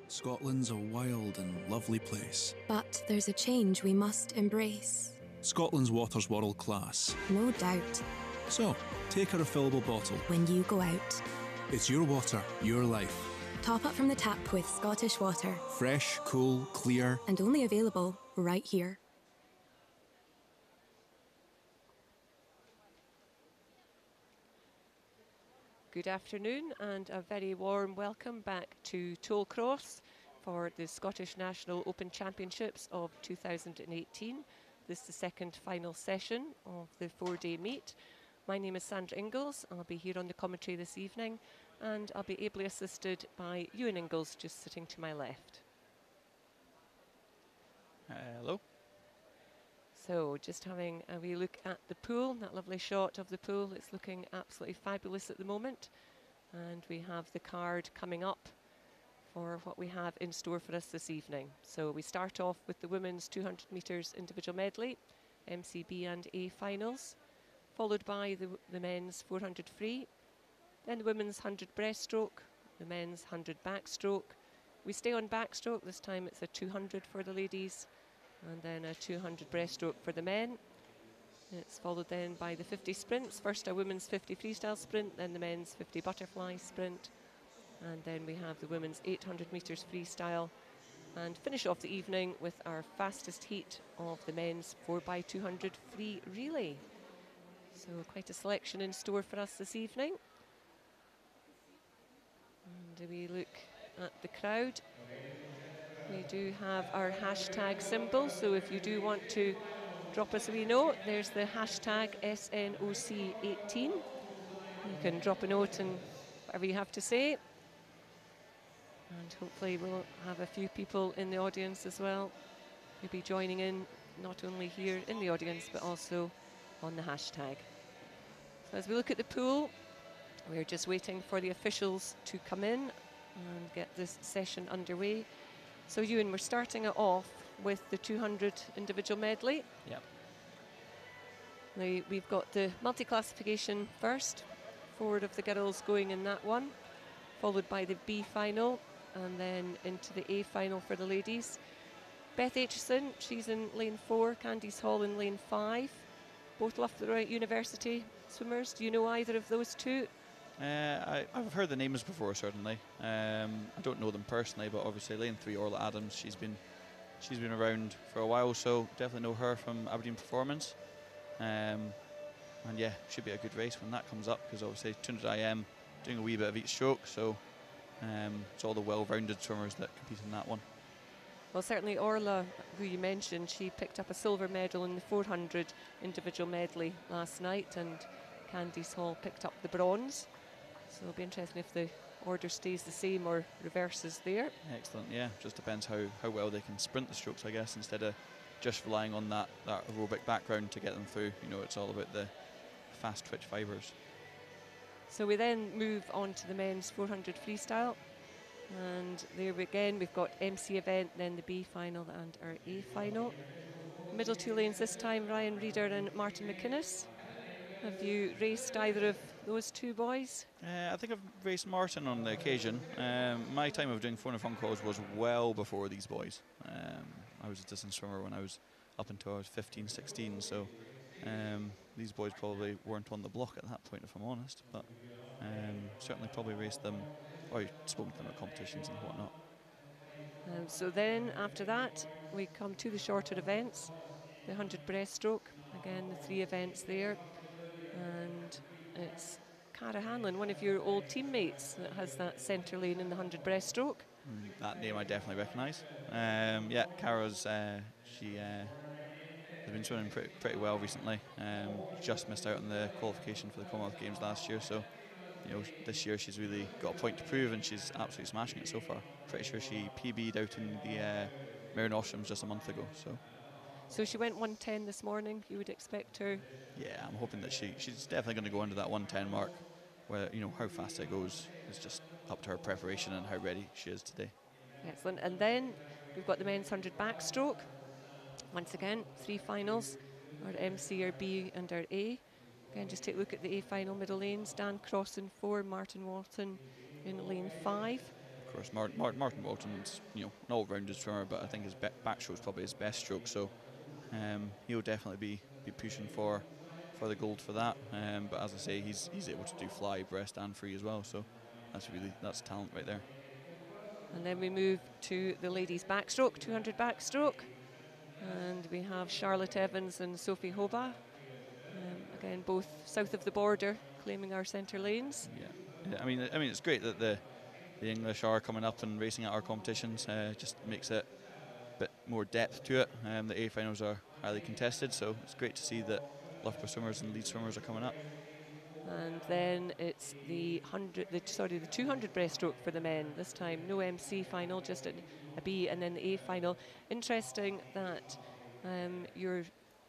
Scotland's a wild and lovely place. But there's a change we must embrace. Scotland's water's world class. No doubt. So, take a refillable bottle. When you go out. It's your water, your life. Top up from the tap with Scottish Water. Fresh, cool, clear. And only available right here. Good afternoon and a very warm welcome back to Tollcross for the Scottish National Open Championships of 2018. This is the second final session of the 4-day meet. My name is Sandra Ingalls. I'll be here on the commentary this evening and I'll be ably assisted by Ewan Ingalls just sitting to my left. Hello. So just having a wee look at the pool, that lovely shot of the pool. It's looking absolutely fabulous at the moment. And we have the card coming up for what we have in store for us this evening. So we start off with the women's 200 metres individual medley, MCB and A finals, followed by the men's 400 free, then the women's 100 breaststroke, the men's 100 backstroke. We stay on backstroke, this time it's a 200 for the ladies, and then a 200 breaststroke for the men. It's followed then by the 50 sprints. First a women's 50 freestyle sprint, then the men's 50 butterfly sprint, and then we have the women's 800 metres freestyle, and finish off the evening with our fastest heat of the men's 4x200 free relay. So quite a selection in store for us this evening. And we look at the crowd. We do have our hashtag symbol, so if you do want to drop us a wee note, there's the hashtag SNOC18. You can drop a note and whatever you have to say. And hopefully we'll have a few people in the audience as well who'll be joining in, not only here in the audience, but also on the hashtag. So as we look at the pool, we're just waiting for the officials to come in and get this session underway. So Ewan, we're starting it off with the 200 individual medley. Yep. Now we've got the multi-classification first, 4 of the girls going in that one, followed by the B final, and then into the A final for the ladies. Beth Aitchison, she's in lane 4, Candice Hall in lane 5. Both Loughborough University swimmers. Do you know either of those two? I've heard the names before, certainly. I don't know them personally, but obviously lane 3, Orla Adams, she's been around for a while, so definitely know her from Aberdeen Performance. And yeah, should be a good race when that comes up, because obviously 200 IM doing a wee bit of each stroke, so it's all the well-rounded swimmers that compete in that one. Well, certainly Orla, who you mentioned, she picked up a silver medal in the 400 individual medley last night, and Candice Hall picked up the bronze. So it'll be interesting if the order stays the same or reverses there. Excellent, yeah. Just depends how well they can sprint the strokes, I guess, instead of just relying on that aerobic background to get them through. You know, it's all about the fast twitch fibres. So we then move on to the men's 400 freestyle. And there again, we've got MC event, then the B final and our A final. Middle 2 lanes this time, Ryan Reeder and Martin McInnes. Have you raced either of those two boys? I think I've raced Martin on the occasion. My time of doing phone and phone calls was well before these boys. I was a distance swimmer when I was up until I was 15, 16, so these boys probably weren't on the block at that point, if I'm honest, but certainly probably raced them or spoken to them at competitions and whatnot. So then after that we come to the shorter events, the 100 breaststroke, again the 3 events there, and it's Cara Hanlon, one of your old teammates, that has that centre lane in the 100 breaststroke. That name I definitely recognise. Yeah, Cara's she has been swimming pretty well recently. Just missed out on the qualification for the Commonwealth Games last year, so you know, this year she's really got a point to prove, and she's absolutely smashing it so far. Pretty sure she PB'd out in the Mare Nostrums just a month ago. So she went 110 this morning. You would expect her? Yeah, I'm hoping that she's definitely going to go under that 110 mark. Where, you know, how fast it goes is just up to her preparation and how ready she is today. Excellent. And then we've got the men's 100 backstroke. Once again, 3 finals, our MC, our B and our A. Again, just take a look at the A final middle lanes. Dan Cross in 4, Martin Walton in lane 5. course, Martin Walton's, you know, an all-rounded swimmer, but I think his backstroke is probably his best stroke. So he'll definitely be pushing for the gold for that. But as I say, he's able to do fly, breast, and free as well. So that's talent right there. And then we move to the ladies' backstroke, 200 backstroke. And we have Charlotte Evans and Sophie Hoba. Again, both south of the border, claiming our centre lanes. Yeah. I mean, it's great that the English are coming up and racing at our competitions. Just makes it a bit more depth to it. The A finals are highly contested, so it's great to see that Loughborough swimmers and Leeds swimmers are coming up. And then it's the 200 breaststroke for the men. This time, no MC final, just a B, and then the A final. Interesting that your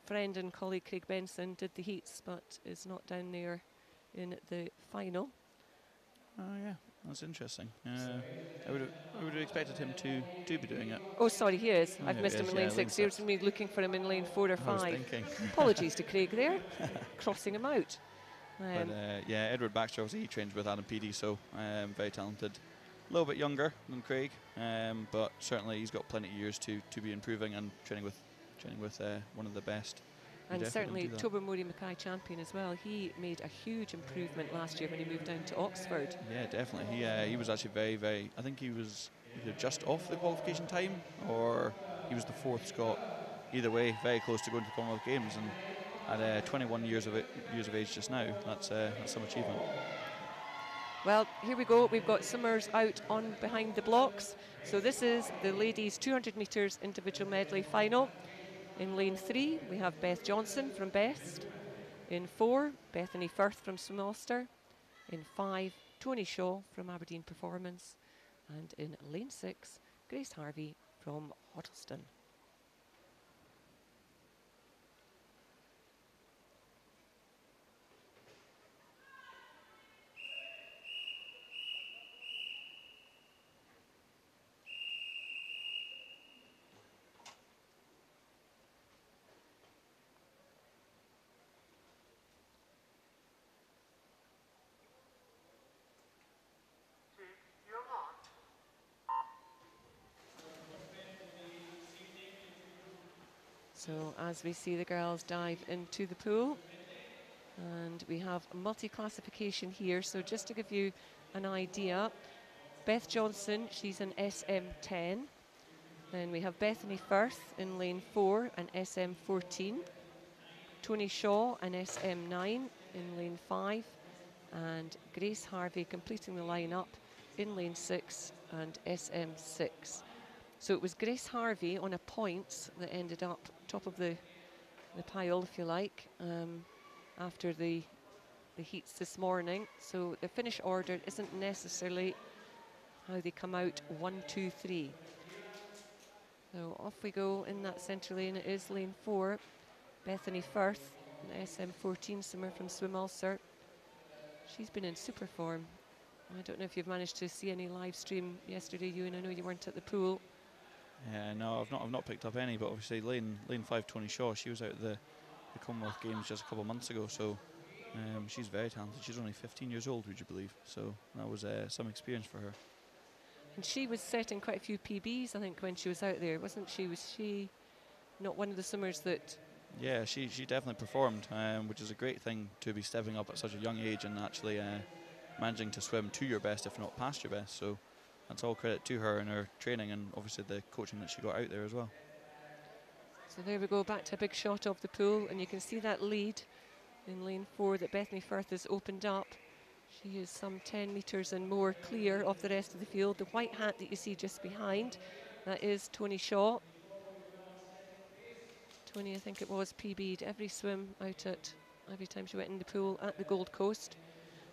friend and colleague Craig Benson did the heats, but is not down there in the final. Oh yeah, that's interesting. I would have expected him to be doing it. Oh, sorry, he is. Oh, I've missed him in lane 6. Here's me looking for him in lane 4 or 5. I was thinking. Apologies to Craig there, crossing him out. But yeah, Edward Baxter, obviously he trains with Adam Peaty, so very talented. A little bit younger than Craig, but certainly he's got plenty of years to be improving and training with one of the best. And certainly Tobermory Mackay champion as well. He made a huge improvement last year when he moved down to Oxford. Yeah, definitely. He was actually very. I think he was either just off the qualification time or he was the 4th Scot. Either way, very close to going to the Commonwealth Games, and at 21 years of age just now, that's some achievement. Well, here we go. We've got swimmers out on behind the blocks. So this is the ladies' 200 metres individual medley final. In lane 3, we have Beth Johnson from Best. In 4, Bethany Firth from Swim Ulster. In 5, Tony Shaw from Aberdeen Performance. And in lane 6, Grace Harvey from Hoddleston. So as we see the girls dive into the pool, and we have multi-classification here. So just to give you an idea, Beth Johnson, she's an SM10. Then we have Bethany Firth in lane 4, an SM14. Tony Shaw, an SM9 in lane 5. And Grace Harvey completing the lineup in lane 6 and SM6. So it was Grace Harvey on a points that ended up top of the pile, if you like, after the heats this morning. So the finish order isn't necessarily how they come out 1, 2, 3. So off we go in that centre lane. It is lane 4. Bethany Firth, an SM14 swimmer from Swim Ulster. She's been in super form. I don't know if you've managed to see any live stream yesterday, Ewan. I know you weren't at the pool. Yeah, no, I've not picked up any, but obviously lane 5, Tony Shaw, she was out at the Commonwealth Games just a couple of months ago, so she's very talented. She's only 15 years old, would you believe? So that was some experience for her. And she was setting quite a few PBs, I think, when she was out there, wasn't she? Was she not one of the swimmers that... Yeah, she definitely performed, which is a great thing to be stepping up at such a young age and actually managing to swim to your best, if not past your best. So that's all credit to her and her training and obviously the coaching that she got out there as well. So there we go, back to a big shot of the pool, and you can see that lead in lane 4 that Bethany Firth has opened up. She is some 10 metres and more clear of the rest of the field. The white hat that you see just behind, that is Tony Shaw. Tony, I think it was, PB'd every swim out at, every time she went in the pool at the Gold Coast.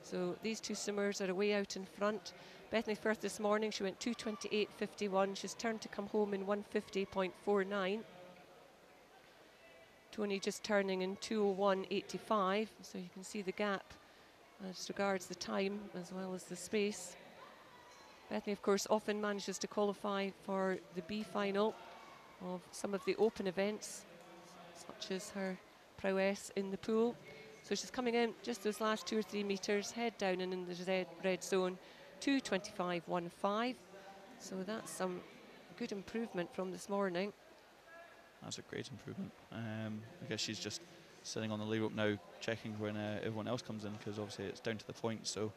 So these two swimmers are away out in front. Bethany Firth this morning, she went 2:28.51. She's turned to come home in 1:50.49. Tony just turning in 2:01.85. So you can see the gap as regards the time as well as the space. Bethany, of course, often manages to qualify for the B final of some of the open events, such as her prowess in the pool. So she's coming in just those last 2 or 3 metres, head down and in the red zone, 2:25.15. So that's some good improvement from this morning. That's a great improvement. I guess she's just sitting on the lead rope now, checking when everyone else comes in, because obviously it's down to the point. So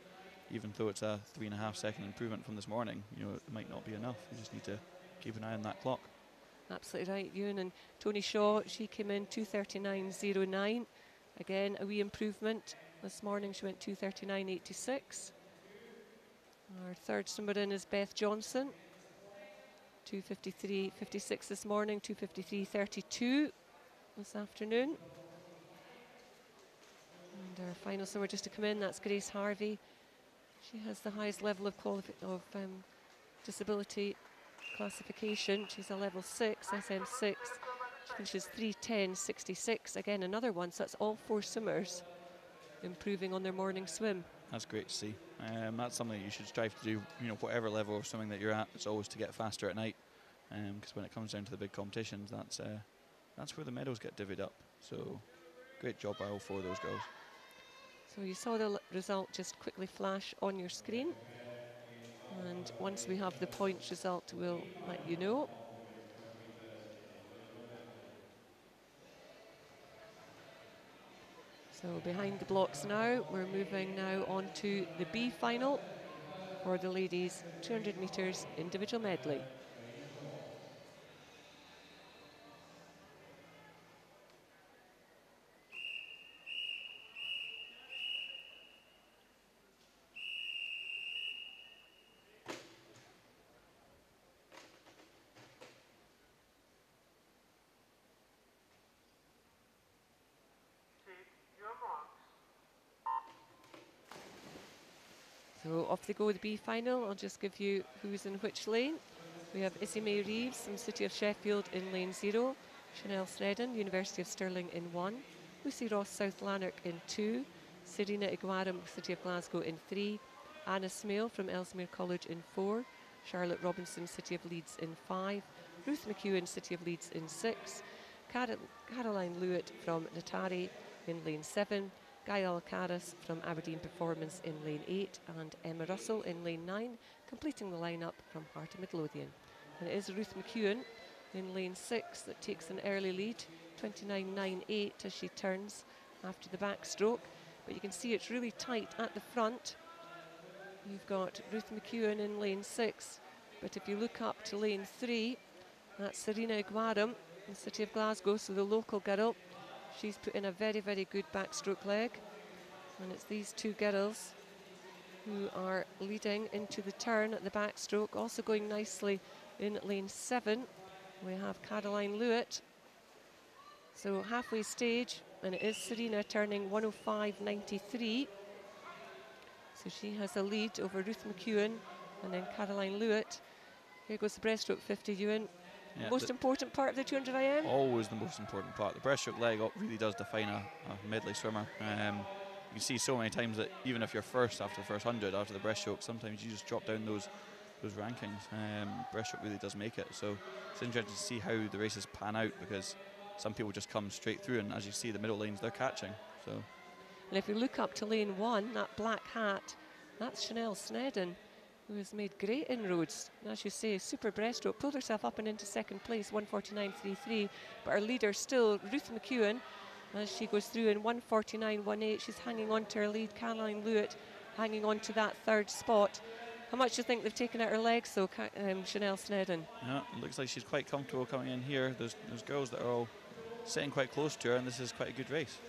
even though it's a 3.5 second improvement from this morning, you know, it might not be enough. You just need to keep an eye on that clock. Absolutely right, Ewan. And Tony Shaw, she came in 2:39.09. Again, a wee improvement. This morning she went 2:39.86. Our third swimmer in is Beth Johnson. 2:53.56 this morning, 2:53.32 this afternoon. And our final swimmer just to come in, that's Grace Harvey. She has the highest level of disability classification. She's a level 6, SM6. She finishes 3:10.66. Again, another one, so that's all 4 swimmers improving on their morning swim. That's great to see. That's something you should strive to do, you know, whatever level of swimming that you're at. It's always to get faster at night, because when it comes down to the big competitions, that's where the medals get divvied up. So great job by all 4 of those girls. So you saw the result just quickly flash on your screen, and once we have the points result, we'll let you know. So behind the blocks now, we're moving now on to the B final for the ladies 200 metres individual medley. So off they go, the B final. I'll just give you who's in which lane. We have Issy Mae Reeves from City of Sheffield in lane 0, Chanel Snedden, University of Stirling in 1, Lucy Ross, South Lanark in 2, Serena Iguaram, City of Glasgow in 3, Anna Smale from Ellesmere College in 4, Charlotte Robinson, City of Leeds in 5, Ruth McEwen, City of Leeds in 6, Caroline Lewitt from Natari in lane 7, Guy Alcaraz from Aberdeen Performance in lane 8, and Emma Russell in lane 9, completing the lineup from Heart of Midlothian. And it is Ruth McEwen in lane 6 that takes an early lead, 29.98 as she turns after the backstroke. But you can see it's really tight at the front. You've got Ruth McEwen in lane 6, but if you look up to lane 3, that's Serena Iguaram in the City of Glasgow, so the local girl. She's put in a very, very good backstroke leg. And it's these 2 girls who are leading into the turn at the backstroke. Also going nicely in lane 7, we have Caroline Lewitt. So halfway stage, and it is Serena turning 105.93. So she has a lead over Ruth McEwen and then Caroline Lewitt. Here goes the breaststroke 50, Ewan. Yeah, most important part of the 200 IM? Always the most important part. The breaststroke leg really does define a medley swimmer. You can see so many times that even if you're first after the first 100, after the breaststroke, sometimes you just drop down those rankings. Breaststroke really does make it. So it's interesting to see how the races pan out, because some people just come straight through, and as you see, the middle lanes, they're catching. So, and if you look up to lane 1, that black hat, that's Chanel Snedden, who has made great inroads. And as you say, super breaststroke, pulled herself up and into second place, 149.33. But her leader still, Ruth McEwen, as she goes through in 149.18. She's hanging on to her lead. Caroline Lewitt hanging on to that 3rd spot. How much do you think they've taken out her legs, though, Chanel Snedden? Yeah, it looks like she's quite comfortable coming in here. There's girls that are all sitting quite close to her, and this is quite a good race.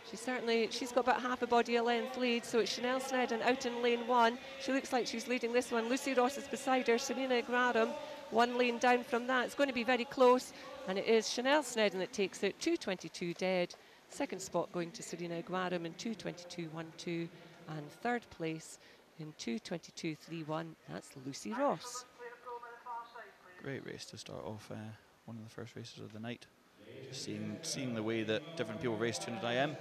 She's got about half a body a length lead, so it's Chanel Snedden out in lane 1. She looks like she's leading this one. Lucy Ross is beside her, Serena Iguaram 1 lane down from that. It's going to be very close, and it is Chanel Snedden that takes it, 2:22 dead. 2nd spot going to Serena Iguaram in 2:22.12, and 3rd place in 2:22.31. That's Lucy Ross. Great race to start off, one of the first races of the night. Just seeing the way that different people race 200 IM.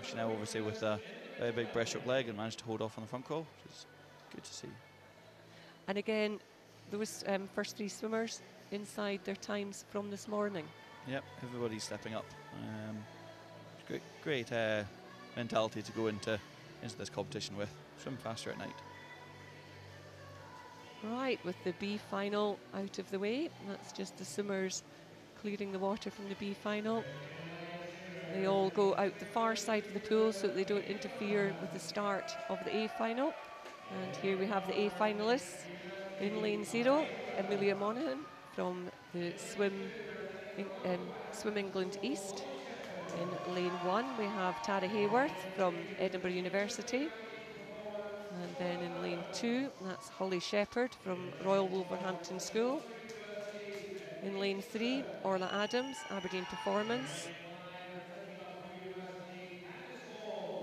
Chanel obviously with a very big breaststroke leg and managed to hold off on the front call, which is good to see. And again, those first 3 swimmers inside their times from this morning. Yep, everybody's stepping up. Great mentality to go into this competition with. Swim faster at night. Right, with the B final out of the way. That's just the swimmers clearing the water from the B final. They all go out the far side of the pool so that they don't interfere with the start of the A final. And here we have the A finalists. In lane 0, Amelia Monaghan from the Swim England East. In lane 1, we have Tara Hayworth from Edinburgh University. And then in lane 2, that's Holly Shepherd from Royal Wolverhampton School. In lane 3, Orla Adams, Aberdeen Performance.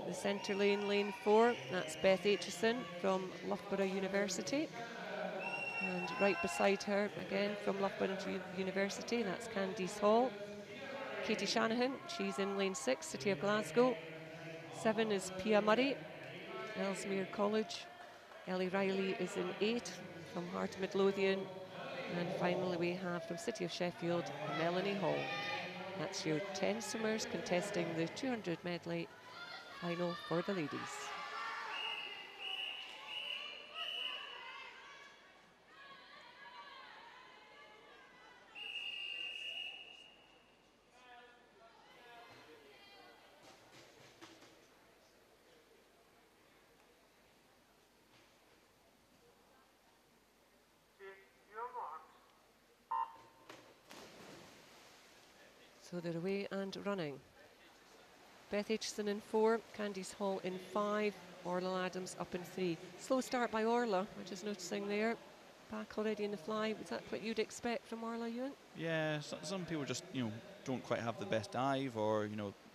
The centre lane, lane 4, that's Beth Aitchison from Loughborough University. And right beside her, again from Loughborough University, that's Candice Hall. Katie Shanahan, she's in lane 6, City of Glasgow. 7 is Pia Murray, Ellesmere College. Ellie Riley is in 8 from Heart Midlothian. And finally we have from City of Sheffield, Melanie Hall. That's your 10 swimmers contesting the 200 medley final for the ladies. So they're away and running. Beth Aitchison in 4, Candice Hall in 5, Orla Adams up in 3. Slow start by Orla, I'm just noticing there. Back already in the fly. Was that what you'd expect from Orla, Ewan? Yeah, some people just, don't quite have the best dive, or,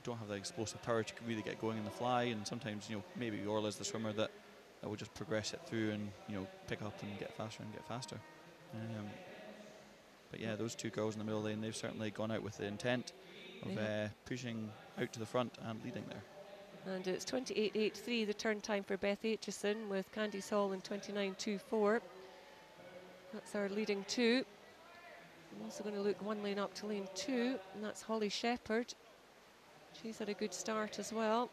don't have the explosive power to really get going in the fly. And sometimes, maybe Orla's the swimmer that will just progress it through and, pick up and get faster and get faster. But yeah, those two girls in the middle lane, they've certainly gone out with the intent of pushing out to the front and leading there. And it's 28.83 the turn time for Beth Aitchison, with Candice Hall in 29.24. That's our leading 2. I'm also going to look one lane up to lane 2, and that's Holly Shepherd. She's had a good start as well.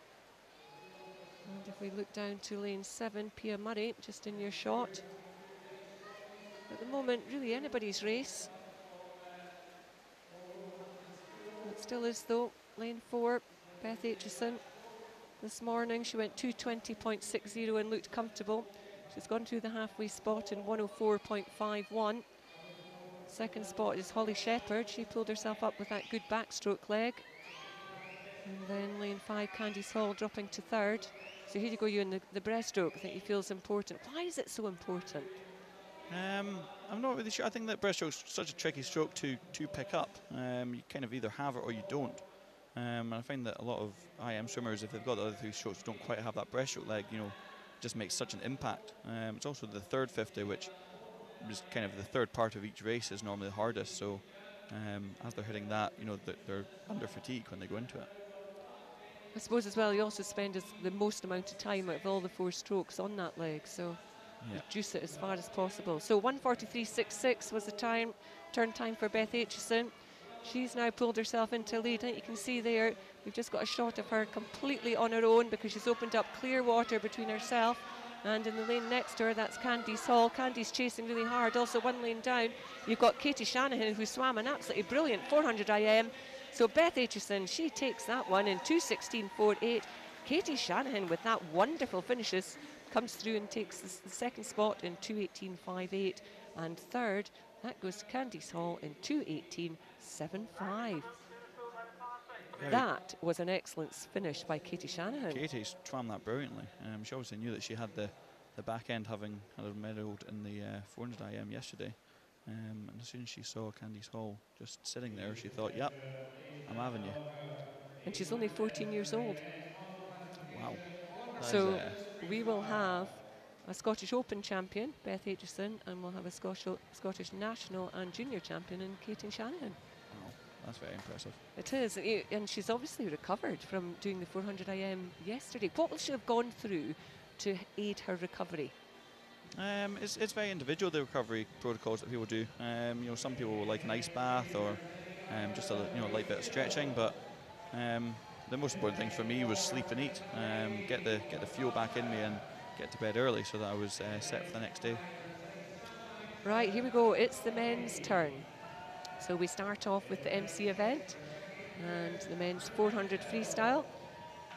And if we look down to lane 7, Pia Murray, just in your shot. At the moment, really anybody's race. It still is though. Lane 4, Beth Aitchison. This morning she went 2:20.60 and looked comfortable. She's gone through the halfway spot in 104.51. Second spot is Holly Shepherd. She pulled herself up with that good backstroke leg. And then lane 5, Candice Hall dropping to 3rd. So here you go, you in the breaststroke that you feel is important. Why is it so important? I'm not really sure. I think that breaststroke's such a tricky stroke to pick up. You kind of either have it or you don't. And I find that a lot of IM swimmers, if they've got the other 3 strokes, don't quite have that breaststroke leg, just makes such an impact. It's also the third 50, which is kind of the third part of each race, is normally the hardest. So as they're hitting that, they're under fatigue when they go into it. I suppose as well you also spend the most amount of time out of all the 4 strokes on that leg, so reduce it as far as possible. So 1:43.66 was the turn time for Beth Aitchison. She's now pulled herself into lead. You can see there, we've just got a shot of her completely on her own because she's opened up clear water between herself and in the lane next to her, that's Candice Hall. Candice chasing really hard. Also one lane down, you've got Katie Shanahan, who swam an absolutely brilliant 400 IM. So Beth Aitchison, she takes that one in 2:16.48. Katie Shanahan, with that wonderful finishes, comes through and takes the second spot in 2:18.58. And third, that goes to Candice Hall in 2:18.75. That was an excellent finish by Katie Shanahan. Katie swam that brilliantly. She obviously knew that she had the back end, having had a medal in the 400 IM yesterday. And as soon as she saw Candice Hall just sitting there, she thought, yep, I'm having you. And she's only 14 years old. Wow. So we will have a Scottish Open champion, Beth Aitchison, and we'll have a Scottish National and Junior champion in Katie Shanahan. Wow, that's very impressive. It is, and she's obviously recovered from doing the 400 IM yesterday. What will she have gone through to aid her recovery? It's very individual, the recovery protocols that people do. Some people will like an ice bath or just a light bit of stretching, but the most important thing for me was sleep and eat. Get the fuel back in me and get to bed early so that I was set for the next day. Right, here we go. It's the men's turn. So we start off with the MC event and the men's 400 freestyle.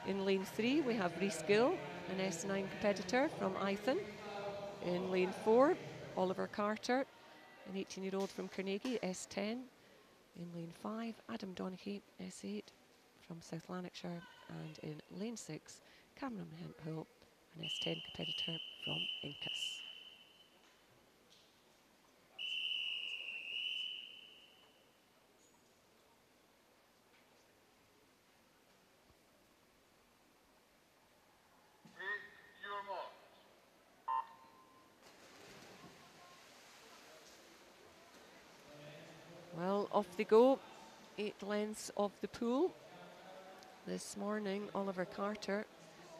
In lane 3, we have Rhys Gill, an S9 competitor from Ithen. In lane 4, Oliver Carter, an 18-year-old from Carnegie, S10. In lane 5, Adam Donaghy, S8 from South Lanarkshire. And in lane 6, Cameron Hemphill, an S10 competitor from Incas. Well, off they go. 8 lengths of the pool. This morning, Oliver Carter,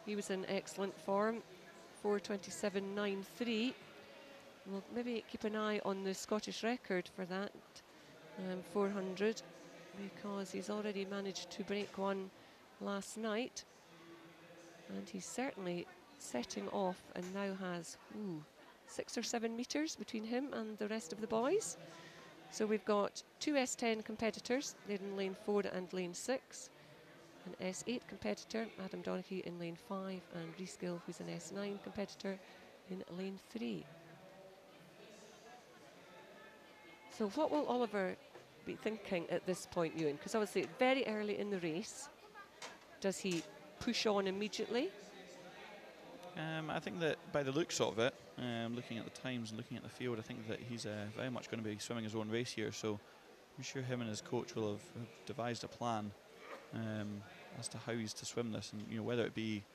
he was in excellent form, 4:27.93. We'll maybe keep an eye on the Scottish record for that 400, because he's already managed to break one last night. And he's certainly setting off and now has 6 or 7 metres between him and the rest of the boys. So we've got 2 S10 competitors, they're in lane 4 and lane 6. An S8 competitor, Adam Donaghy, in lane 5, and Rhys Gill, who's an S9 competitor, in lane 3. So what will Oliver be thinking at this point, Ewan? Because obviously very early in the race. Does he push on immediately? I think that by the looks of it, looking at the times and looking at the field, I think that he's very much going to be swimming his own race here. So I'm sure him and his coach will have devised a plan as to how he's to swim this, and whether it be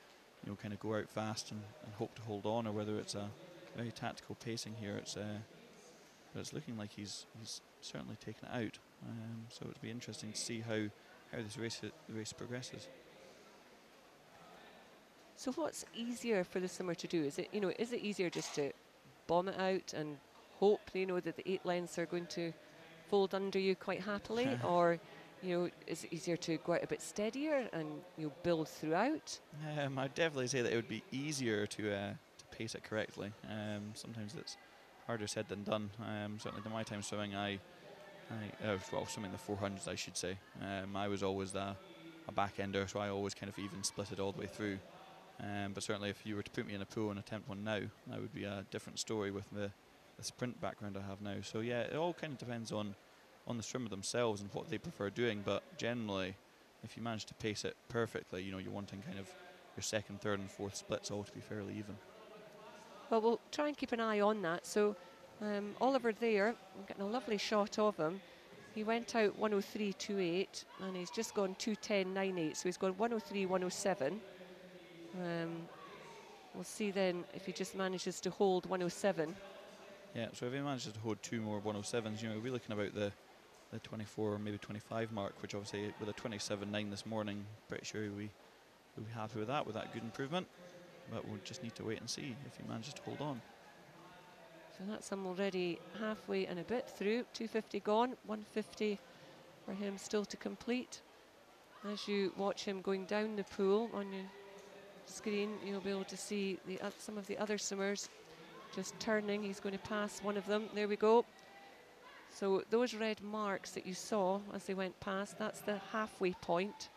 kind of go out fast and hope to hold on, or whether it's a very tactical pacing here. But it's looking like he's certainly taken it out. So it'll be interesting to see how this race progresses. So what's easier for the swimmer to do? Is it easier just to bomb it out and hope that the 8 lengths are going to fold under you quite happily, or is it easier to go out a bit steadier and build throughout? I'd definitely say that it would be easier to pace it correctly. Sometimes it's harder said than done. Certainly in my time swimming, swimming the 400s, I should say. I was always a back ender, so I always kind of even split it all the way through. But certainly if you were to put me in a pool and attempt one now, that would be a different story with the sprint background I have now. So yeah, it all kind of depends on the swimmer themselves and what they prefer doing. But generally, if you manage to pace it perfectly, you're wanting kind of your second, third and fourth splits all to be fairly even. Well, we'll try and keep an eye on that. So Oliver there, I'm getting a lovely shot of him. He went out 103.28 and he's just gone 2:10.98, so he's gone 103.107. We'll see then if he just manages to hold 107. Yeah, so if he manages to hold 2 more 107s, we're looking about the 24 or maybe 25 mark, which obviously with a 27.9 this morning, pretty sure we'll be happy with that good improvement. But we'll just need to wait and see if he manages to hold on. So that's him already halfway and a bit through, 250 gone, 150 for him still to complete. As you watch him going down the pool on your screen, you'll be able to see some of the other swimmers just turning. He's going to pass one of them. There we go. So those red marks that you saw as they went past, that's the halfway point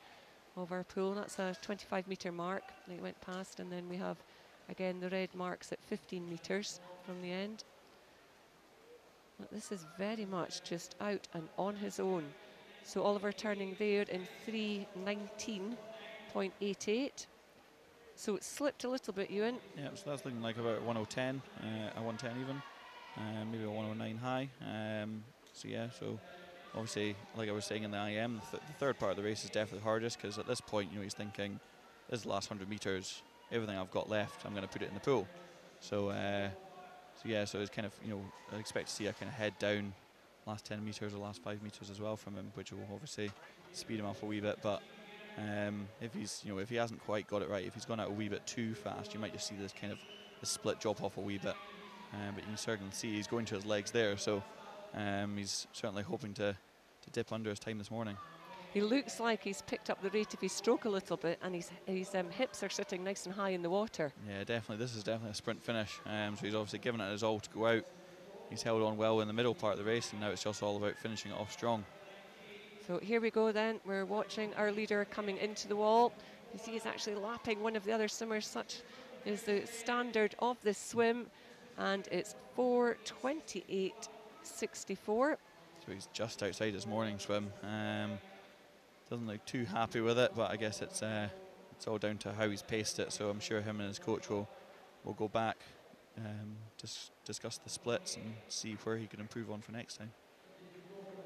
of our pool. That's a 25-metre mark they went past, and then we have again the red marks at 15 metres from the end. But this is very much just out and on his own. So Oliver turning there in 3:19.88. So it slipped a little bit, Ewan. Yeah, so that's looking like about 1:10, a 1:10 even, maybe a 1:09 high. So yeah, so obviously, like I was saying in the IM, the third part of the race is definitely hardest, because at this point, he's thinking, this is the last 100 metres, everything I've got left, I'm going to put it in the pool. So yeah, so it's kind of, I'd expect to see a kind of head down last 10 metres or last 5 metres as well from him, which will obviously speed him up a wee bit. But if he's, if he hasn't quite got it right, if he's gone out a wee bit too fast, you might just see this kind of split drop off a wee bit. But you can certainly see he's going to his legs there, so he's certainly hoping to dip under his time this morning. He looks like he's picked up the rate of his stroke a little bit, and his hips are sitting nice and high in the water. Yeah, definitely. This is definitely a sprint finish. So he's obviously given it his all to go out. he's held on well in the middle part of the race, and now it's just all about finishing it off strong. So here we go then. We're watching our leader coming into the wall. You see he's actually lapping one of the other swimmers. Such is the standard of this swim. And it's 4:28.64. So he's just outside his morning swim. Doesn't look too happy with it, but I guess it's all down to how he's paced it. So I'm sure him and his coach will go back, discuss the splits and see where he can improve on for next time.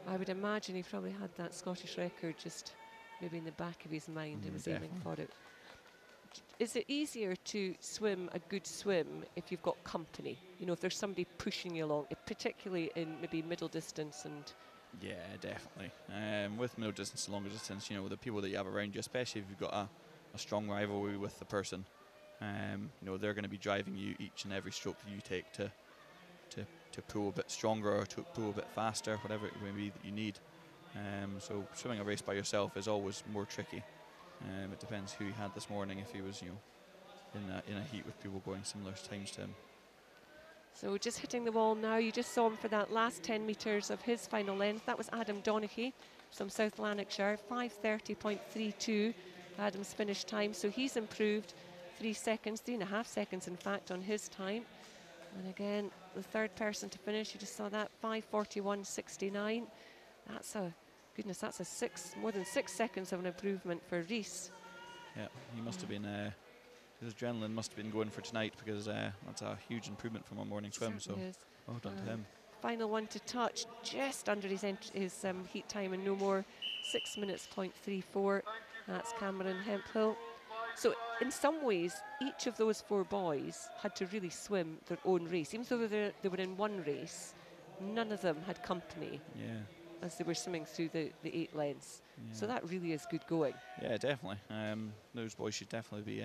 I would imagine he probably had that Scottish record just maybe in the back of his mind and was aiming for it. Is it easier to swim a good swim if you've got company? You know, if there's somebody pushing you along, particularly in maybe middle distance and... Yeah, definitely. With middle distance and longer distance, you know, the people that you have around you, especially if you've got a strong rivalry with the person, you know, they're going to be driving you each and every stroke that you take to pull a bit stronger or to pull a bit faster, whatever it may be that you need. So swimming a race by yourself is always more tricky. It depends who he had this morning, if he was, you know, in a heat with people going similar times to him. So just hitting the wall now. You just saw him for that last 10 metres of his final length. That was Adam Donaghy from South Lanarkshire, 5:30.32 Adam's finish time. So he's improved 3.5 seconds in fact on his time. And again, the third person to finish, you just saw that, 5:41.69. That's more than 6 seconds of an improvement for Rhys. Yeah, he must have been, his adrenaline must have been going for tonight, because that's a huge improvement from our morning swim. So well done to him. Final one to touch, just under his heat time and no more, 6 minutes .34. That's Cameron Hemphill. So in some ways, each of those 4 boys had to really swim their own race. Even though they were in one race, none of them had company. Yeah. As they were swimming through the 8 lengths. Yeah. So that really is good going. Yeah, definitely. Those boys should definitely be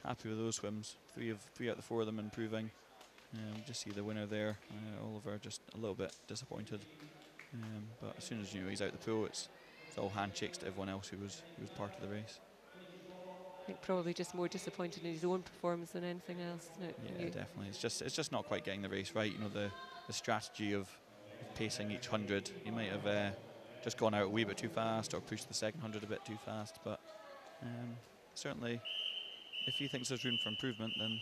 happy with those swims. 3 out of the 4 of them improving. Just see the winner there. Oliver just a little bit disappointed. But as soon as he's out the pool, it's all handshakes to everyone else who was part of the race. I think probably just more disappointed in his own performance than anything else, isn't it? Yeah, definitely. It's just not quite getting the race right. You know, the strategy of pacing each 100. He might have just gone out a wee bit too fast or pushed the second 100 a bit too fast. But certainly, if he thinks there's room for improvement, then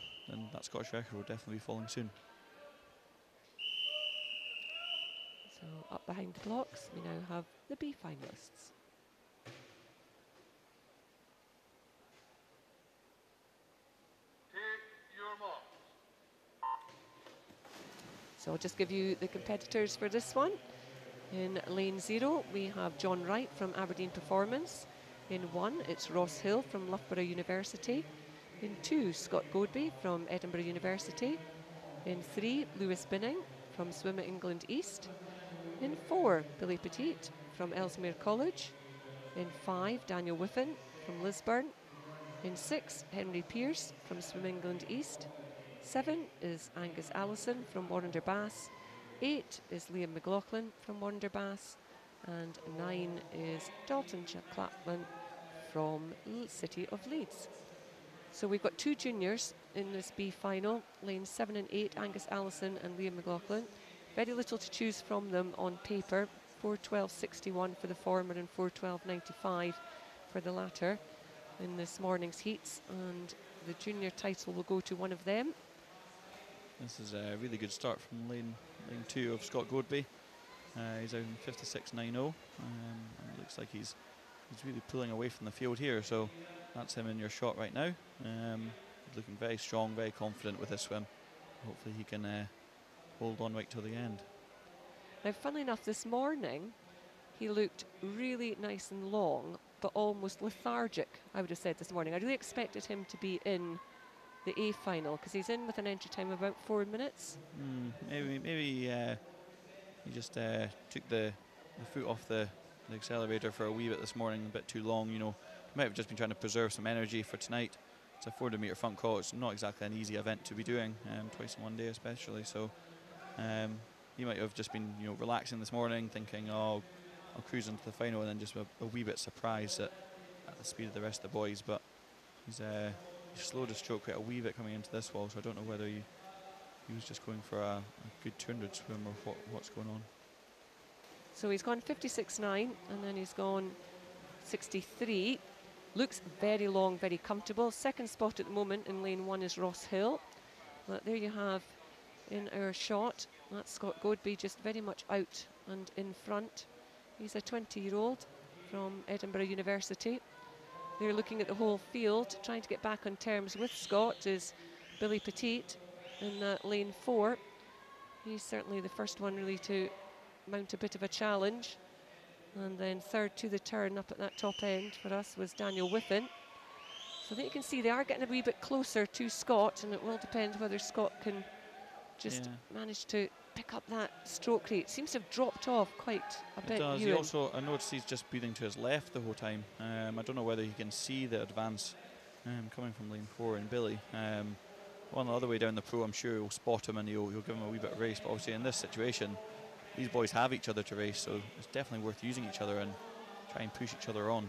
that Scottish record will definitely be falling soon. So up behind the blocks, we now have the B finalists. So I'll just give you the competitors for this one. In lane 0, we have John Wright from Aberdeen Performance. In 1, it's Ross Hill from Loughborough University. In 2, Scott Godby from Edinburgh University. In 3, Lewis Binning from Swim England East. In 4, Billy Petit from Ellesmere College. In 5, Daniel Whiffen from Lisburn. In 6, Henry Pearce from Swim England East. 7 is Angus Allison from Warrender Bass. 8 is Liam McLaughlin from Warrender Bass. And 9 is Dalton Clapman from City of Leeds. So we've got 2 juniors in this B final, lanes 7 and 8, Angus Allison and Liam McLaughlin. Very little to choose from them on paper, 4:12.61 for the former and 4:12.95 for the latter in this morning's heats, and the junior title will go to one of them. This is a really good start from lane 2 of Scott Godby. He's out in 56.90. It looks like he's really pulling away from the field here, so that's him in your shot right now. Looking very strong, very confident with his swim. Hopefully he can hold on right till the end. Now, funnily enough, this morning he looked really nice and long, but almost lethargic, I would have said this morning. I really expected him to be in the A final, because he's in with an entry time of about 4 minutes. Maybe he just took the foot off the accelerator for a wee bit this morning, a bit too long. You know, he might have just been trying to preserve some energy for tonight. It's a 400-metre front crawl. It's not exactly an easy event to be doing, twice in one day especially. So he might have just been, relaxing this morning, thinking, oh, I'll cruise into the final, and then just a wee bit surprised at the speed of the rest of the boys. But he's slowed his stroke quite a wee bit coming into this wall, so I don't know whether he he was just going for a good 200 swim, or what's going on. So he's gone 56.9 and then he's gone 63. Looks very long, very comfortable. Second spot at the moment in lane 1 is Ross Hill. But there you have in our shot, that's Scott Godby just very much out and in front. He's a 20-year-old from Edinburgh University. They're looking at the whole field. Trying to get back on terms with Scott is Billy Petite in lane 4. He's certainly the first one really to mount a bit of a challenge. And then third to the turn up at that top end for us was Daniel Whiffen. So I think you can see they are getting a wee bit closer to Scott, and it will depend whether Scott can just manage to pick up that stroke rate. Seems to have dropped off quite a bit. It does. Ewan. He also, I noticed he's just breathing to his left the whole time. I don't know whether he can see the advance coming from lane 4 in Billy. On the other way down the pro, I'm sure he'll spot him and he'll give him a wee bit of race. But obviously in this situation, these boys have each other to race, so it's definitely worth using each other and try and push each other on.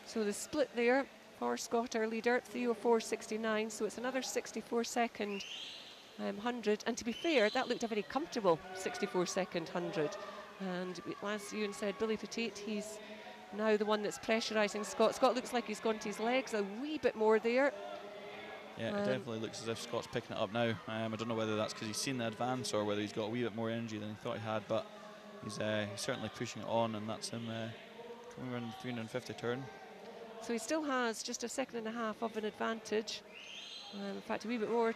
So the split there for Scott, our leader, 3:04.69. So it's another 64-second 100. And to be fair, that looked a very comfortable 64-second 100. And as Ewan said, Billy Petite, he's now the one that's pressurising Scott. Scott looks like he's gone to his legs a wee bit more there. Yeah, it definitely looks as if Scott's picking it up now. I don't know whether that's because he's seen the advance or whether he's got a wee bit more energy than he thought he had, but he's certainly pushing it on, and that's him coming around the 350 turn. So he still has just a second and a half of an advantage. In fact, a wee bit more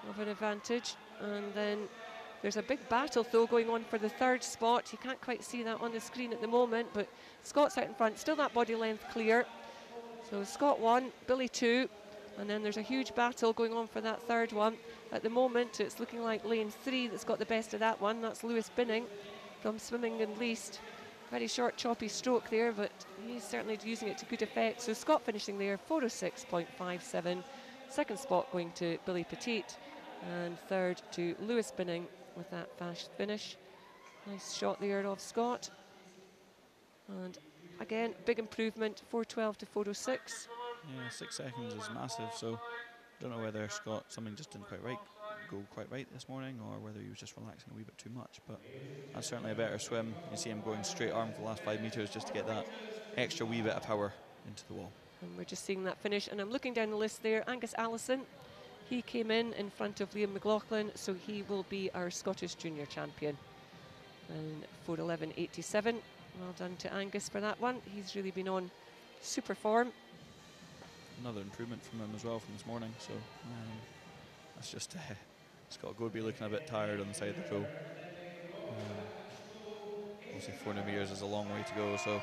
of an advantage. And then there's a big battle, though, going on for the third spot. You can't quite see that on the screen at the moment, but Scott's out in front. Still that body length clear. So Scott 1, Billy 2. And then there's a huge battle going on for that third one. At the moment, it's looking like lane 3 that's got the best of that one. That's Lewis Binning from Swimming and Least. Very short, choppy stroke there, but he's certainly using it to good effect. So Scott finishing there, 4:06.57. Second spot going to Billy Petite. And third to Lewis Binning with that fast finish. Nice shot there of Scott. And again, big improvement, 4:12 to 4:06. Yeah, 6 seconds is massive, so I don't know whether Scott, something just didn't go quite right this morning, or whether he was just relaxing a wee bit too much, but that's certainly a better swim. You see him going straight arm for the last 5 metres just to get that extra wee bit of power into the wall. And we're just seeing that finish, and I'm looking down the list there. Angus Allison, he came in front of Liam McLaughlin, so he will be our Scottish junior champion. And 4:11.87. Well done to Angus for that one. He's really been on super form. Another improvement from him as well from this morning, so that's just Scott Godby looking a bit tired on the side of the pool. Obviously 400 metres is a long way to go, so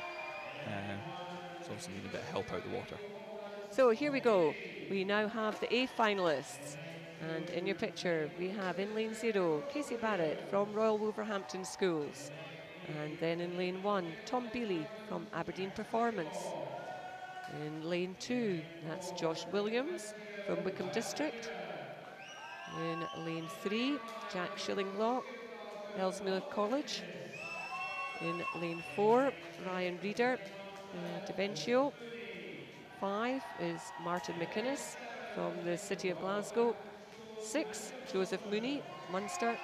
it's obviously need a bit of help out the water. So here we go. We now have the A finalists, and in your picture we have in lane 0 Casey Barrett from Royal Wolverhampton Schools, and then in lane 1 Tom Bealey from Aberdeen Performance. In lane 2, that's Josh Williams from Wickham District. In lane 3, Jack Shillinglaw, Ellesmere College. In lane 4, Ryan Reeder, Deventio. 5 is Martin McInnes from the City of Glasgow. 6, Joseph Mooney, Munster.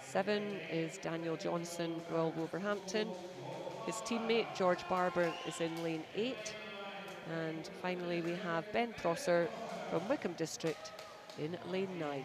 7 is Daniel Johnson, Royal Wolverhampton. His teammate, George Barber, is in lane 8. And finally, we have Ben Prosser from Wickham District in lane 9.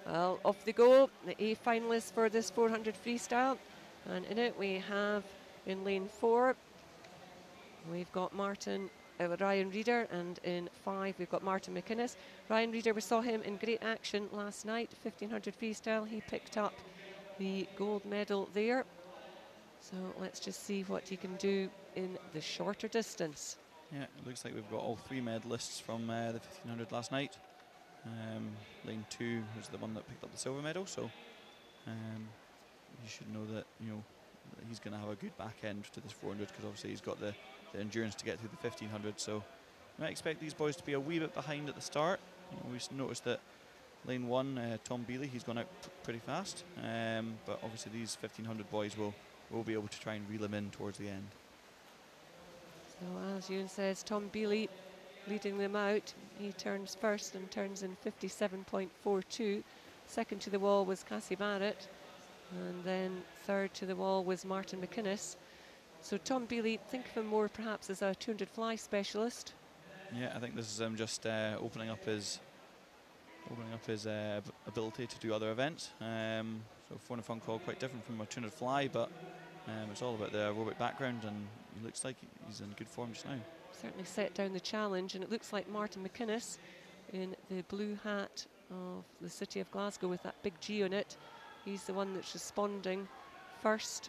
Well, off they go, the A finalists for this 400 freestyle. And in it we have, in lane 4, we've got Ryan Reeder, and in 5 we've got Martin McInnes. Ryan Reeder, we saw him in great action last night, 1500 freestyle. He picked up the gold medal there. So let's just see what he can do in the shorter distance. Yeah, it looks like we've got all 3 medalists from the 1500 last night. Lane 2 was the one that picked up the silver medal, so you should know that, you know, that he's going to have a good back end to this 400, because obviously he's got the endurance to get through the 1500. So I might expect these boys to be a wee bit behind at the start. You know, we noticed that lane 1, Tom Bealey, he's gone out pretty fast, but obviously these 1500 boys will be able to try and reel him in towards the end. So as Ewan says, Tom Bealey leading them out. He turns first and turns in 57.42. Second to the wall was Cassie Barrett, and then third to the wall was Martin McInnes. So Tom Bealey, think of him more perhaps as a 200 fly specialist. Yeah, I think this is just opening up his ability to do other events. So 400 fun crawl quite different from a 200 fly, but it's all about the aerobic background, and he looks like he's in good form just now. Certainly set down the challenge, and it looks like Martin McInnes in the blue hat of the city of Glasgow with that big G on it. He's the one that's responding first.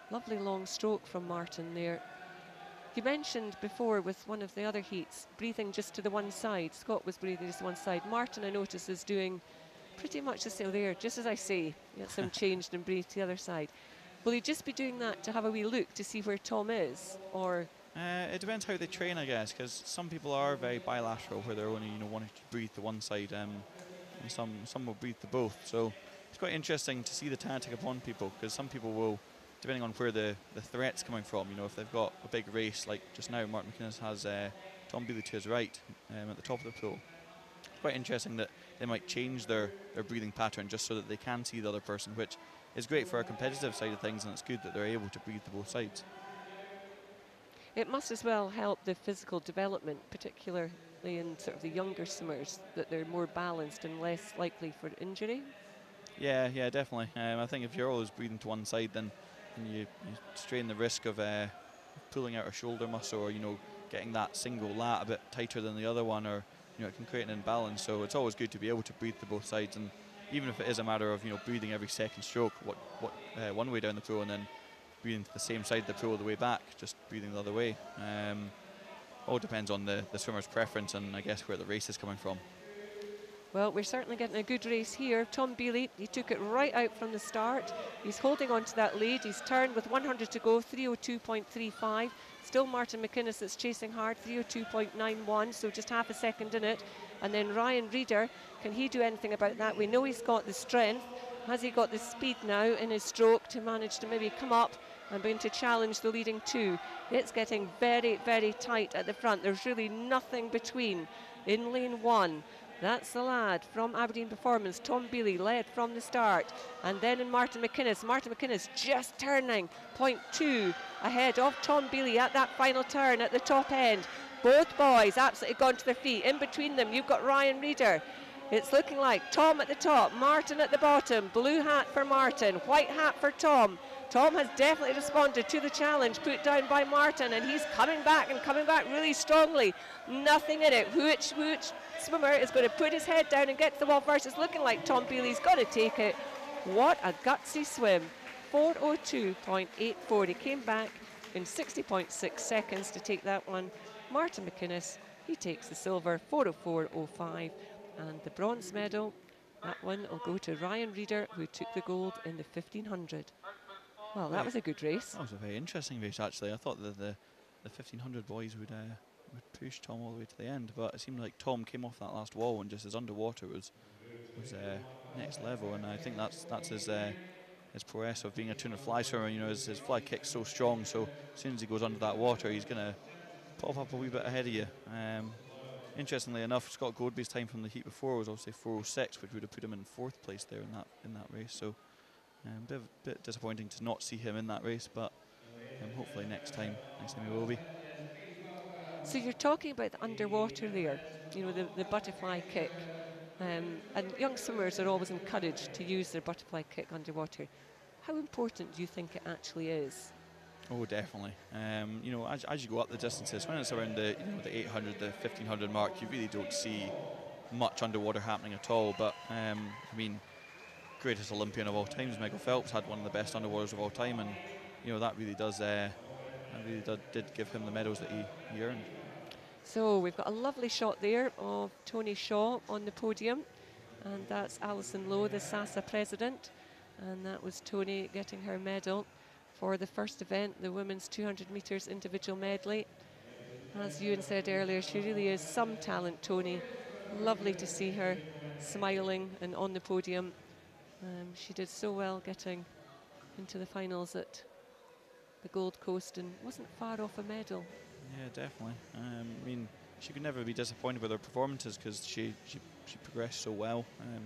Lovely long stroke from Martin there. You mentioned before with one of the other heats, breathing just to the one side. Scott was breathing just to one side. Martin, I notice, is doing pretty much the same there, just as I say. Gets him changed and breathe to the other side. Will he just be doing that to have a wee look to see where Tom is, or? It depends how they train, I guess, because some people are very bilateral, where they're only, you know, wanting to breathe to one side, and some will breathe to both. So it's quite interesting to see the tactic upon people, because some people will, depending on where the threat's coming from, you know, if they've got a big race like just now, Martin McInnes has Tom Bealey to his right at the top of the pool. It's quite interesting that they might change their breathing pattern just so that they can see the other person, which is great for a competitive side of things, and it's good that they're able to breathe to both sides. It must as well help the physical development, particularly in sort of the younger swimmers, that they're more balanced and less likely for injury. Yeah, definitely. I think if you're always breathing to one side, then you strain the risk of pulling out a shoulder muscle, or, you know, getting that single lat a bit tighter than the other one, or, you know, it can create an imbalance. So it's always good to be able to breathe to both sides, and even if it is a matter of, you know, breathing every second stroke, one way down the pool, and then breathing to the same side of the pool the way back, just breathing the other way. All depends on the swimmer's preference, and I guess where the race is coming from. Well, we're certainly getting a good race here. Tom Bealey, he took it right out from the start. He's holding on to that lead. He's turned with 100 to go, 3:02.35. Still Martin McInnes that's chasing hard, 3:02.91, so just half a second in it. And then Ryan Reeder, can he do anything about that? We know he's got the strength. Has he got the speed now in his stroke to manage to maybe come up and begin to challenge the leading two? It's getting very, very tight at the front. There's really nothing between. In lane 1, that's the lad from Aberdeen Performance, Tom Bealey, led from the start. And then in Martin McInnes. Martin McInnes just turning 0.2 ahead of Tom Bealey at that final turn at the top end. Both boys absolutely gone to their feet. In between them, you've got Ryan Reeder. It's looking like Tom at the top, Martin at the bottom. Blue hat for Martin, white hat for Tom. Tom has definitely responded to the challenge put down by Martin, and he's coming back really strongly. Nothing in it. Which swimmer is going to put his head down and get to the wall first? It's looking like Tom Bealey's got to take it. What a gutsy swim. 4:02.84. He came back in 60.6 seconds to take that one. Martin McInnes, he takes the silver, 4:04.05. And the bronze medal, that one will go to Ryan Reeder, who took the gold in the 1500. Well, that was a good race. That was a very interesting race, actually. I thought that the 1500 boys would push Tom all the way to the end, but it seemed like Tom came off that last wall and just his underwater was next level, and I think that's his prowess of being a 200 fly swimmer. You know, his fly kick's so strong, so as soon as he goes under that water, he's going to pop up a wee bit ahead of you. Interestingly enough, Scott Goldby's time from the heat before was obviously 4:06, which would have put him in 4th place there in that race. So bit disappointing to not see him in that race, but hopefully next time he will be. So you're talking about the underwater there, you know, the butterfly kick, and young swimmers are always encouraged to use their butterfly kick underwater. How important do you think it actually is? Oh, definitely. You know, as you go up the distances, when it's around the 800, the 1500 mark, you really don't see much underwater happening at all. But I mean, greatest Olympian of all times, Michael Phelps, had one of the best underwaters of all time, and you know that really did give him the medals that he earned. So we've got a lovely shot there of Tony Shaw on the podium, and that's Alison Lowe, the SASA president, and that was Tony getting her medal for the first event, the women's 200 metres individual medley. As Ewan said earlier, she really is some talent, Tony. Lovely to see her smiling and on the podium. She did so well getting into the finals at the Gold Coast and wasn't far off a medal. Yeah, definitely. I mean, she could never be disappointed with her performances because she progressed so well,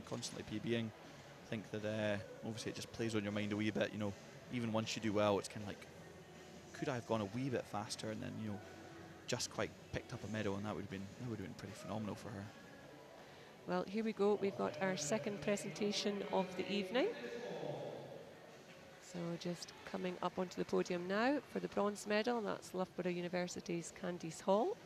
constantly PBing. I think that obviously it just plays on your mind a wee bit. You know, even once you do well, it's kind of like, could I have gone a wee bit faster and then just quite picked up a medal, and that would have been pretty phenomenal for her. Well, here we go. We've got our second presentation of the evening. So just coming up onto the podium now for the bronze medal. That's Loughborough University's Candice Hall.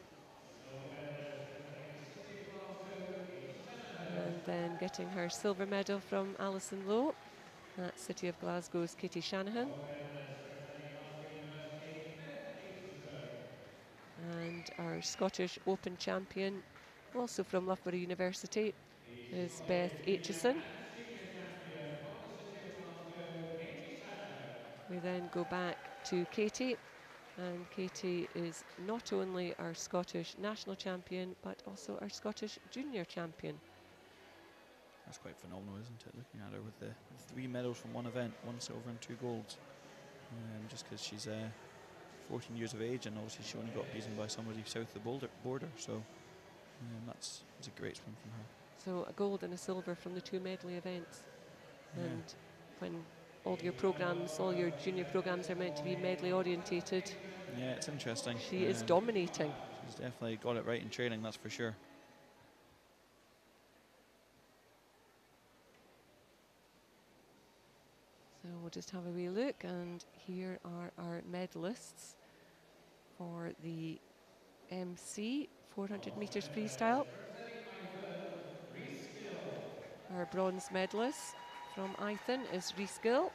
And then getting her silver medal from Alison Lowe. That's City of Glasgow's Katie Shanahan. And our Scottish Open champion, also from Loughborough University, is Beth Aitchison. We then go back to Katie, and Katie is not only our Scottish national champion, but also our Scottish junior champion. That's quite phenomenal, isn't it? Looking at her with the 3 medals from one event, 1 silver and 2 golds. Just because she's 14 years of age, and obviously she only got beaten by somebody south of the border. So that's a great swim from her. So a gold and a silver from the 2 medley events. Yeah. And when all your programs, all your junior programs are meant to be medley orientated. Yeah, it's interesting. She is dominating. She's definitely got it right in training, that's for sure. So we'll just have a wee look, and here are our medalists for the MC 400 metres freestyle. Our bronze medalist from Ithen is Rhys Gill.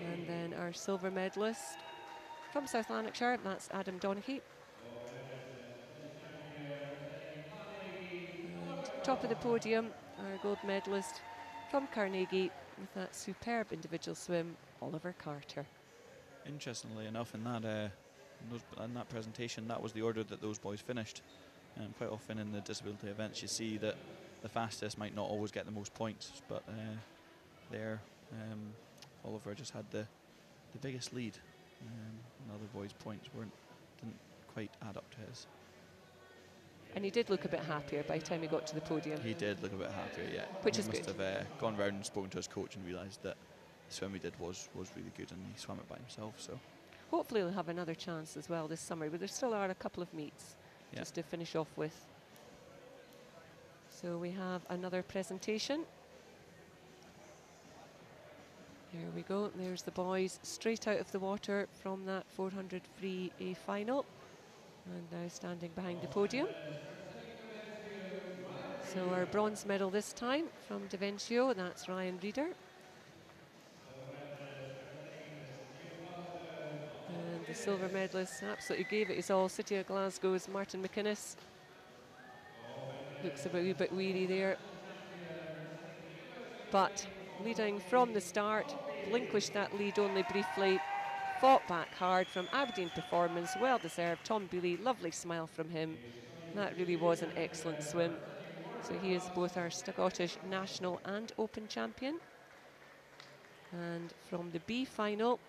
And then our silver medalist from South Lanarkshire, that's Adam Donaghy. And top of the podium, our gold medalist from Carnegie with that superb individual swim, Oliver Carter. Interestingly enough, in that presentation, that was the order that those boys finished. Quite often in the disability events, you see that the fastest might not always get the most points, but Oliver just had the biggest lead. And other boys' points didn't quite add up to his. And he did look a bit happier by the time he got to the podium. He did look a bit happier, yeah. Which is good. He must have gone round and spoken to his coach and realised that the swim he did was really good, and he swam it by himself. So hopefully he'll have another chance as well this summer, but there still are a couple of meets just to finish off with. So we have another presentation. Here we go. There's the boys straight out of the water from that 400 free A final, and now standing behind the podium. So our bronze medal this time from Daventio, that's Ryan Reeder. And the silver medalist absolutely gave it his all, City of Glasgow's Martin McInnes. Looks a wee bit weary there. But leading from the start, relinquished that lead only briefly, fought back hard from Aberdeen performance, well deserved. Tom Bealey, lovely smile from him. That really was an excellent swim. So he is both our Scottish national and open champion. And from the B final,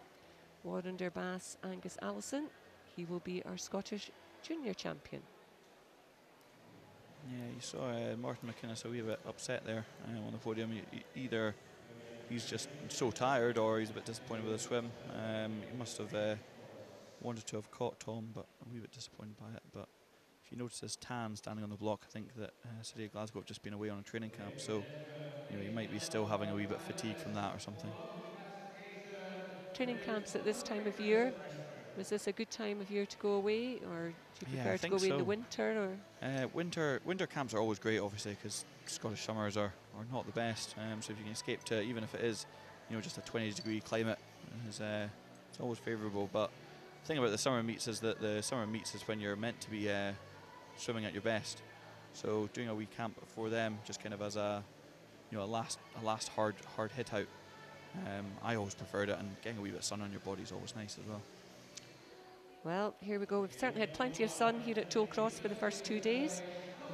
Warrender Bass Angus Allison, he will be our Scottish junior champion. yeah, you saw Martin McInnes a wee bit upset there on the podium. Either he's just so tired or he's a bit disappointed with the swim. He must have wanted to have caught Tom, but a wee bit disappointed by it. But if you notice his tan standing on the block, I think that City of Glasgow have just been away on a training camp, so he might be still having a wee bit of fatigue from that or something. Training camps at this time of year, was this a good time of year to go away, or do you prefer to go away in the winter? Or Winter camps are always great, obviously, because Scottish summers are not the best. So if you can escape to, even if it is just a 20-degree climate, it's always favourable. But I thing about the summer meets is that the summer meets is when you're meant to be swimming at your best. So doing a wee camp before them, just kind of as a a last hard hit out. I always preferred it, and getting a wee bit of sun on your body is always nice as well. Well, here we go. We've certainly had plenty of sun here at Tollcross for the first 2 days.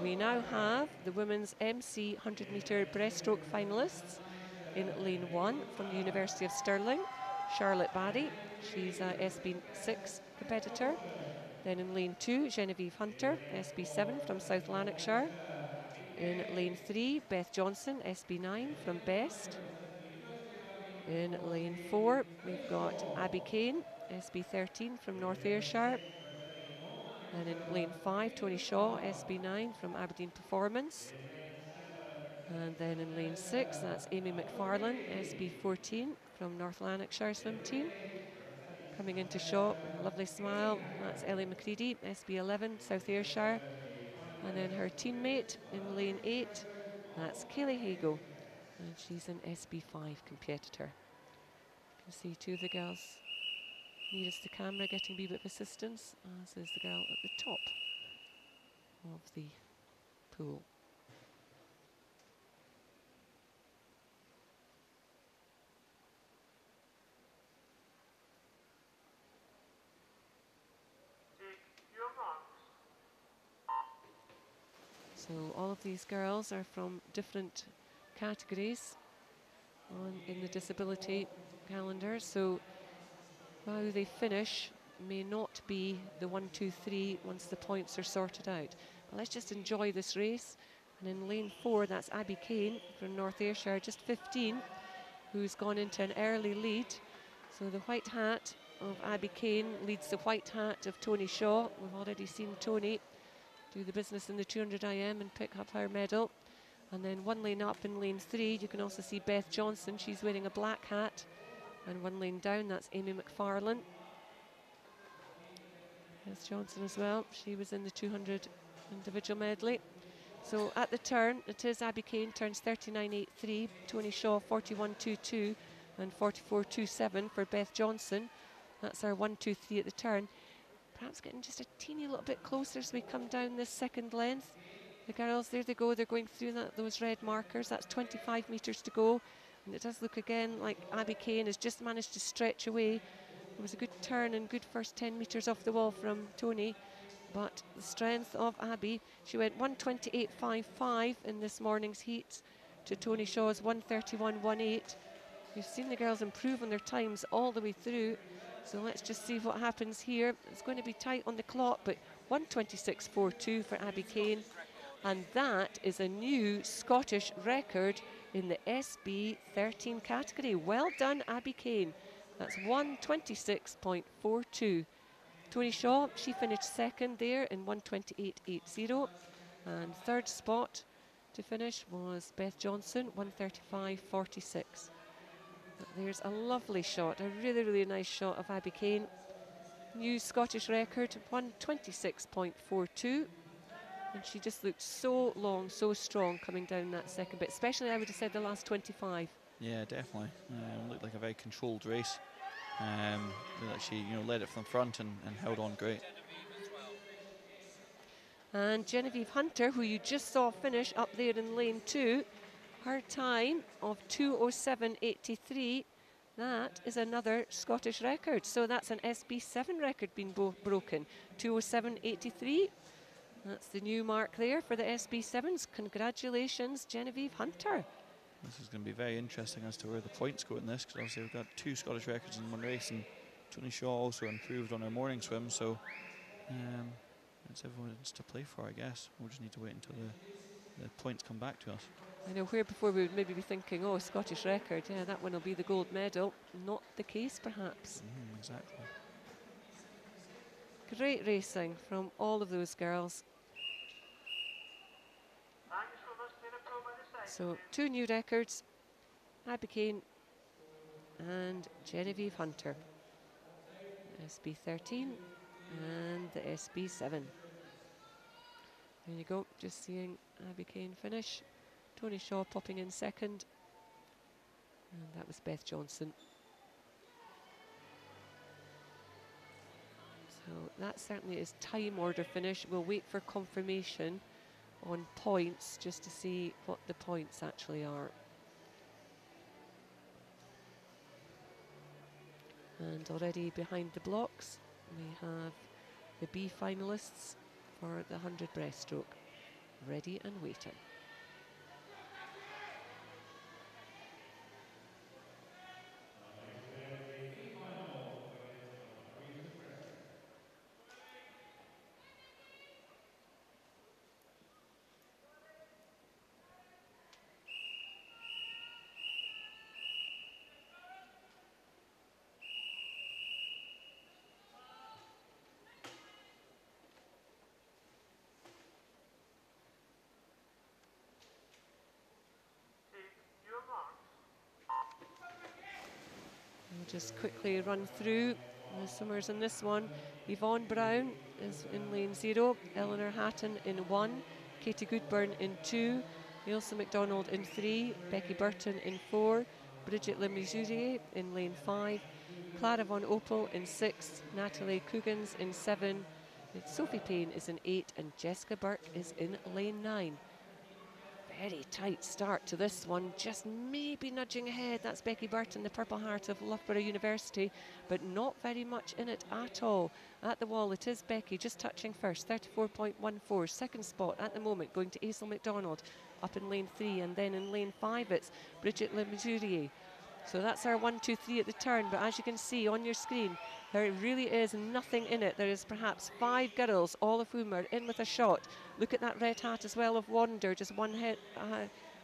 We now have the women's MC 100 metre breaststroke finalists in lane 1 from the University of Stirling, Charlotte Barry. She's a SB6 competitor. Then in lane 2, Genevieve Hunter, SB7 from South Lanarkshire. In lane 3, Beth Johnson, SB9 from Best. In lane 4, we've got Abby Kane, SB13 from North Ayrshire. And in lane 5, Tony Shaw, SB9 from Aberdeen Performance. And then in lane 6, that's Amy McFarlane, SB14 from North Lanarkshire swim team. Coming into Shaw with a lovely smile, that's Ellie McCready, SB11, South Ayrshire. And then her teammate in lane 8, that's Kaylee Hago, and she's an SB5 competitor. You can see two of the girls nearest the camera getting a wee bit of assistance, as is the girl at the top of the pool. So all of these girls are from different categories in the disability calendar. So how they finish may not be the 1, 2, 3 once the points are sorted out. But let's just enjoy this race. And in lane 4, that's Abby Kane from North Ayrshire, just 15, who's gone into an early lead. So the white hat of Abby Kane leads the white hat of Tony Shaw. We've already seen Tony do the business in the 200 IM and pick up her medal. And then one lane up in lane 3, you can also see Beth Johnson. She's wearing a black hat. And one lane down, that's Amy McFarlane. Beth Johnson as well. She was in the 200 individual medley. So at the turn, it is Abby Kane turns 39.83, Tony Shaw 41.22 and 44.27 for Beth Johnson. That's our 1, 2, 3 at the turn. Perhaps getting just a teeny little bit closer as we come down this second length. The girls, there they go, they're going through those red markers. That's 25 metres to go. And it does look again like Abby Kane has just managed to stretch away. It was a good turn and good first 10 metres off the wall from Tony. But the strength of Abby, she went 1:28.55 in this morning's heat to Tony Shaw's 1:31.18. We've seen the girls improve on their times all the way through. So let's just see what happens here. It's going to be tight on the clock, but 1:26.42 for Abby Kane. And that is a new Scottish record in the SB13 category. Well done, Abby Kane. That's 1:26.42. Tony Shaw, she finished second there in 1:28.80. And third spot to finish was Beth Johnson, 1:35.46. There's a lovely shot, a really, really nice shot of Abby Kane. New Scottish record, 1:26.42. And she just looked so long, so strong coming down that second bit, especially I would have said the last 25. Yeah, definitely. Looked like a very controlled race. Looked like she led it from front and held on great. And Genevieve Hunter, who you just saw finish up there in lane 2, her time of 2:07.83, that is another Scottish record. So that's an SB7 record being broken, 2:07.83. That's the new mark there for the SB7s. Congratulations, Genevieve Hunter. This is going to be very interesting as to where the points go in this, because obviously we've got 2 Scottish records in one race, and Tony Shaw also improved on her morning swim, so it's everyone's to play for, I guess. We'll just need to wait until the points come back to us. I know where before we would maybe be thinking, oh, Scottish record, yeah, that one will be the gold medal. Not the case, perhaps. Exactly. Great racing from all of those girls. So 2 new records, Abby Kane and Genevieve Hunter. SB13 and the SB7. There you go, just seeing Abby Kane finish. Tony Shaw popping in second. And that was Beth Johnson. So that certainly is time order finish. We'll wait for confirmation on points just to see what the points actually are. And already behind the blocks, we have the B finalists for the 100 breaststroke, ready and waiting. We'll just quickly run through the swimmers in this one. Yvonne Brown is in lane 0, Eleanor Hatton in 1, Katie Goodburn in 2, Ailsa McDonald in 3, Becky Burton in 4, Bridget Lemizurier in lane 5, Clara Von Opel in 6, Natalie Coogans in 7, Sophie Payne is in 8, and Jessica Burke is in lane 9. Very tight start to this one, just maybe nudging ahead. That's Becky Burton, the Purple Heart of Loughborough University, but not very much in it at all. At the wall, it is Becky just touching first, 34.14. Second spot at the moment going to Ailsa McDonald up in lane 3, and then in lane 5 it's Bridget Lemizurier. So that's our 1, 2, 3 at the turn, but as you can see on your screen, there really is nothing in it. There is perhaps 5 girls, all of whom are in with a shot. Look at that red hat as well of Wander, just one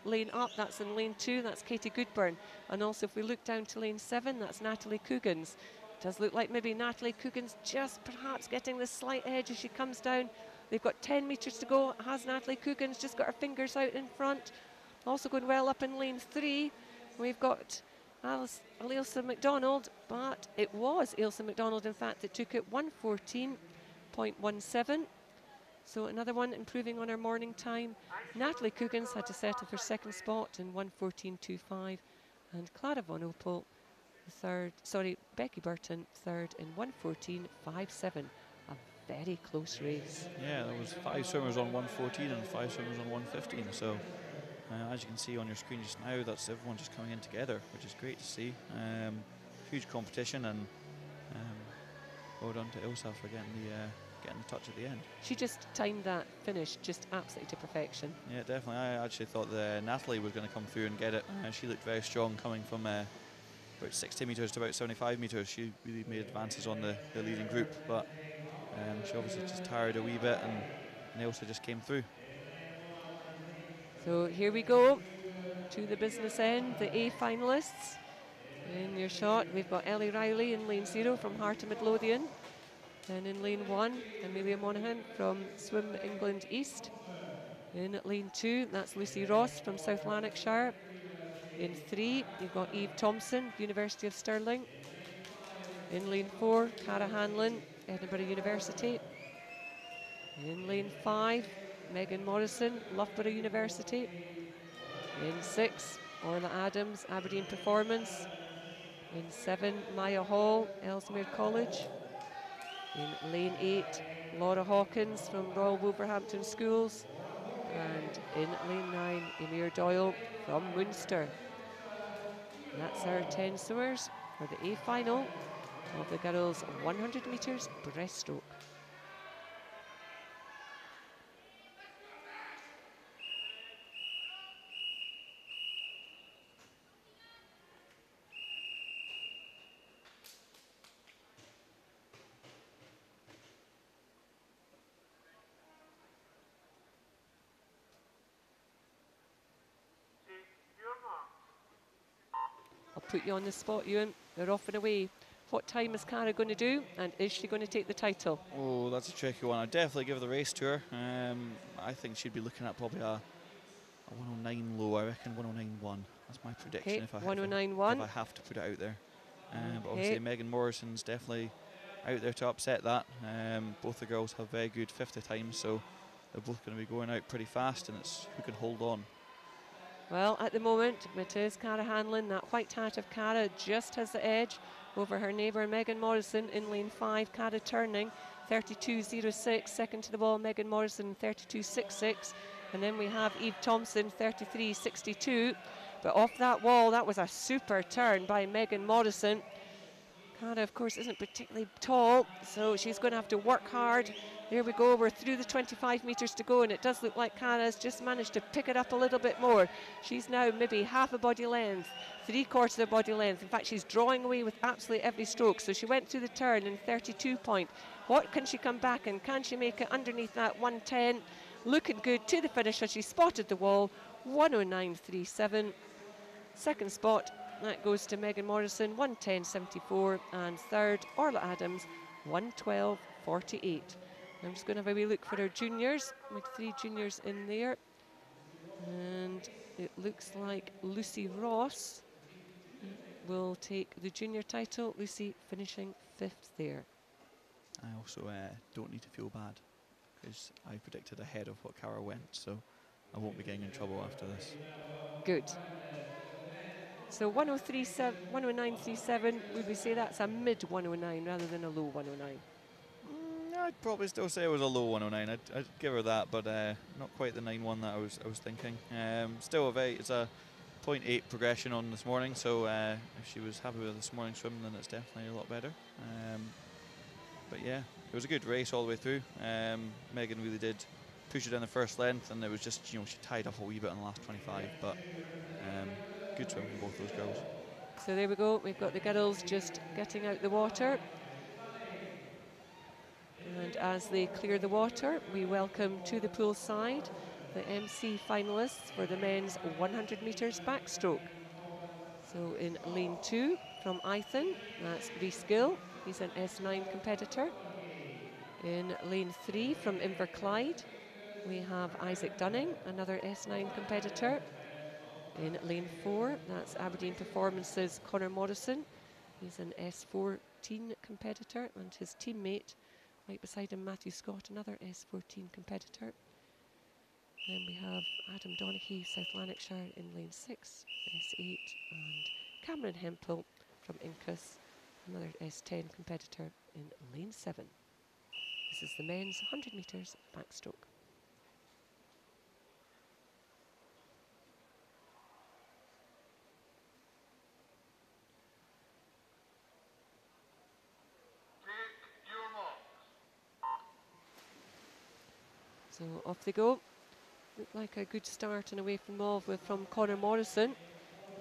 lane up. That's in lane 2, that's Katie Goodburn. And also if we look down to lane 7, that's Natalie Coogans. It does look like maybe Natalie Coogans just perhaps getting the slight edge as she comes down. They've got 10 metres to go. Has Natalie Coogans just got her fingers out in front? Also going well up in lane 3, we've got Ailsa McDonald, but it was Ailsa McDonald, in fact, that took it 1:14.17. So another one improving on her morning time. Natalie Coogans had to settle for second spot in 1:14.25, and Clara Von Opel, Becky Burton, third in 1:14.57. A very close race. Yeah, there was 5 swimmers on 1:14 and 5 swimmers on 1:15. So as you can see on your screen just now, that's everyone just coming in together, which is great to see. Huge competition, and well done to Ailsa for getting the touch at the end. She just timed that finish just absolutely to perfection. Yeah, definitely. I actually thought Natalie was going to come through and get it. She looked very strong coming from about 60 metres to about 75 metres. She really made advances on the leading group, but she obviously just tired a wee bit, and Ailsa just came through. So here we go to the business end, the A finalists. In your shot, we've got Ellie Riley in lane 0 from Heart of Midlothian. Then in lane 1, Amelia Monaghan from Swim England East. In lane 2, that's Lucy Ross from South Lanarkshire. In 3, you've got Eve Thompson, University of Stirling. In lane 4, Cara Hanlon, Edinburgh University. In lane 5, Megan Morrison, Loughborough University. In 6, Orla Adams, Aberdeen Performance. In 7, Maya Hall, Ellesmere College. In lane 8, Laura Hawkins from Royal Wolverhampton Schools. And in lane 9, Emir Doyle from Munster. And that's our 10 swimmers for the A final of the girls' 100 metres breaststroke. I'll put you on the spot, Ewan. They're off and away. What time is Cara going to do, and is she going to take the title? Oh, that's a tricky one. I'd definitely give the race to her. I think she'd be looking at probably a 109 low. I reckon 109.1. That's my prediction. Okay, if I 109.1. have to put it out there. But obviously Megan Morrison's definitely out there to upset that. Both the girls have very good 50 times, so they're both going to be going out pretty fast, and it's who can hold on. Well, at the moment, it is Cara Hanlon. That white hat of Cara just has the edge over her neighbour Megan Morrison in lane 5. Cara turning 32.06. Second to the ball, Megan Morrison 32.66. And then we have Eve Thompson 33.62. But off that wall, that was a super turn by Megan Morrison. Cara, of course, isn't particularly tall, so she's going to have to work hard. There we go, we're through the 25 metres to go, and it does look like Cara's just managed to pick it up a little bit more. She's now maybe half a body length, 3/4 of a body length. In fact, she's drawing away with absolutely every stroke. So she went through the turn in 32 point. What can she come back in? Can she make it underneath that 110? Looking good to the finish as she spotted the wall, 109.37. Second spot, that goes to Megan Morrison, 110.74, and third, Orla Adams, 112.48. I'm just going to have a wee look for our juniors, with 3 juniors in there. And it looks like Lucy Ross will take the junior title. Lucy finishing 5th there. I also don't need to feel bad because I predicted ahead of what Cara went, so I won't be getting in trouble after this. Good. So 109.37, would we say that's a mid 109 rather than a low 109? I'd probably still say it was a low 109. I'd give her that, but not quite the 9-1 that I was thinking. Still it's a 0.8 progression on this morning, so if she was happy with this morning's swim, then it's definitely a lot better. But yeah, it was a good race all the way through. Megan really did push it down the first length, and it was just, she tied up a wee bit in the last 25, but good swim from both those girls. So there we go, we've got the girls just getting out the water. And as they clear the water, we welcome to the pool side the MC finalists for the men's 100 metres backstroke. So in lane 2 from Ithen, that's Rhys Gill, he's an S9 competitor. In lane 3 from Inverclyde, we have Isaac Dunning, another S9 competitor. In lane 4, that's Aberdeen Performance's Connor Morrison, he's an S14 competitor, and his teammate right beside him, Matthew Scott, another S14 competitor. Then we have Adam Donaghy, South Lanarkshire in lane 6, S8, and Cameron Hempel from Incus, another S10 competitor in lane 7. This is the men's 100 metres backstroke. So off they go. Looked like a good start and away from from Connor Morrison,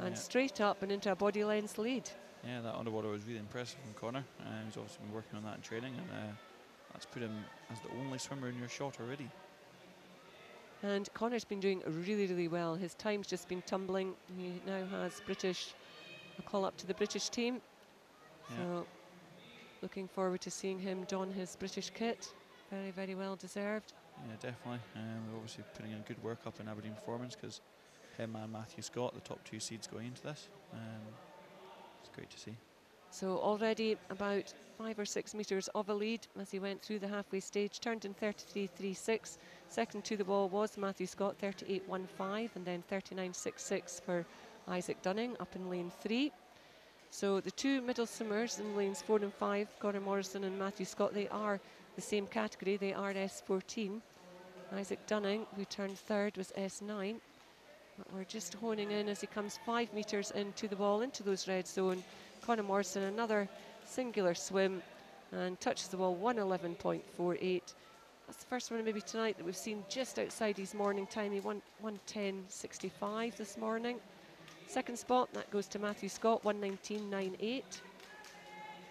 and straight up and into a body length lead. Yeah, that underwater was really impressive from Connor. He's obviously been working on that in training, and that's put him as the only swimmer in your shot already. And Connor's been doing really, really well. His time's just been tumbling. He now has a call up to the British team. Yeah. So looking forward to seeing him don his British kit. Very, very well deserved. Yeah, definitely. We're obviously putting in good work up in Aberdeen Performance, because him and Matthew Scott, the top 2 seeds going into this. It's great to see. So already about 5 or 6 metres of a lead as he went through the halfway stage, turned in 33.36. Second to the ball was Matthew Scott, 38.15, and then 39.66 for Isaac Dunning up in lane 3. So the 2 middle swimmers in lanes 4 and 5, Connor Morrison and Matthew Scott, they are the same category, they are S14. Isaac Dunning, who turned 3rd, was S9. But we're just honing in as he comes 5 metres into the ball, into those red zone. Connor Morrison, another singular swim, and touches the ball 111.48. That's the first one maybe tonight that we've seen just outside his morning time. He won 110.65 this morning. Second spot, that goes to Matthew Scott, 119.98.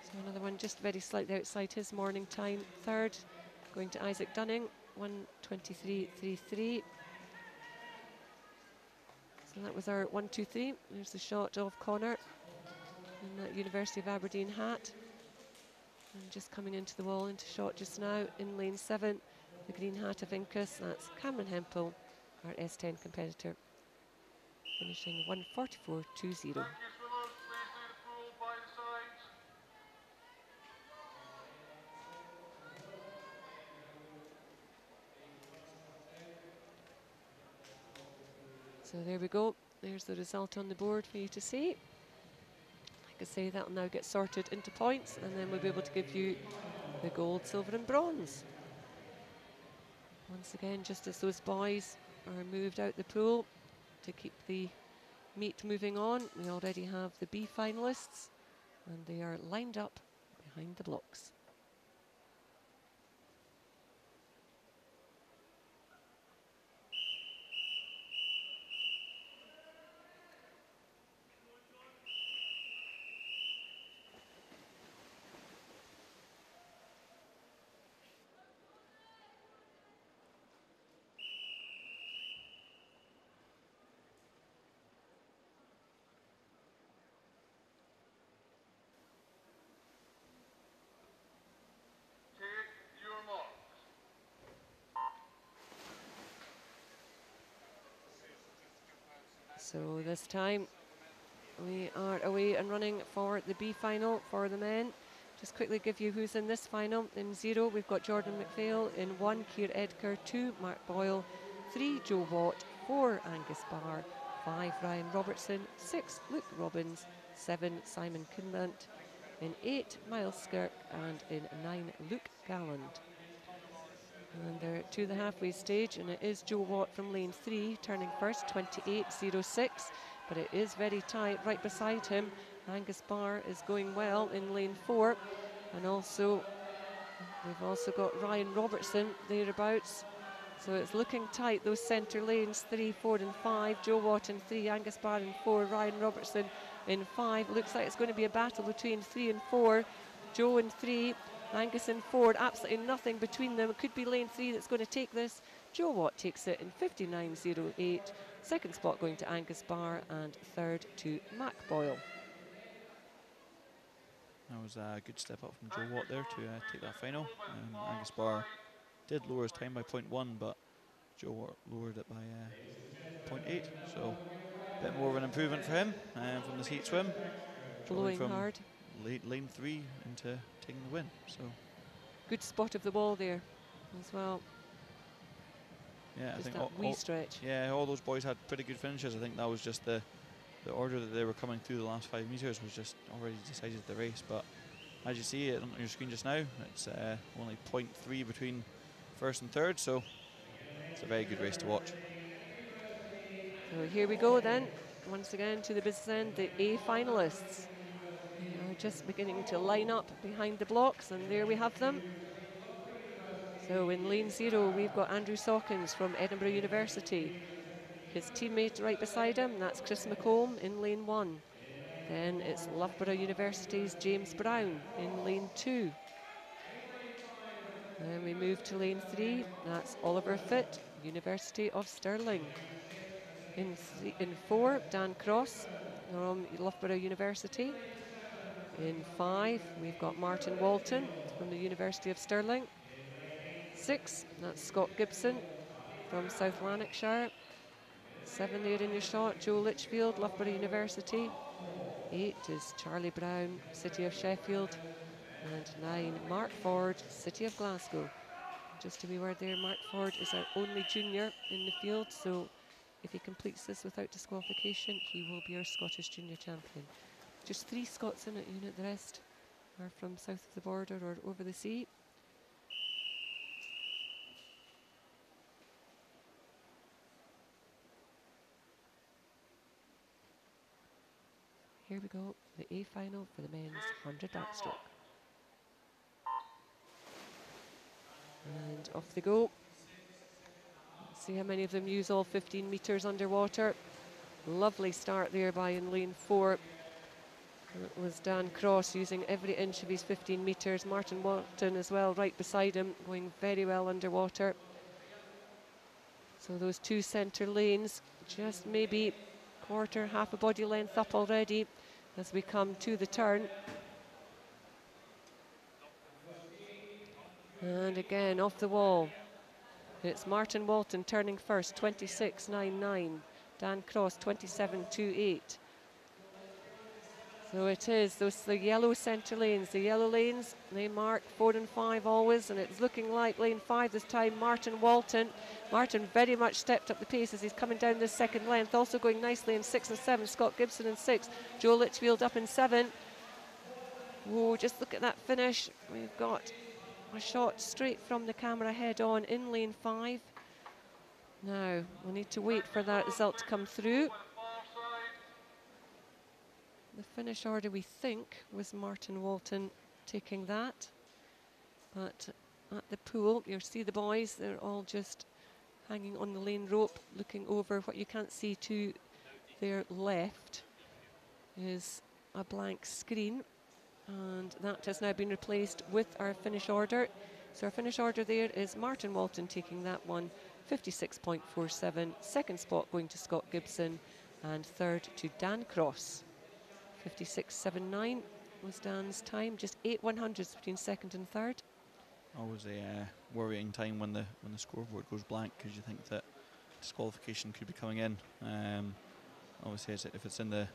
So another one just very slightly outside his morning time. Third, going to Isaac Dunning, 123.33. So that was our 1, 2, 3. There's the shot of Connor in that University of Aberdeen hat. And just coming into the wall, into shot just now in lane 7, the green hat of Incus. That's Cameron Hempel, our S10 competitor, finishing 144.20. So there we go. there's the result on the board for you to see. Like I say, that'll now get sorted into points, and then we'll be able to give you the gold, silver and bronze. Once again, just as those boys are moved out the pool to keep the meet moving on, we already have the B finalists, and they are lined up behind the blocks. So this time we are away and running for the B final for the men. Just quickly give you who's in this final. In 0, we've got Jordan McPhail. In 1, Keir Edgar. 2, Mark Boyle. 3, Joe Watt. 4, Angus Barr. 5, Ryan Robertson. 6, Luke Robbins. 7, Simon Kinlant. In 8, Miles Skirk. And in 9, Luke Galland. And they're to the halfway stage, and it is Joe Watt from lane 3 turning first, 28.06, but it is very tight right beside him. Angus Barr is going well in lane 4, and also we've also got Ryan Robertson thereabouts, so it's looking tight, those centre lanes 3, 4 and 5. Joe Watt in 3, Angus Barr in 4, Ryan Robertson in 5. Looks like it's going to be a battle between 3 and 4. Joe in 3, Angus in 4, absolutely nothing between them. It could be lane 3 that's going to take this. Joe Watt takes it in 59.08. Second spot going to Angus Barr, and third to Mac Boyle. That was a good step up from Joe Watt there to take that final. Angus Barr did lower his time by 0.1, but Joe Watt lowered it by 0.8. So a bit more of an improvement for him from this heat swim. Blowing from hard. Lane 3 into taking the win. So good spot of the ball there as well. Yeah, just I think that stretch. Yeah, all those boys had pretty good finishes. I think that was just the order that they were coming through the last 5 meters was just already decided the race. But as you see it on your screen just now, it's only 0.3 between first and third, so it's a very good race to watch. So here we go then, once again to the business end, the A finalists. They are just beginning to line up behind the blocks, and there we have them. So in lane 0, we've got Andrew Sawkins from Edinburgh University. His teammate right beside him, that's Chris McComb in lane 1. Then it's Loughborough University's James Brown in lane 2. Then we move to lane 3, that's Oliver Fitt, University of Stirling. In 4, Dan Cross from Loughborough University. In 5, we've got Martin Walton from the University of Stirling. 6, that's Scott Gibson from South Lanarkshire. 7 there in your shot, Joe Litchfield, Loughborough University. 8 is Charlie Brown, City of Sheffield. And 9, Mark Ford, City of Glasgow. Just to be aware there, Mark Ford is our only junior in the field, so if he completes this without disqualification, he will be our Scottish junior champion. Just 3 Scots in that unit, the rest are from south of the border or over the sea. Here we go, the A final for the men's 100 backstroke. And off they go. Let's see how many of them use all 15 metres underwater. Lovely start there by in lane 4. It was Dan Cross using every inch of his 15 metres. Martin Walton as well right beside him, going very well underwater. So those 2 centre lanes, just maybe quarter, half a body length up already as we come to the turn. And again, off the wall, it's Martin Walton turning first, 26.99. Dan Cross, 27.28. So it is, those the yellow centre lanes. The yellow lanes, they mark 4 and 5 always, and it's looking like lane 5 this time, Martin Walton. Martin very much stepped up the pace as he's coming down this second length, also going nicely in 6 and 7, Scott Gibson in 6, Joe Litchfield up in 7. Oh, just look at that finish. We've got a shot straight from the camera head on in lane 5. Now, we'll need to wait for that result to come through. The finish order, we think, was Martin Walton taking that. But at the pool, you'll see the boys, they're all just hanging on the lane rope, looking over. What you can't see to their left is a blank screen. And that has now been replaced with our finish order. So our finish order there is Martin Walton taking that one, 56.47. Second spot going to Scott Gibson, and third to Dan Cross. 56.79 was Dan's time, just 8/100ths between second and third. Always a worrying time when the scoreboard goes blank, because you think that disqualification could be coming in. Obviously, if it's in the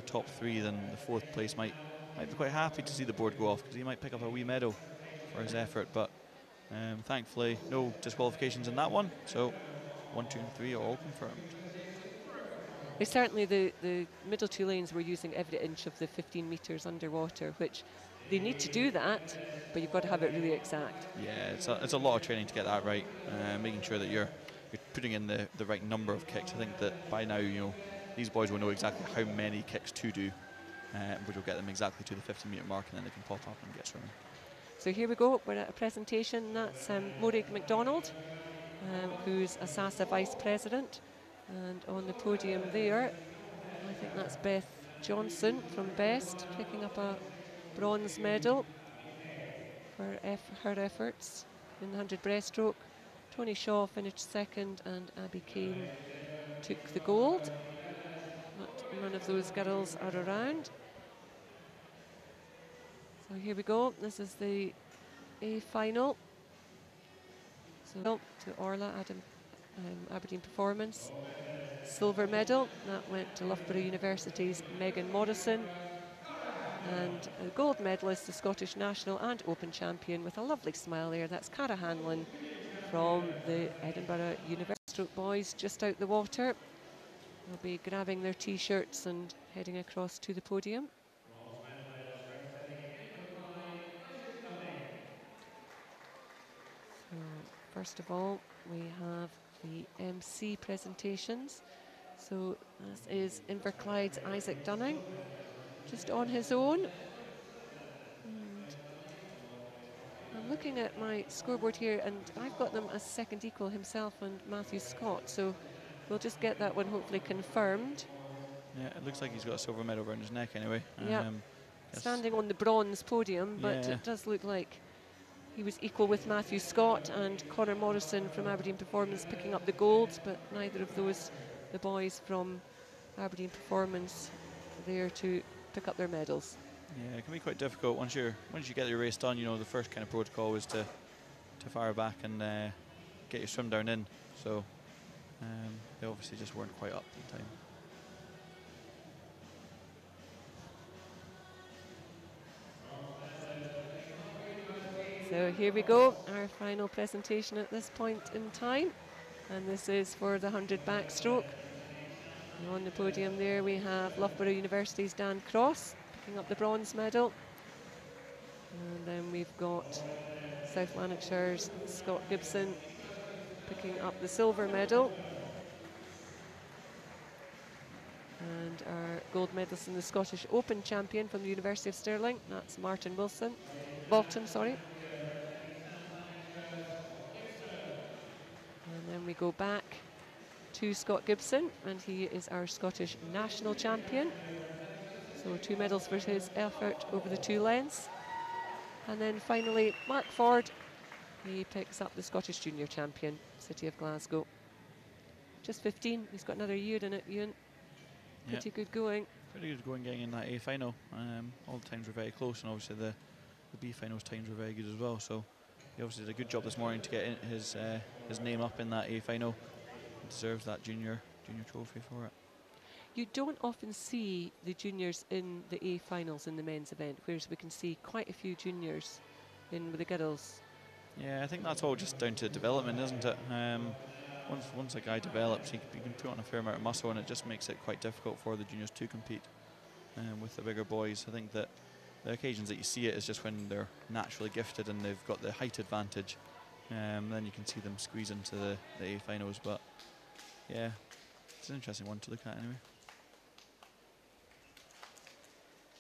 top 3, then the 4th place might be quite happy to see the board go off, because he might pick up a wee medal for his effort. But thankfully, no disqualifications in that one. So 1, 2, and 3 are all confirmed. Certainly the middle 2 lanes were using every inch of the 15 metres underwater, which they need to do that, but you've got to have it really exact. Yeah, it's a lot of training to get that right, making sure that you're putting in the right number of kicks. I think that by now, these boys will know exactly how many kicks to do, which will get them exactly to the 50-metre mark, and then they can pop up and get swimming. So here we go, we're at a presentation. That's Morag MacDonald, who's a SASA Vice President. And on the podium there, I think that's Beth Johnson from Best, picking up a bronze medal for her efforts in the 100 breaststroke. Tony Shaw finished second, and Abby Kane took the gold. But none of those girls are around. So here we go. This is the A final. So to Orla, Aberdeen Performance. Silver medal, that went to Loughborough University's Megan Morrison. And a gold medalist, the Scottish National and Open champion with a lovely smile there. That's Cara Hanlon from the Edinburgh University Stroke boys, just out the water. They'll be grabbing their T-shirts and heading across to the podium. So, first of all, we have the MC presentations. So this is Inverclyde's Isaac Dunning, just on his own. And I'm looking at my scoreboard here, and I've got them as second equal, himself and Matthew Scott. So we'll just get that one hopefully confirmed. Yeah, it looks like he's got a silver medal around his neck anyway. Yeah, standing on the bronze podium, but yeah, it does look like he was equal with Matthew Scott and Conor Morrison from Aberdeen Performance picking up the gold, but neither of those, the boys from Aberdeen Performance, there to pick up their medals. Yeah, it can be quite difficult once you get your race done. The first kind of protocol is to fire back and get your swim down in. So they obviously just weren't quite up in time. So here we go, our final presentation at this point in time, and this is for the 100 backstroke. And on the podium there we have Loughborough University's Dan Cross picking up the bronze medal, and then we've got South Lanarkshire's Scott Gibson picking up the silver medal, and our gold medalist in the Scottish Open champion from the University of Stirling, that's Martin Bolton, sorry. And then we go back to Scott Gibson, and he is our Scottish national champion. So 2 medals for his effort over the 2 lengths. And then finally, Mark Ford, he picks up the Scottish junior champion, City of Glasgow. Just 15, he's got another year in it, Ian. Pretty good going. Pretty good going getting in that A final. All the times were very close, and obviously the B finals times were very good as well. So he obviously did a good job this morning to get his name up in that A final. He deserves that junior trophy for it. You don't often see the juniors in the A finals in the men's event, whereas we can see quite a few juniors in with the girls. Yeah, I think that's all just down to development, isn't it? Once a guy develops, he can put on a fair amount of muscle, and it just makes it quite difficult for the juniors to compete with the bigger boys. I think that the occasions that you see it is just when they're naturally gifted and they've got the height advantage. Then you can see them squeeze into the A finals. But yeah, it's an interesting one to look at anyway.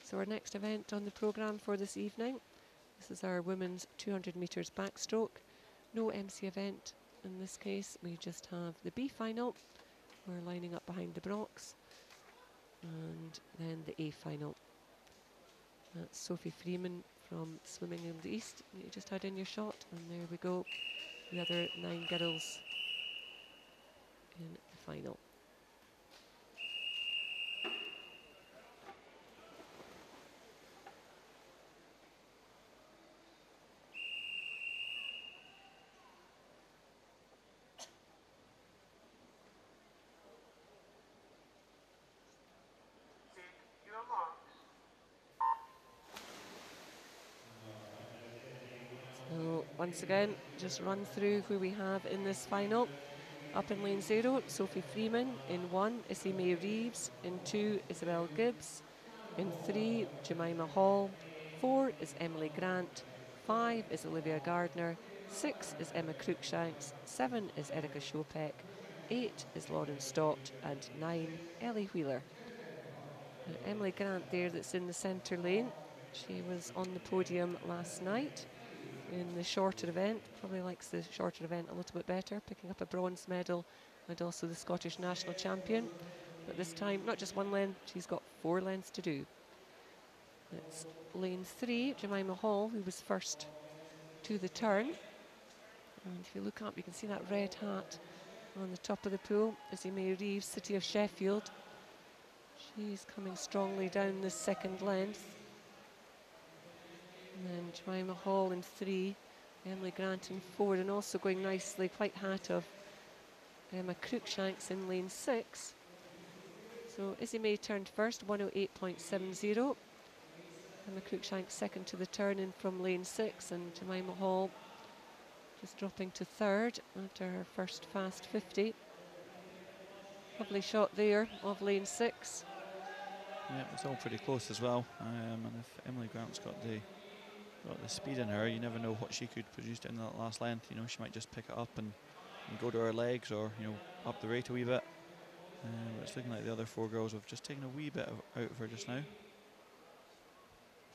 So our next event on the programme for this evening, this is our women's 200 metres backstroke. No MC event in this case, we just have the B final. We're lining up behind the Brocks. And then the A final. That's Sophie Freeman from Swimming in the East. You just had in your shot, and there we go. The other 9 girls in the final. So once again, just run through who we have in this final. Up in lane 0, Sophie Freeman. In 1, Issy Mae Reeves. In 2, Isabel Gibbs. In 3, Jemima Hall. 4 is Emily Grant. 5 is Olivia Gardner. 6 is Emma Cruikshanks. 7 is Erica Shopek. 8 is Lauren Stott. And 9, Ellie Wheeler. Now, Emily Grant there, that's in the centre lane. She was on the podium last night in the shorter event, probably likes the shorter event a little bit better, picking up a bronze medal and also the Scottish national champion. But this time, not just 1 length, she's got 4 lengths to do. It's lane 3, Jemima Hall, who was first to the turn. And if you look up, you can see that red hat on the top of the pool. Issy Mae Reeves, City of Sheffield. She's coming strongly down the second length. And then Jemima Hall in 3, Emily Grant in 4, and also going nicely, white hat of Emma Cruikshanks in lane 6. So Issy Mae turned first, 108.70. Emma Cruikshanks second to the turn in from lane 6, and Jemima Hall just dropping to 3rd after her first fast 50. Lovely shot there of lane 6. Yeah, it's all pretty close as well. And if Emily Grant's got the speed in her, you never know what she could produce down that last length. You know, she might just pick it up and go to her legs, or up the rate a wee bit. But it's looking like the other 4 girls have just taken a wee bit out of her just now.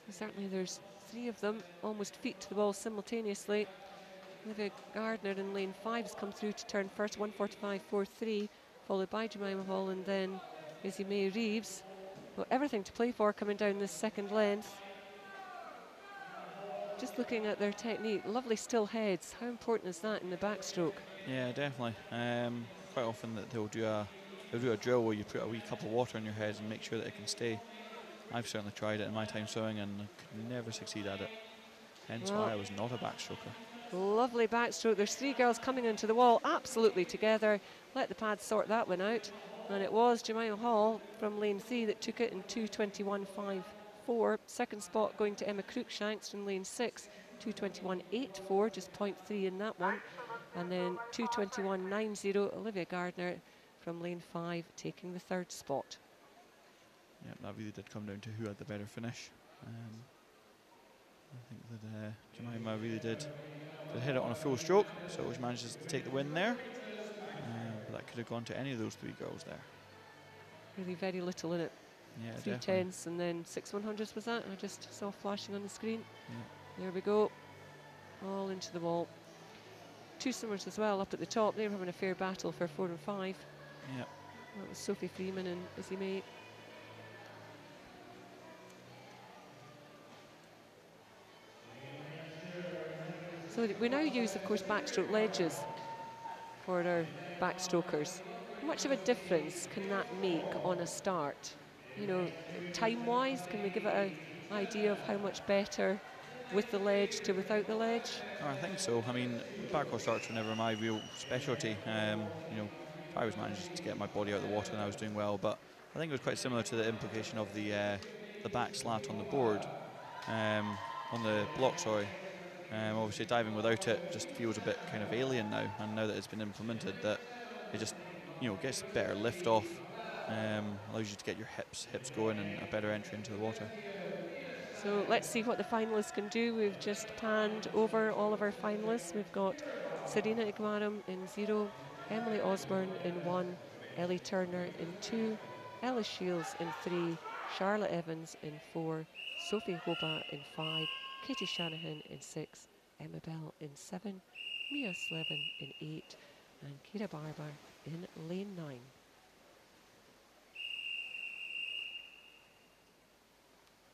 So certainly there's 3 of them almost feet to the ball simultaneously. Olivia Gardner in lane 5 has come through to turn first, 145.43, followed by Jemima Hall and then Issy Mae Reeves. Well, everything to play for coming down this second length. Just looking at their technique, lovely still heads. How important is that in the backstroke? Yeah, definitely. Quite often that they'll do a drill where you put a wee cup of water in your head and make sure that it can stay. I've certainly tried it in my time swimming and could never succeed at it. Hence why I was not a backstroker. Lovely backstroke. There's 3 girls coming into the wall absolutely together. Let the pads sort that one out. And it was Jemima Hall from lane 3 that took it in 2:21.54. Second spot going to Emma Cruikshanks from lane 6, 2:21.84, just 0.3 in that one. And then 2:21.90, Olivia Gardner from lane 5 taking the 3rd spot. Yeah, that really did come down to who had the better finish. I think that Jemima really did hit it on a full stroke, so she manages to take the win there. But that could have gone to any of those 3 girls there. Really very little in it. Yeah, 3 definitely. 10s and then 6 100s was that? I just saw flashing on the screen. Yeah. There we go. All into the wall. 2 swimmers as well up at the top. They were having a fair battle for 4 and 5. Yeah. That was Sophie Freeman and Issy Mae. So we now use, of course, backstroke ledges for our backstrokers. How much of a difference can that make on a start? You know, time-wise, can we give it an idea of how much better with the ledge to without the ledge? Oh, I think so. I mean, backrow starts were never my real specialty. I was managing to get my body out of the water and I was doing well, but I think it was quite similar to the implication of the back slat on the board, on the block, sorry. Obviously diving without it just feels a bit kind of alien now, and now that it's been implemented, that it just, you know, gets better lift off, allows you to get your hips going and a better entry into the water. So let's see what the finalists can do. We've just panned over all of our finalists. We've got Serena Iguaram in 0, Emily Osborne in 1, Ellie Turner in 2, Ella Shields in 3, Charlotte Evans in 4, Sophie Hobart in 5, Katie Shanahan in 6, Emma Bell in 7, Mia Slevin in 8, and Kira Barber in lane 9.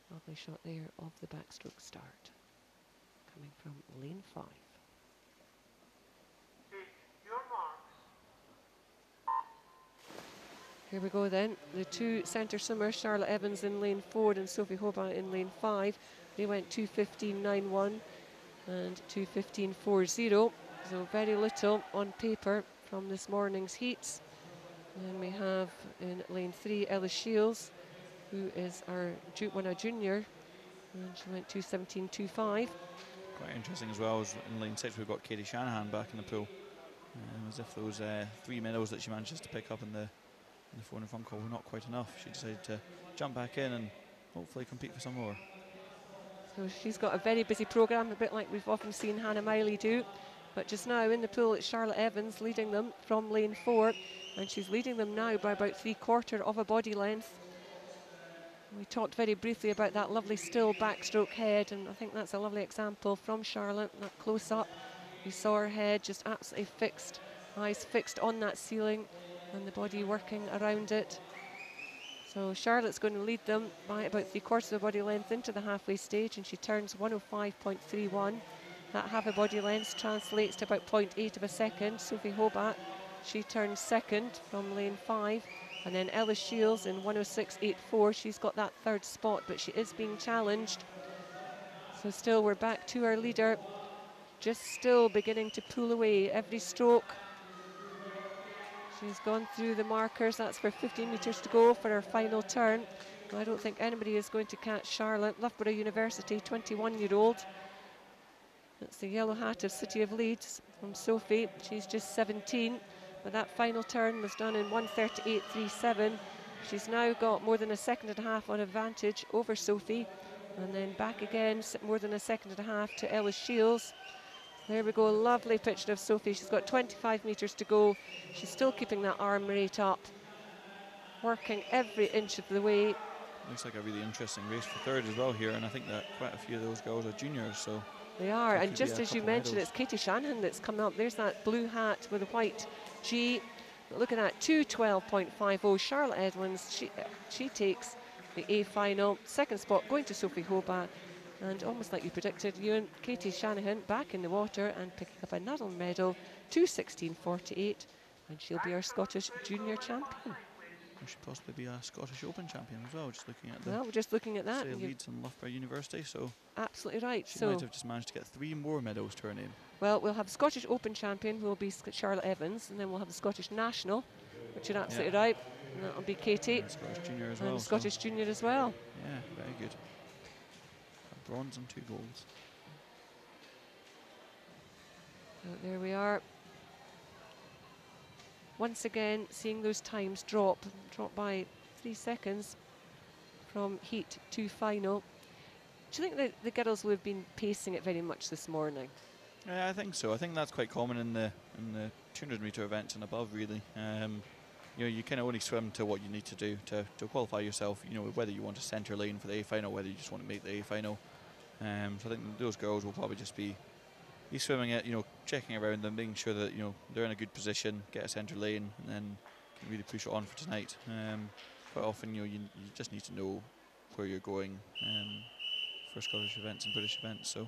Lovely shot there of the backstroke start, coming from lane 5. Here we go then. The two centre swimmers, Charlotte Evans in lane 4 and Sophie Hobart in lane 5. They went 2:15.91 and 2:15.40. So very little on paper from this morning's heats. And then we have in lane 3 Ella Shields, who is our junior, and she went 2:17.25. Quite interesting as well, as in lane 6 we've got Katie Shanahan back in the pool, as if those 3 medals that she manages to pick up in the 400 front call were not quite enough. She decided to jump back in and hopefully compete for some more. So she's got a very busy programme, a bit like we've often seen Hannah Miley do. But just now in the pool, it's Charlotte Evans leading them from lane 4, and she's leading them now by about 3/4 of a body length. We talked very briefly about that lovely still backstroke head, and I think that's a lovely example from Charlotte. That close up, you saw her head just absolutely fixed, eyes fixed on that ceiling, and the body working around it. So Charlotte's going to lead them by about 3/4 of a body length into the halfway stage, and she turns 105.31. That half a body length translates to about 0.8 of a second. Sophie Hobart, she turns second from lane 5. And then Ella Shields in 106.84. She's got that third spot, but she is being challenged. So still we're back to our leader, just still beginning to pull away every stroke. She's gone through the markers. That's for 15 metres to go for her final turn. I don't think anybody is going to catch Charlotte. Loughborough University, 21-year-old. That's the yellow hat of City of Leeds from Sophie. She's just 17. But that final turn was done in 1:38.37. She's now got more than a second and a half on advantage over Sophie, and then back again more than a second and a half to Ella Shields. There we go, lovely picture of Sophie. She's got 25 metres to go. She's still keeping that arm rate up, working every inch of the way. Looks like a really interesting race for third as well here, and I think that quite a few of those girls are juniors, so they are. And just as you mentioned, it's Katie Shanahan that's coming up. There's that blue hat with a white G. Look at that, 2:12.50. Charlotte Edmonds, she takes the A final. Second spot going to Sophie Hobart. And almost like you predicted, Ewan, Katie Shanahan back in the water and picking up another medal, 2:16.48. And she'll be our Scottish junior champion. We should possibly be a Scottish Open champion as well, just looking at the... Well, we're just looking at that. Leeds and Loughborough University, so... Absolutely right. She might have just managed to get 3 more medals to her name. Well, we'll have Scottish Open champion, who will be Charlotte Evans, and then we'll have the Scottish National, which you're absolutely right, and that'll be Katie. And Scottish Junior as and well. Scottish Junior as well. Yeah, very good. A bronze and 2 golds. So there we are. Once again, seeing those times drop by 3 seconds from heat to final. Do you think that the girls will have been pacing it very much this morning? Yeah, I think so. I think that's quite common in the 200 metre events and above, really. You know, you kind of only swim to what you need to do to qualify yourself. You know, whether you want to centre lane for the A final, whether you just want to make the A final. So I think those girls will probably just be swimming it, you know, checking around them, making sure that, you know, they're in a good position, get a centre lane, and then can really push it on for tonight. Quite often, you know, you just need to know where you're going for Scottish events and British events. So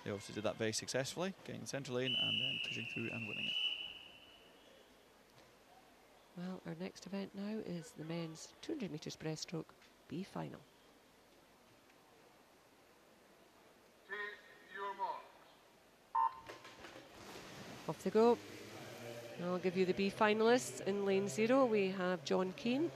they obviously did that very successfully, getting the centre lane and then pushing through and winning it. Well, our next event now is the men's 200 metres breaststroke B final. Off they go. I'll give you the B finalists. In lane 0, we have John Keane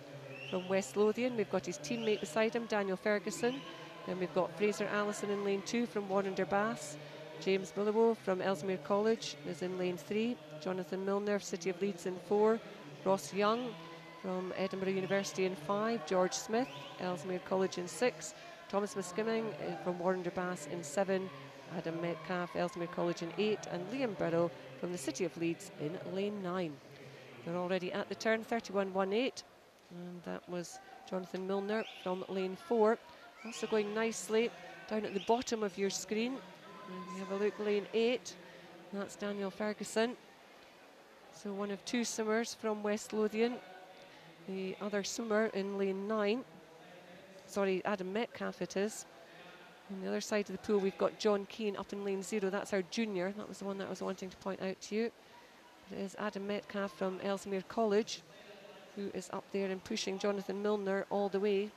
from West Lothian. We've got his teammate beside him, Daniel Ferguson. Then we've got Fraser Allison in lane 2 from Warren-der-Bass. James Billiwo from Ellesmere College is in lane 3. Jonathan Milner, City of Leeds in 4. Ross Young from Edinburgh University in 5. George Smith, Ellesmere College in 6. Thomas Muskemming from Warren-der-Bass in 7. Adam Metcalf, Ellesmere College in 8. And Liam Burrow from the City of Leeds in lane 9. They're already at the turn, 31.18. And that was Jonathan Milner from lane 4. Also going nicely down at the bottom of your screen. And you have a look, lane 8. That's Daniel Ferguson. So one of 2 swimmers from West Lothian. The other swimmer in lane 9. Sorry, Adam Metcalf it is. On the other side of the pool, we've got John Keane up in lane 0. That's our junior. That was the one that I was wanting to point out to you. It is Adam Metcalf from Ellesmere College, who is up there and pushing Jonathan Milner all the way.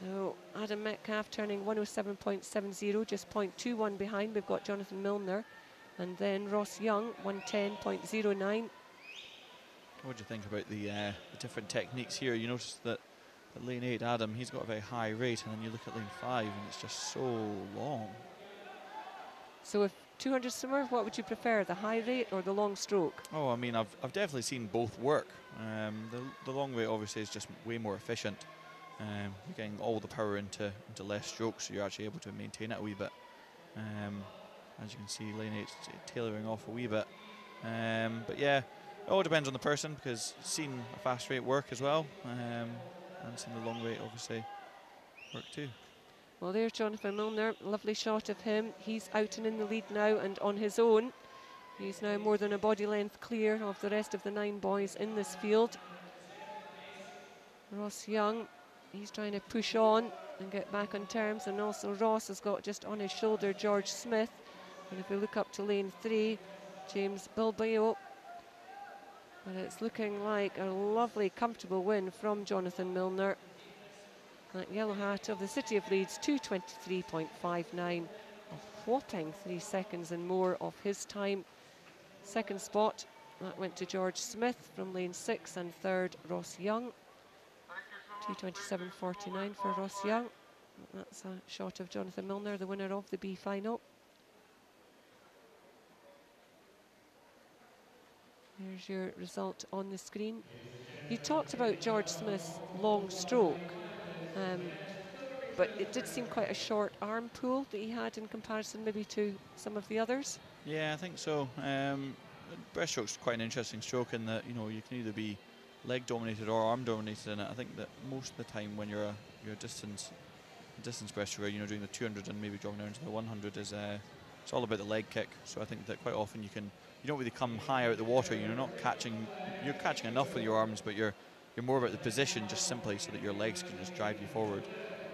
So Adam Metcalf turning 107.70, just 0.21 behind. We've got Jonathan Milner. And then Ross Young, 110.09. What do you think about the different techniques here? You notice that at lane 8, Adam, he's got a very high rate, and then you look at lane 5 and it's just so long. So if 200 swimmer, what would you prefer, the high rate or the long stroke? Oh, I mean, I've definitely seen both work. The long rate obviously is just way more efficient. You're getting all the power into less strokes, so you're actually able to maintain it a wee bit. As you can see, lane 8's tailoring off a wee bit. But yeah, it all depends on the person, because seen a fast rate work as well, and seen the long rate obviously work too. Well, there's Jonathan Milner, lovely shot of him. He's out and in the lead now and on his own. He's now more than a body length clear of the rest of the 9 boys in this field. Ross Young, he's trying to push on and get back on terms, and also Ross has got just on his shoulder George Smith. And if we look up to lane 3, James Bilbao. But it's looking like a lovely, comfortable win from Jonathan Milner. That yellow hat of the City of Leeds, 2:23.59, a whopping 3 seconds and more of his time. Second spot, that went to George Smith from lane 6, and third, Ross Young. 2:27.49 for Ross Young. That's a shot of Jonathan Milner, the winner of the B final. Here's your result on the screen. You talked about George Smith's long stroke, but it did seem quite a short arm pull that he had in comparison maybe to some of the others. Yeah, I think so. Breaststroke's quite an interesting stroke in that, you know, you can either be leg dominated or arm dominated in it. I think that most of the time when you're a distance breaststroker, you know, doing the 200 and maybe dropping down to the 100 is it's all about the leg kick. So I think that quite often you don't really come high out the water. You're catching enough with your arms, but you're more about the position, just simply so that your legs can just drive you forward.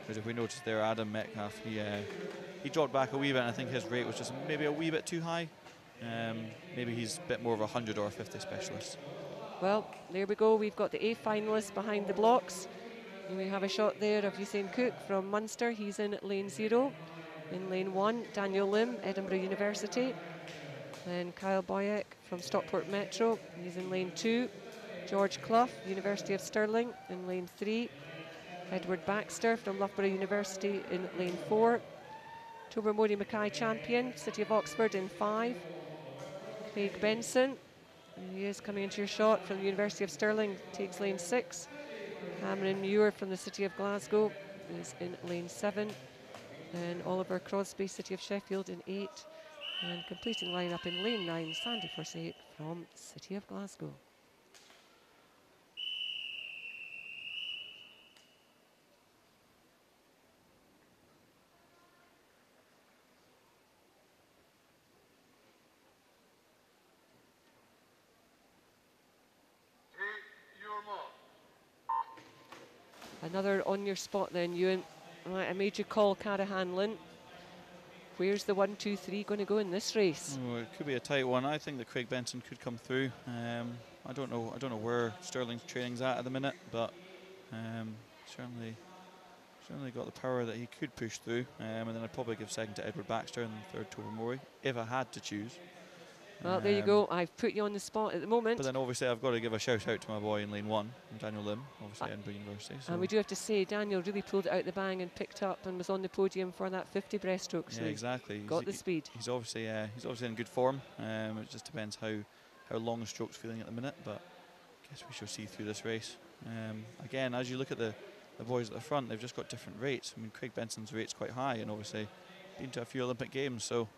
Because if we notice there, Adam Metcalf, he dropped back a wee bit, and I think his rate was just maybe a wee bit too high. Maybe he's a bit more of a 100 or a 50 specialist. Well, there we go. We've got the A finalists behind the blocks. And we have a shot there of Usain Cook from Munster. He's in lane 0. In lane 1, Daniel Lim, Edinburgh University. Then Kyle Boyack from Stockport Metro. He's in lane 2. George Clough, University of Stirling, in lane 3. Edward Baxter from Loughborough University in lane 4. Tobermory Mackay champion, City of Oxford in 5. Craig Benson, he is coming into your shot from the University of Stirling, takes lane 6. Cameron Muir from the City of Glasgow is in lane 7. And Oliver Crosby, City of Sheffield, in 8. And completing lineup in lane 9, Sandy Forsake from City of Glasgow. Another on your spot then, Ewan. Right, I made you call Cara Hanlon. Where's the 1, 2, 3 going to go in this race? Oh, it could be a tight one. I think that Craig Benson could come through. I don't know where Stirling's training's at the minute, but certainly got the power that he could push through. And then I'd probably give second to Edward Baxter and third to Tobermory if I had to choose. Well, there you go. I've put you on the spot at the moment. But then obviously I've got to give a shout out to my boy in lane 1, Daniel Lim, obviously Edinburgh University. So and we do have to say, Daniel really pulled it out the bang and picked up and was on the podium for that 50 breaststroke. yeah, So exactly. got the speed. He's obviously in good form. It just depends how long the stroke's feeling at the minute, but I guess we shall see through this race. Again, as you look at the boys at the front, they've just got different rates. I mean, Craig Benson's rate's quite high, and obviously been to a few Olympic Games, so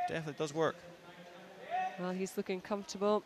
definitely does work. Well, he's looking comfortable.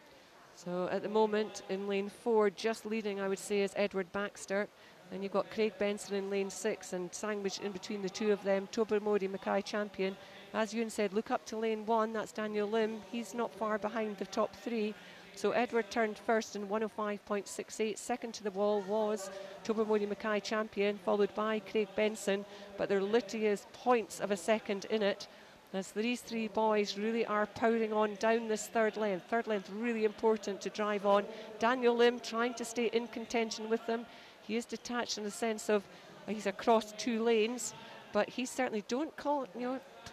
So at the moment in lane 4, just leading, I would say, is Edward Baxter. And you've got Craig Benson in lane 6, and sandwiched in between the two of them, Tobermory Mackay champion. As Ewan said, look up to lane 1, that's Daniel Lim. He's not far behind the top 3. So Edward turned first in 105.68. Second to the wall was Tobermory Mackay champion, followed by Craig Benson. But there literally is points of a second in it, as these 3 boys really are powering on down this third length. Third length really important to drive on. Daniel Lim trying to stay in contention with them. He is detached in the sense of he's across 2 lanes, but he certainly don't put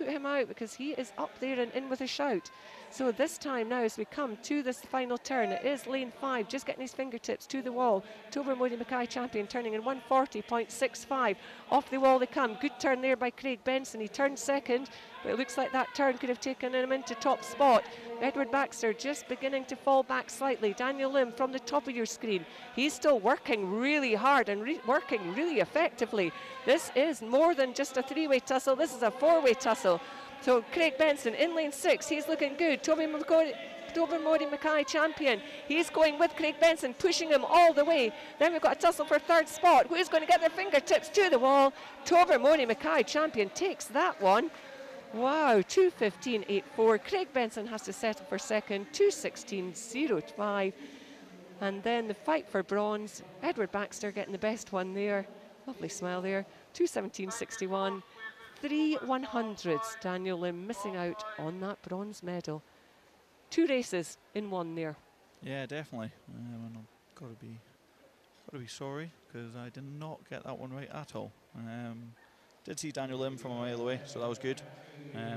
him out, because he is up there and in with a shout. So this time now, as we come to this final turn, it is lane 5, just getting his fingertips to the wall. Tobermory Mackay champion turning in 140.65. Off the wall they come. Good turn there by Craig Benson. He turned second, but it looks like that turn could have taken him into top spot. Edward Baxter just beginning to fall back slightly. Daniel Lim from the top of your screen. He's still working really hard and working really effectively. This is more than just a 3-way tussle. This is a 4-way tussle. So Craig Benson in lane 6, he's looking good. Tobermory Mackay champion, he's going with Craig Benson, pushing him all the way. Then we've got a tussle for 3rd spot. Who's going to get their fingertips to the wall? Tobermory Mackay champion takes that one. Wow, 2:15.84. Craig Benson has to settle for second, 2:16.05. And then the fight for bronze, Edward Baxter getting the best one there. Lovely smile there, 2:17.61. 3 100s. Daniel Lim missing out on that bronze medal. 2 races in 1 there. Yeah, definitely. And I've got to be sorry, because I did not get that one right at all. Did see Daniel Lim from a mile away, so that was good.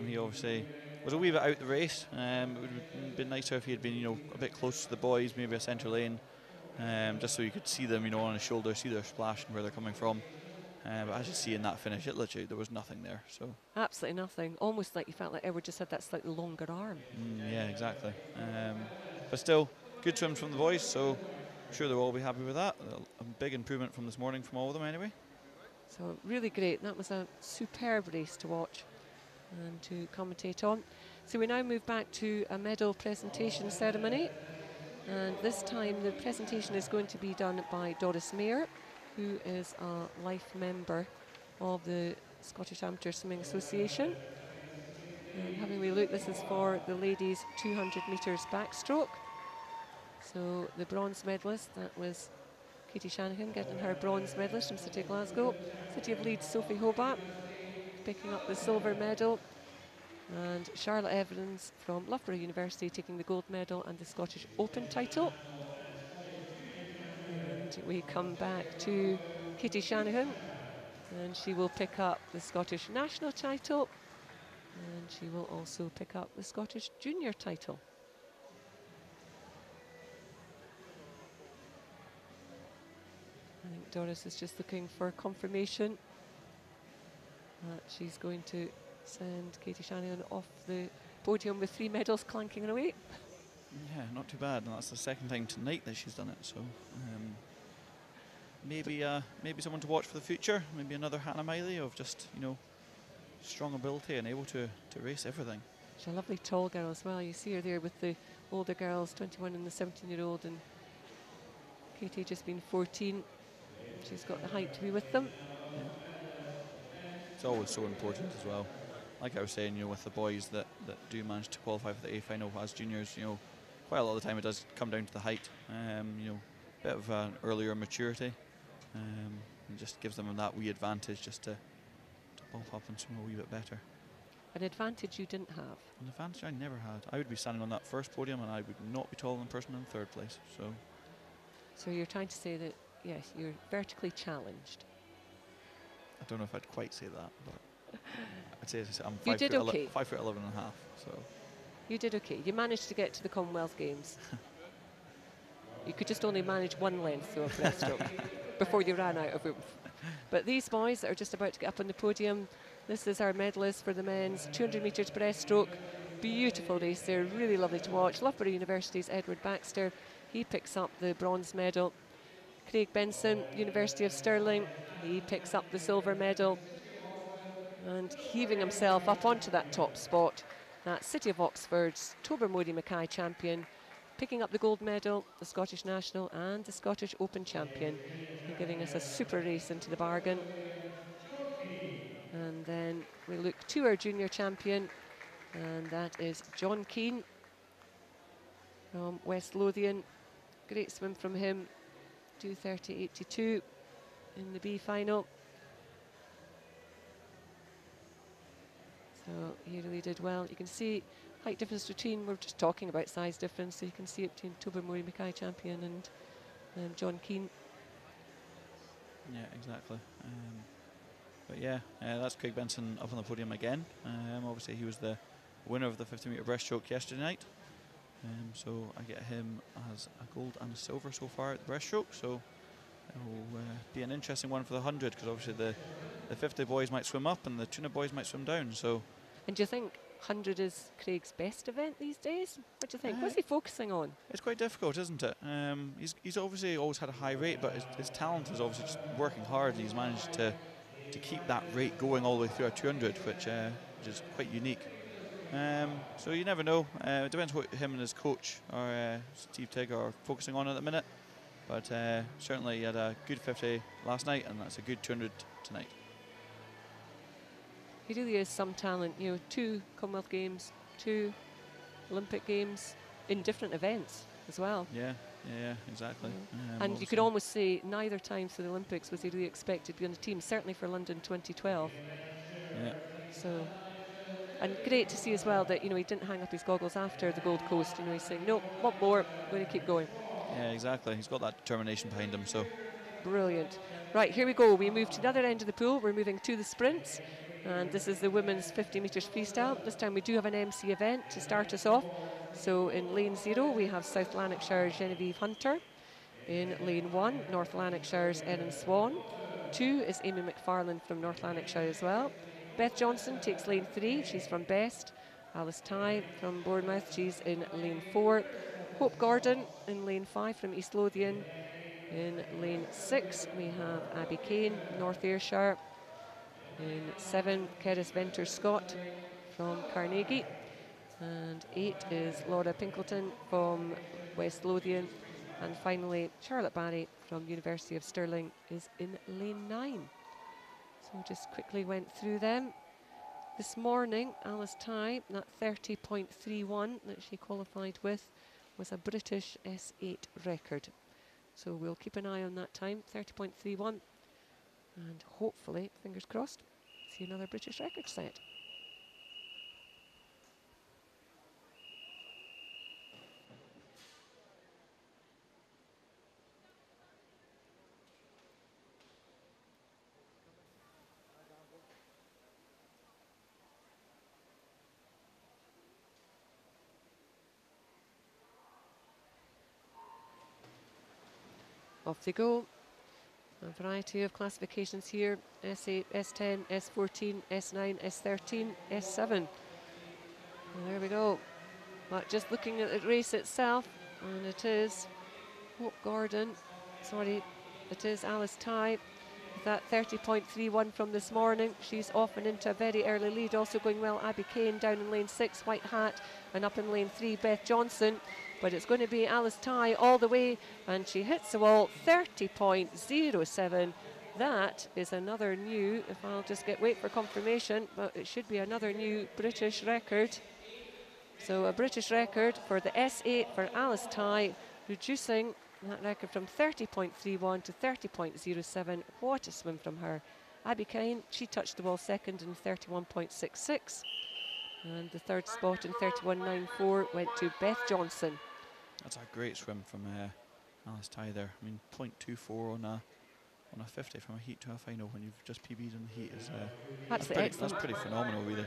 He obviously was a wee bit out the race. It would have been nicer if he had been, a bit close to the boys, maybe a centre lane, just so you could see them, on his shoulder, see their splash and where they're coming from. But as you see in that finish, it literally, there was nothing there. So absolutely nothing. Almost like you felt like Edward just had that slightly longer arm. Yeah, exactly. But still, good swims from the boys, so I'm sure they'll all be happy with that. A big improvement from this morning from all of them anyway. So really great. That was a superb race to watch and to commentate on. So we now move back to a medal presentation ceremony. And this time the presentation is going to be done by Doris Mayer, who is a life member of the Scottish Amateur Swimming Association. And having a wee look, this is for the ladies 200 metres backstroke. So the bronze medalist, that was Katie Shanahan getting her bronze medalist from City of Glasgow. City of Leeds, Sophie Hobart picking up the silver medal. And Charlotte Evans from Loughborough University taking the gold medal and the Scottish Open title. And we come back to Katie Shanahan, and she will pick up the Scottish national title, and she will also pick up the Scottish junior title. I think Doris is just looking for confirmation that she's going to send Katie Shanahan off the podium with 3 medals clanking away. Yeah, not too bad, and that's the second time tonight that she's done it, so maybe someone to watch for the future, maybe another Hannah Miley of just, strong ability and able to race everything. She's a lovely tall girl as well. You see her there with the older girls, 21 and the 17-year-old, and Katie just been 14. She's got the height to be with them. Yeah. It's always so important as well. Like I was saying, with the boys that do manage to qualify for the A final as juniors, quite a lot of the time it does come down to the height. Bit of an earlier maturity, and just gives them that wee advantage just to bump up and swim a wee bit better. An advantage you didn't have? An advantage I never had. I would be standing on that first podium and I would not be taller than the person in 3rd place. So you're trying to say that, yes, you're vertically challenged. I don't know if I'd quite say that, but I'd say I'm you did okay. 5'11" and a half. So You did okay. You managed to get to the Commonwealth Games. You could just only manage one length through a breaststroke before you ran out of oomph. But these boys that are just about to get up on the podium, this is our medalist for the men's 200 metres breaststroke. Beautiful race there, really lovely to watch. Loughborough University's Edward Baxter, he picks up the bronze medal. Craig Benson, University of Stirling, he picks up the silver medal. And heaving himself up onto that top spot, that City of Oxford's Tobermory Mackay champion, picking up the gold medal, the Scottish National and the Scottish Open champion, and giving us a super race into the bargain. And then we look to our junior champion, and that is John Keane from West Lothian. Great swim from him, 2:30.82 in the B final. So he really did well. You can see height difference between, we're just talking about size difference, so you can see it between Tobermory Mackay champion and John Keane. Yeah, exactly. But yeah, that's Craig Benson up on the podium again. Obviously he was the winner of the 50-metre breaststroke yesterday night. So I get him as a gold and a silver so far at the breaststroke. So it will be an interesting one for the 100, because obviously the 50 boys might swim up and the 200 boys might swim down. So. And do you think 100 is Craig's best event these days? What do you think? What's he focusing on? It's quite difficult, isn't it? He's obviously always had a high rate, but his talent is obviously just working hard, and he's managed to keep that rate going all the way through a 200, which is quite unique. So you never know. It depends what him and his coach, or Steve Tigg, are focusing on at the minute. But certainly he had a good 50 last night, and that's a good 200 tonight. He really is some talent, you know, 2 Commonwealth Games, 2 Olympic Games in different events as well. Yeah, exactly. And you could almost say neither time for the Olympics was he really expected to be on the team, certainly for London 2012. Yeah. So, and great to see as well that, you know, he didn't hang up his goggles after the Gold Coast. You know, he's saying, no, want more, I'm going to keep going. Yeah, exactly. He's got that determination behind him, so. Brilliant. Right, here we go. We move to the other end of the pool. We're moving to the sprints. And this is the women's 50 metres freestyle. This time we do have an MC event to start us off. So in lane 0, we have South Lanarkshire's Genevieve Hunter. In lane 1, North Lanarkshire's Erin Swan. 2 is Amy McFarlane from North Lanarkshire as well. Beth Johnson takes lane 3. She's from Best. Alice Tighe from Bournemouth. She's in lane 4. Hope Gordon in lane 5 from East Lothian. In lane 6, we have Abby Kane, North Ayrshire. In 7, Keris Venter-Scott from Carnegie. And 8 is Laura Pinkleton from West Lothian. And finally, Charlotte Barry from University of Stirling is in lane 9. So just quickly went through them. This morning, Alice Tighe, that 30.31 that she qualified with, was a British S8 record. So we'll keep an eye on that time, 30.31. And hopefully, fingers crossed, see another British record set. Off they go. A variety of classifications here, S8, S10, S14, S9, S13, S7. And there we go. But just looking at the race itself, and it is Hope Gordon, sorry, it is Alice Tighe. That 30.31 from this morning. She's off and into a very early lead. Also going well, Abby Kane down in lane 6, White Hat, and up in lane 3, Beth Johnson. But it's going to be Alice Tighe all the way, and she hits the wall, 30.07. That is another new, if I'll just wait for confirmation, but it should be another new British record. So a British record for the S8 for Alice Tighe, reducing that record from 30.31 to 30.07. What a swim from her. Abby Kane, she touched the wall second in 31.66. And the third spot in 31.94 went to Beth Johnson. That's a great swim from Alice Tighe there. I mean, 0.24 on a 50 from a heat to a final when you've just PB'd in the heat is excellent. That's pretty phenomenal, really.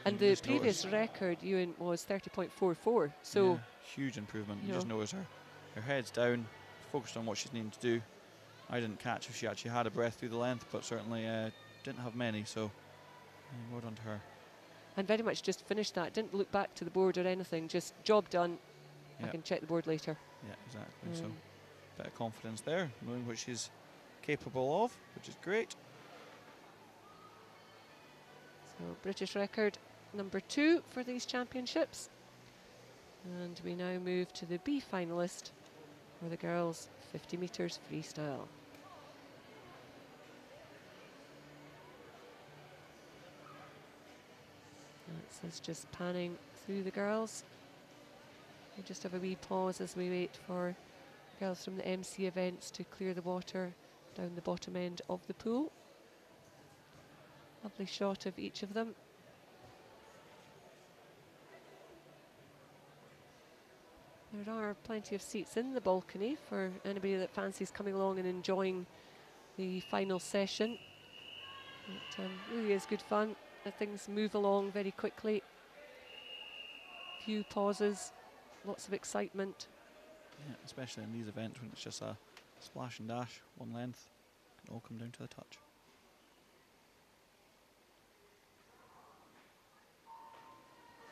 And the previous record, Ewan, was 30.44. So yeah, huge improvement. You just notice her head's down, focused on what she's needing to do. I didn't catch if she actually had a breath through the length, but certainly didn't have many. So well done to her. And very much just finished that. Didn't look back to the board or anything. Just job done. Yeah. I can check the board later. Yeah, exactly. So bit of confidence there, knowing what she's capable of, which is great. So British record number 2 for these championships. And we now move to the B finalist for the girls 50 metres freestyle. That's just panning through the girls. We'll just have a wee pause as we wait for girls from the MC events to clear the water down the bottom end of the pool. Lovely shot of each of them. There are plenty of seats in the balcony for anybody that fancies coming along and enjoying the final session. It really is good fun. Things move along very quickly. Few pauses, lots of excitement. Yeah, especially in these events when it's just a splash and dash, one length, it can all come down to the touch.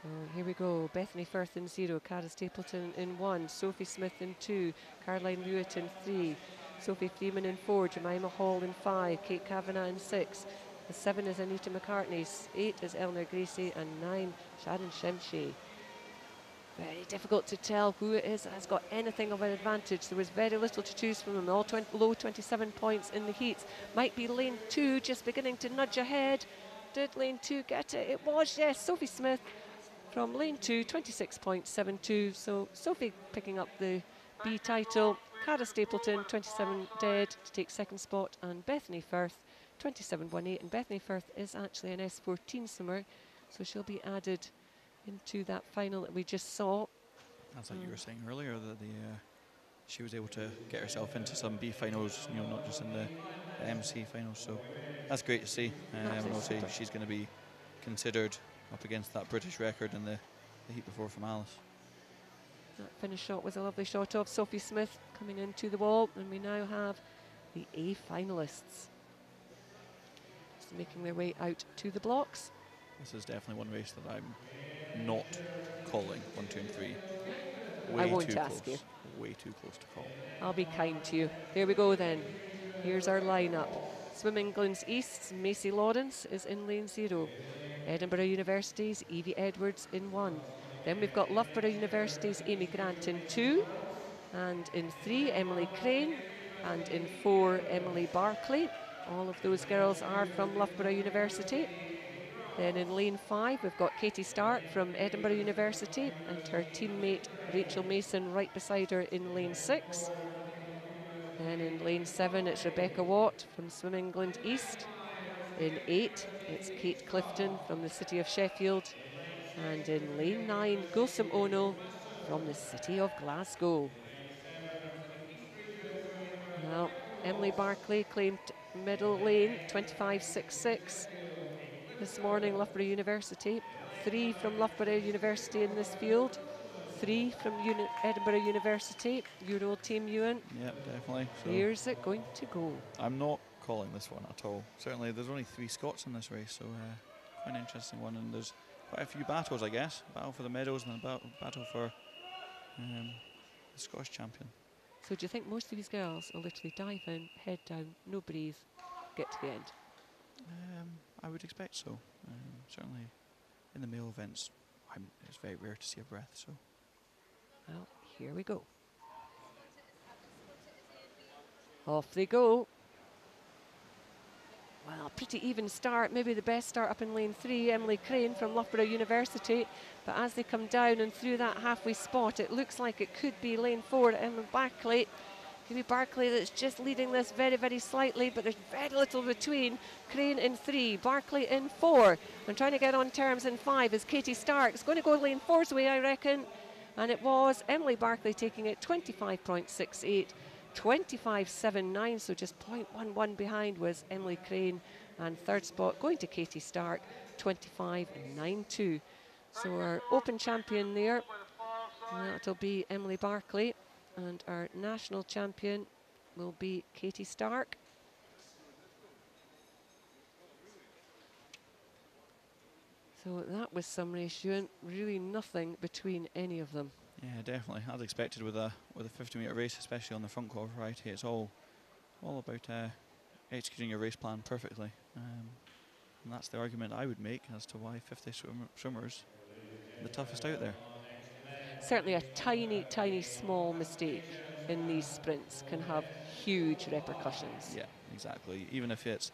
So here we go. Bethany Firth in 0, Cara Stapleton in 1, Sophie Smith in 2, Caroline Lewitt in 3, Sophie Freeman in 4, Jemima Hall in 5, Kate Kavanagh in 6. The 7 is Anita McCartney, 8 is Eleanor Gracie, and 9, Sharon Shemshi. Very difficult to tell who it is that has got anything of an advantage. There was very little to choose from them. All low 27 points in the heats. Might be lane 2 just beginning to nudge ahead. Did lane 2 get it? It was, yes. Sophie Smith from lane 2, 26.72. So Sophie picking up the B title. Cara Stapleton, 27 dead to take second spot. And Bethany Firth, 27.18. And Bethany Firth is actually an S14 swimmer, so she'll be added into that final that we just saw. That's like you were saying earlier, that she was able to get herself into some B finals, you know, not just in the MC finals. So that's great to see. And also she's going to be considered up against that British record in the heat before from Alice. That finish shot was a lovely shot of Sophie Smith coming into the wall, and we now have the A finalists just making their way out to the blocks. This is definitely one race that I'm not calling 1, 2 and 3. I won't ask you. Way too close to call. I'll be kind to you. There we go then. Here's our lineup. Swim England's East's Macy Lawrence is in lane 0. Edinburgh University's Evie Edwards in 1. Then we've got Loughborough University's Amy Grant in 2. And in 3, Emily Crane. And in 4, Emily Barclay. All of those girls are from Loughborough University. Then in lane 5, we've got Katie Stark from Edinburgh University and her teammate Rachel Mason right beside her in lane 6. Then in lane 7, it's Rebecca Watt from Swim England East. In 8, it's Kate Clifton from the city of Sheffield. And in lane 9, Gulsum Ono from the city of Glasgow. Now, Emily Barclay claimed middle lane, 25.66. This morning, Loughborough University. 3 from Loughborough University in this field. 3 from Edinburgh University. Your old team, Ewan. Yep, definitely. So here's it going to go. I'm not calling this one at all. Certainly, there's only 3 Scots in this race, so quite an interesting one. And there's quite a few battles, I guess. Battle for the medals and a battle for the Scottish champion. So do you think most of these girls will literally dive in, head down, no breathe, get to the end? I would expect so. Certainly in the male events, it's very rare to see a breath. So, well, here we go. Off they go. Well, pretty even start, maybe the best start up in lane 3, Emily Crane from Loughborough University. But as they come down and through that halfway spot, it looks like it could be lane 4, Emily Barclay. Could be Barclay that's just leading this very, very slightly, but there's very little between. Crane in 3, Barclay in 4. And trying to get on terms in 5 is Katie Stark. It's going to go lane 4's way, I reckon. And it was Emily Barclay taking it 25.68 25.79, so just 0.11 behind was Emily Crane, and third spot going to Katie Stark, 25.92. So our open champion there, that'll be Emily Barclay, and our national champion will be Katie Stark. So that was some ratio, and really nothing between any of them. Yeah, definitely. As expected with a 50-metre race, especially on the front court variety, it's all about executing your race plan perfectly. And that's the argument I would make as to why 50 swimmers are the toughest out there. Certainly a tiny, tiny, small mistake in these sprints can have huge repercussions. Yeah, exactly. Even if it's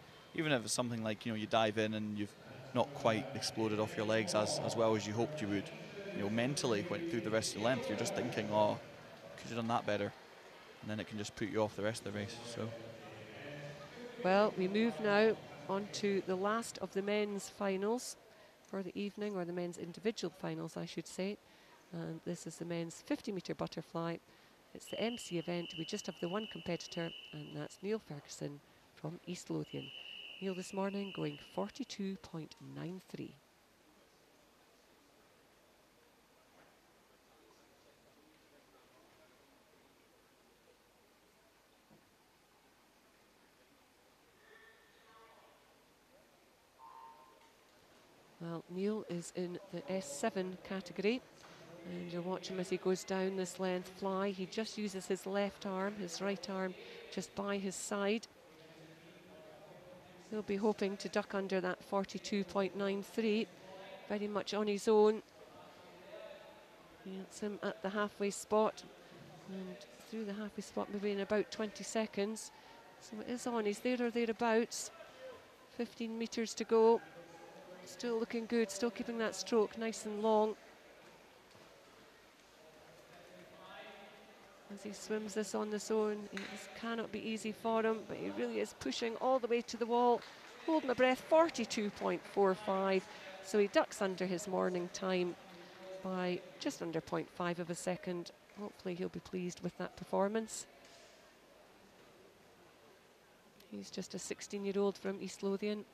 something like, you dive in and you've not quite exploded off your legs as well as you hoped you would, mentally went through the rest of the length, you're just thinking, oh, could have done that better, and then it can just put you off the rest of the race. So, well, we move now on to the last of the men's finals for the evening, or the men's individual finals, I should say. And this is the men's 50-metre butterfly. It's the MC event. We just have the one competitor, and that's Neil Ferguson from East Lothian. Neil this morning going 42.93. Well, Neil is in the S7 category, and you'll watch him as he goes down this length fly. He just uses his left arm, his right arm just by his side. He'll be hoping to duck under that 42.93, very much on his own. It's him at the halfway spot, and through the halfway spot maybe in about 20 seconds. So it is on, he's there or thereabouts. 15 metres to go. Still looking good, still keeping that stroke nice and long. As he swims this on his own, it cannot be easy for him, but he really is pushing all the way to the wall. Hold my breath, 42.45. So he ducks under his morning time by just under 0.5 of a second. Hopefully he'll be pleased with that performance. He's just a 16-year-old from East Lothian.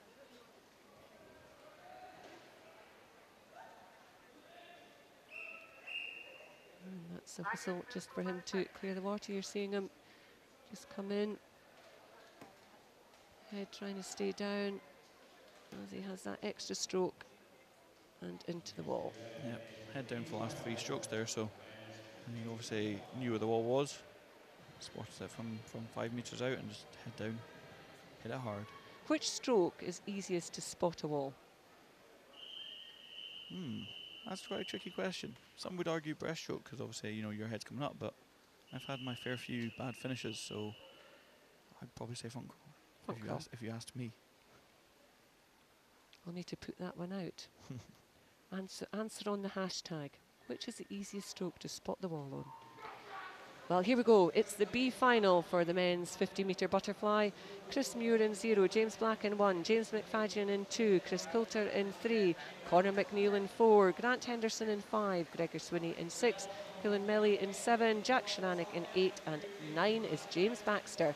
And that's a whistle just for him to clear the water. You're seeing him just come in. Head trying to stay down as he has that extra stroke and into the wall. Yep, head down for the last 3 strokes there, so he obviously knew where the wall was, spotted it from 5 metres out and just head down, hit it hard. Which stroke is easiest to spot a wall? That's quite a tricky question. Some would argue breaststroke, because obviously, your head's coming up, but I've had my fair few bad finishes, so I'd probably say front crawl, if you asked me. I'll need to put that one out. Answer on the hashtag. Which is the easiest stroke to spot the wall on? Well, here we go. It's the B final for the men's 50-metre butterfly. Chris Muir in 0, James Black in 1, James McFadden in 2, Chris Coulter in 3, Conor McNeil in 4, Grant Henderson in 5, Gregor Swinney in 6, Helen Melly in 7, Jack Shananik in 8, and 9 is James Baxter.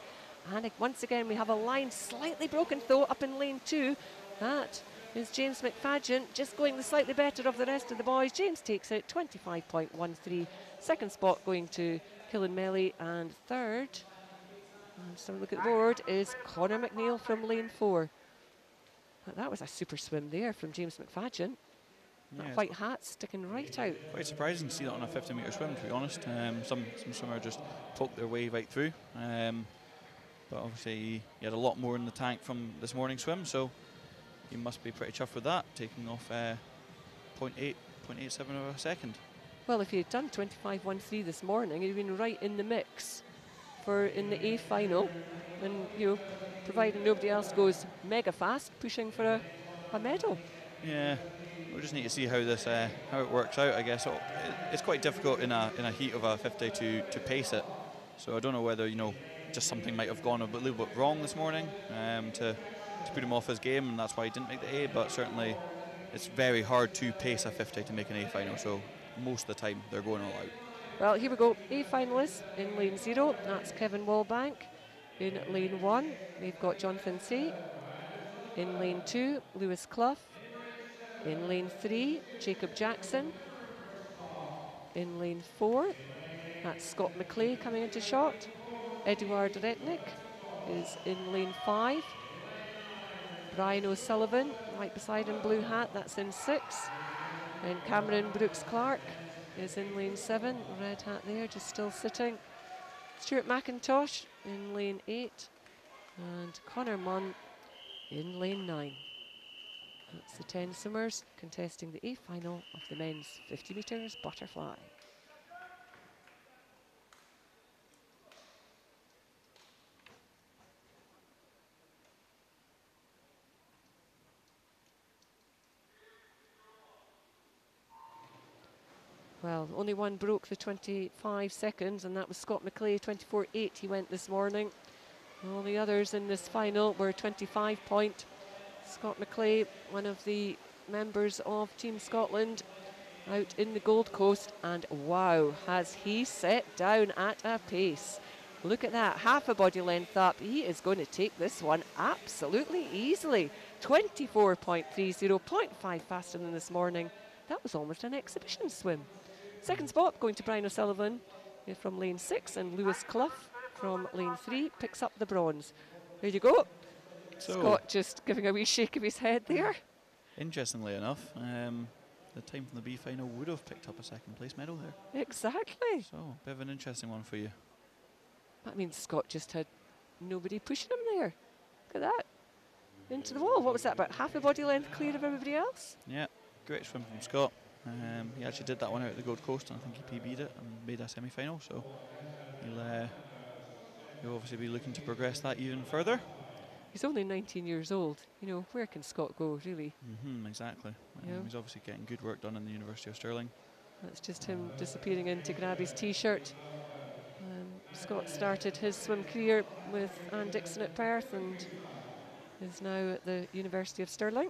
And once again, we have a line slightly broken, though, up in lane 2. That is James McFadden, just going the slightly better of the rest of the boys. James takes it, 25.13. Second spot going to Killen Melly, and third, so look at the board, is Conor McNeil from lane 4. That was a super swim there from James McFadden. Yeah, that white hat sticking right out. Quite surprising to see that on a 50-metre swim, to be honest. Some swimmer just poked their way right through, but obviously he had a lot more in the tank from this morning's swim, so he must be pretty chuffed with that, taking off 0.87 of a second. Well, if he had done 25.13 this morning, he'd been right in the mix in the A final, and providing nobody else goes mega fast, pushing for a medal. Yeah, we just need to see how it works out. I guess it's quite difficult in a heat of a 50 to pace it. So I don't know whether just something might have gone a little bit wrong this morning to put him off his game, and that's why he didn't make the A. But certainly, it's very hard to pace a 50 to make an A final. So most of the time they're going all out. Well, here we go. A finalists in lane 0. That's Kevin Wallbank. In lane 1, we've got Jonathan Say. In lane 2, Lewis Clough. In lane 3, Jacob Jackson. In lane 4, that's Scott McClay coming into shot. Edouard Retnick is in lane 5. Brian O'Sullivan, right beside him, blue hat, that's in 6. And Cameron Brooks-Clark is in lane 7, red hat there, just still sitting. Stuart McIntosh in lane 8. And Connor Munn in lane 9. That's the 10 swimmers contesting the A final of the men's 50 metres butterfly. Well, only one broke the 25 seconds, and that was Scott McClay, 24.8 he went this morning. All the others in this final were 25 point. Scott McClay, one of the members of Team Scotland, out in the Gold Coast, and wow, has he set down at a pace. Look at that, half a body length up. He is going to take this one absolutely easily. 24.30, 0.5 faster than this morning. That was almost an exhibition swim. Second spot going to Brian O'Sullivan from lane 6, and Lewis Clough from lane 3 picks up the bronze. There you go. So Scott just giving a wee shake of his head there. Interestingly enough, the time from the B final would have picked up a second place medal there. Exactly. So, a bit of an interesting one for you. That means Scott just had nobody pushing him there. Look at that. Into the wall. What was that, about half a body length clear of everybody else? Yeah, great swim from Scott. He actually did that one out at the Gold Coast, and I think he PB'd it and made a semi-final, so he'll obviously be looking to progress that even further. He's only 19 years old. You know, where can Scott go, really? Exactly. He's obviously getting good work done in the University of Stirling. That's just him disappearing in to grab his T-shirt. Scott started his swim career with Anne Dixon at Perth and is now at the University of Stirling.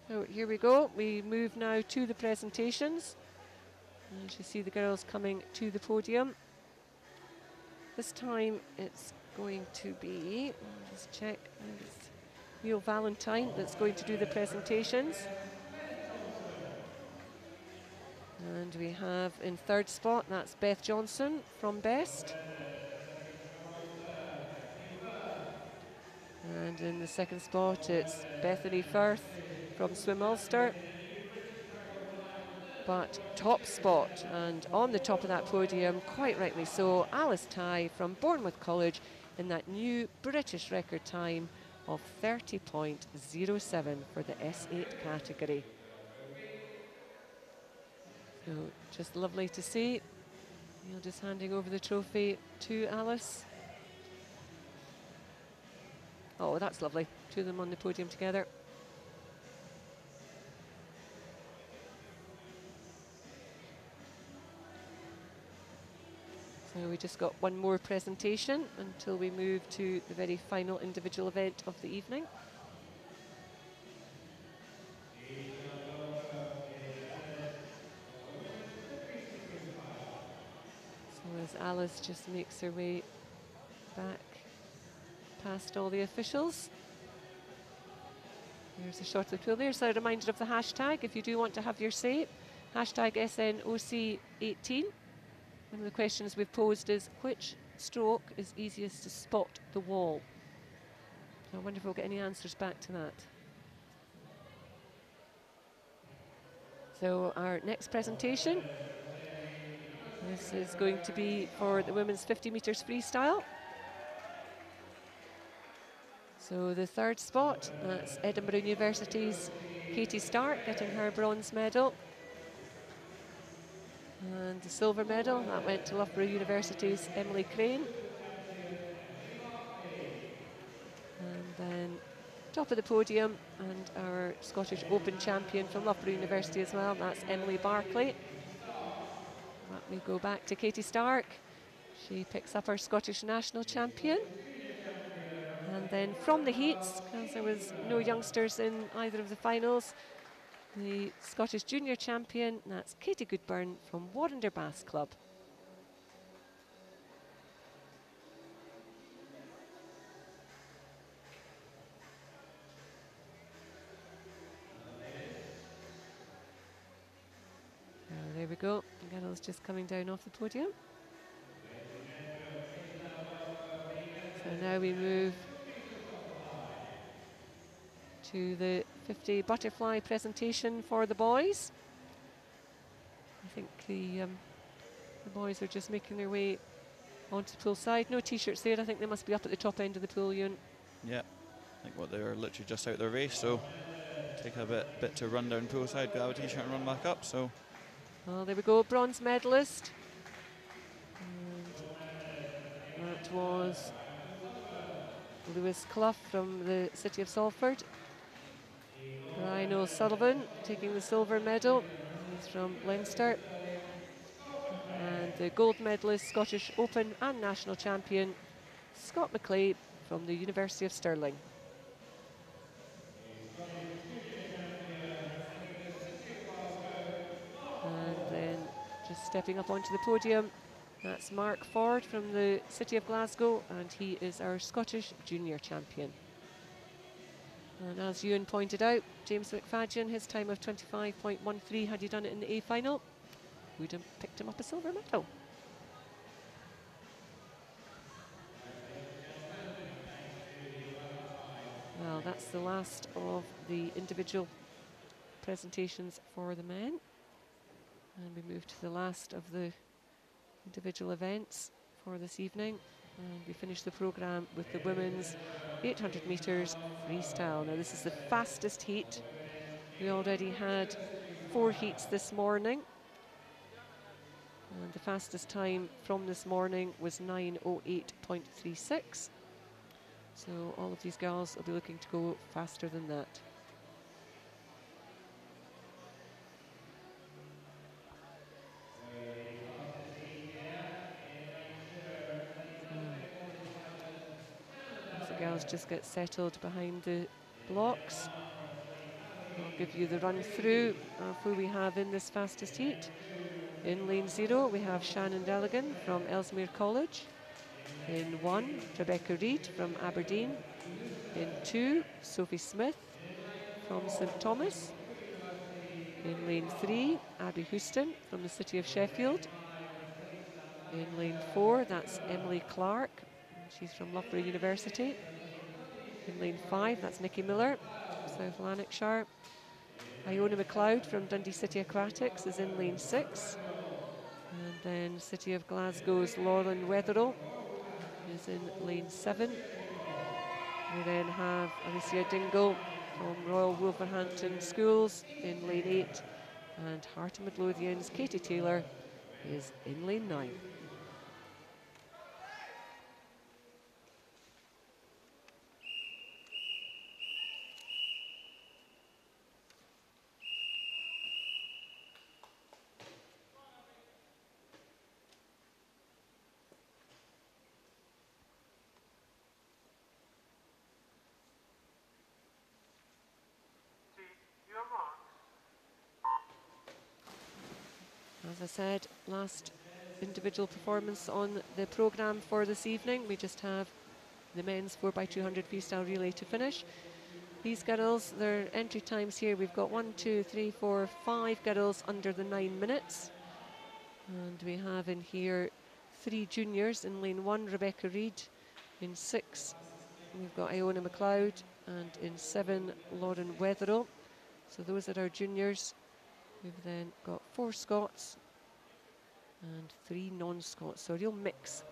So here we go. We move now to the presentations. And you see the girls coming to the podium. This time it's going to be, I'll just check, it's Neil Valentine that's going to do the presentations. And we have in third spot, that's Beth Johnson from Best. And in the second spot, it's Bethany Firth from Swim Ulster. But top spot, and on the top of that podium, quite rightly so, Alice Tighe from Bournemouth College in that new British record time of 30.07 for the S8 category. So just lovely to see. Neil just handing over the trophy to Alice. Oh, that's lovely. Two of them on the podium together. So we just got one more presentation until we move to the very final individual event of the evening. So as Alice just makes her way back past all the officials. There's a shot of the pool. There's a reminder of the hashtag if you do want to have your say. Hashtag SNOC18. One of the questions we've posed is, which stroke is easiest to spot the wall? So I wonder if we'll get any answers back to that. So our next presentation, this is going to be for the women's 50 metres freestyle. So the third spot, that's Edinburgh University's Katie Stark getting her bronze medal. And the silver medal, that went to Loughborough University's Emily Crane. And then top of the podium, and our Scottish Open champion from Loughborough University as well, that's Emily Barclay. Let me go back to Katie Stark. She picks up her Scottish national champion. And then from the heats, because there was no youngsters in either of the finals, the Scottish Junior Champion, that's Katie Goodburn from Warrender Bass Club. There we go, Girls just coming down off the podium. So now we move to the 50 butterfly presentation for the boys. I think the boys are just making their way onto the pool side. No t-shirts there, I think they must be up at the top end of the pool, Ewan. Yeah, I think what they're literally just out their race, so take a bit to run down poolside, grab a t-shirt and run back up. So, well, there we go, bronze medalist. And that was Lewis Clough from the city of Salford. Ryan O'Sullivan taking the silver medal. He's from Leinster. And the gold medalist, Scottish Open and national champion, Scott McClay from the University of Stirling. And then just stepping up onto the podium, that's Mark Ford from the city of Glasgow, and he is our Scottish junior champion. And as Ewan pointed out, James McFadden, his time of 25.13, had he done it in the A final, we'd have picked him up a silver medal. Well, that's the last of the individual presentations for the men. And we move to the last of the individual events for this evening. And we finish the programme with the women's 800 metres freestyle. Now this is the fastest heat. We already had 4 heats this morning. And the fastest time from this morning was 9:08.36. So all of these girls will be looking to go faster than that. As the girls just get settled behind the blocks, I'll give you the run through of who we have in this fastest heat. In lane 0, we have Shannon Delegan from Ellesmere College. In 1, Rebecca Reid from Aberdeen. In 2, Sophie Smith from St Thomas. In lane 3, Abby Houston from the city of Sheffield. In lane 4, that's Emily Clark. She's from Loughborough University. In lane 5, that's Nikki Miller, South Lanarkshire. Iona McLeod from Dundee City Aquatics is in lane 6. And then City of Glasgow's Lauren Wetherell is in lane 7. We then have Alicia Dingle from Royal Wolverhampton Schools in lane 8. And Heart of Midlothian's Katie Taylor is in lane 9. As I said, last individual performance on the programme for this evening. We just have the men's 4x200 freestyle relay to finish. These girls, their entry times here, we've got 1, 2, 3, 4, 5 girls under the 9 minutes. And we have in here 3 juniors. In lane 1, Rebecca Reid. In 6, we've got Iona McLeod. And in 7, Lauren Wetherell. So those are our juniors. We've then got 4 Scots and 3 non-Scots, so a real mix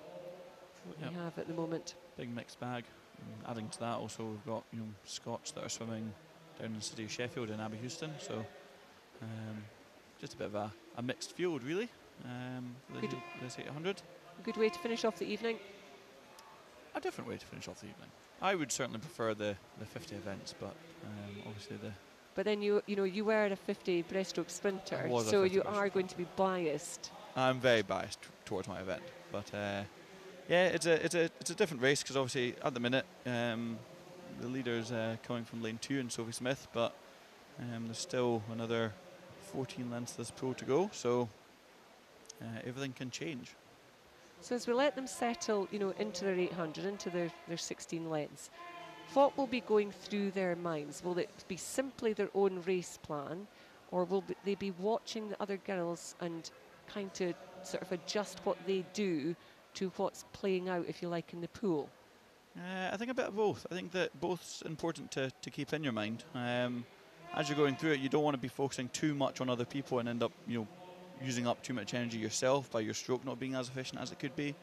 what we have at the moment. Big mixed bag. And adding to that, also we've got Scots that are swimming down in the city of Sheffield and Abby Houston. So just a bit of a mixed field, really. This 800. A good way to finish off the evening. A different way to finish off the evening. I would certainly prefer the 50 events, but obviously the. But then you were a 50 breaststroke sprinter, so you are going to be biased. I'm very biased towards my event, but yeah, it's a different race because obviously at the minute the leader's coming from lane 2 and Sophie Smith, but There's still another 14 lengths of this pool to go, so everything can change. So as we let them settle, you know, into their 800, into their 16 lengths, what will be going through their minds? Will it be simply their own race plan, or will they be watching the other girls and kind of sort of adjust what they do to what's playing out, if you like, in the pool? I think a bit of both. I think that both's important to keep in your mind. As you're going through it, you don't want to be focusing too much on other people and end up, you know, using up too much energy yourself by your stroke not being as efficient as it could be.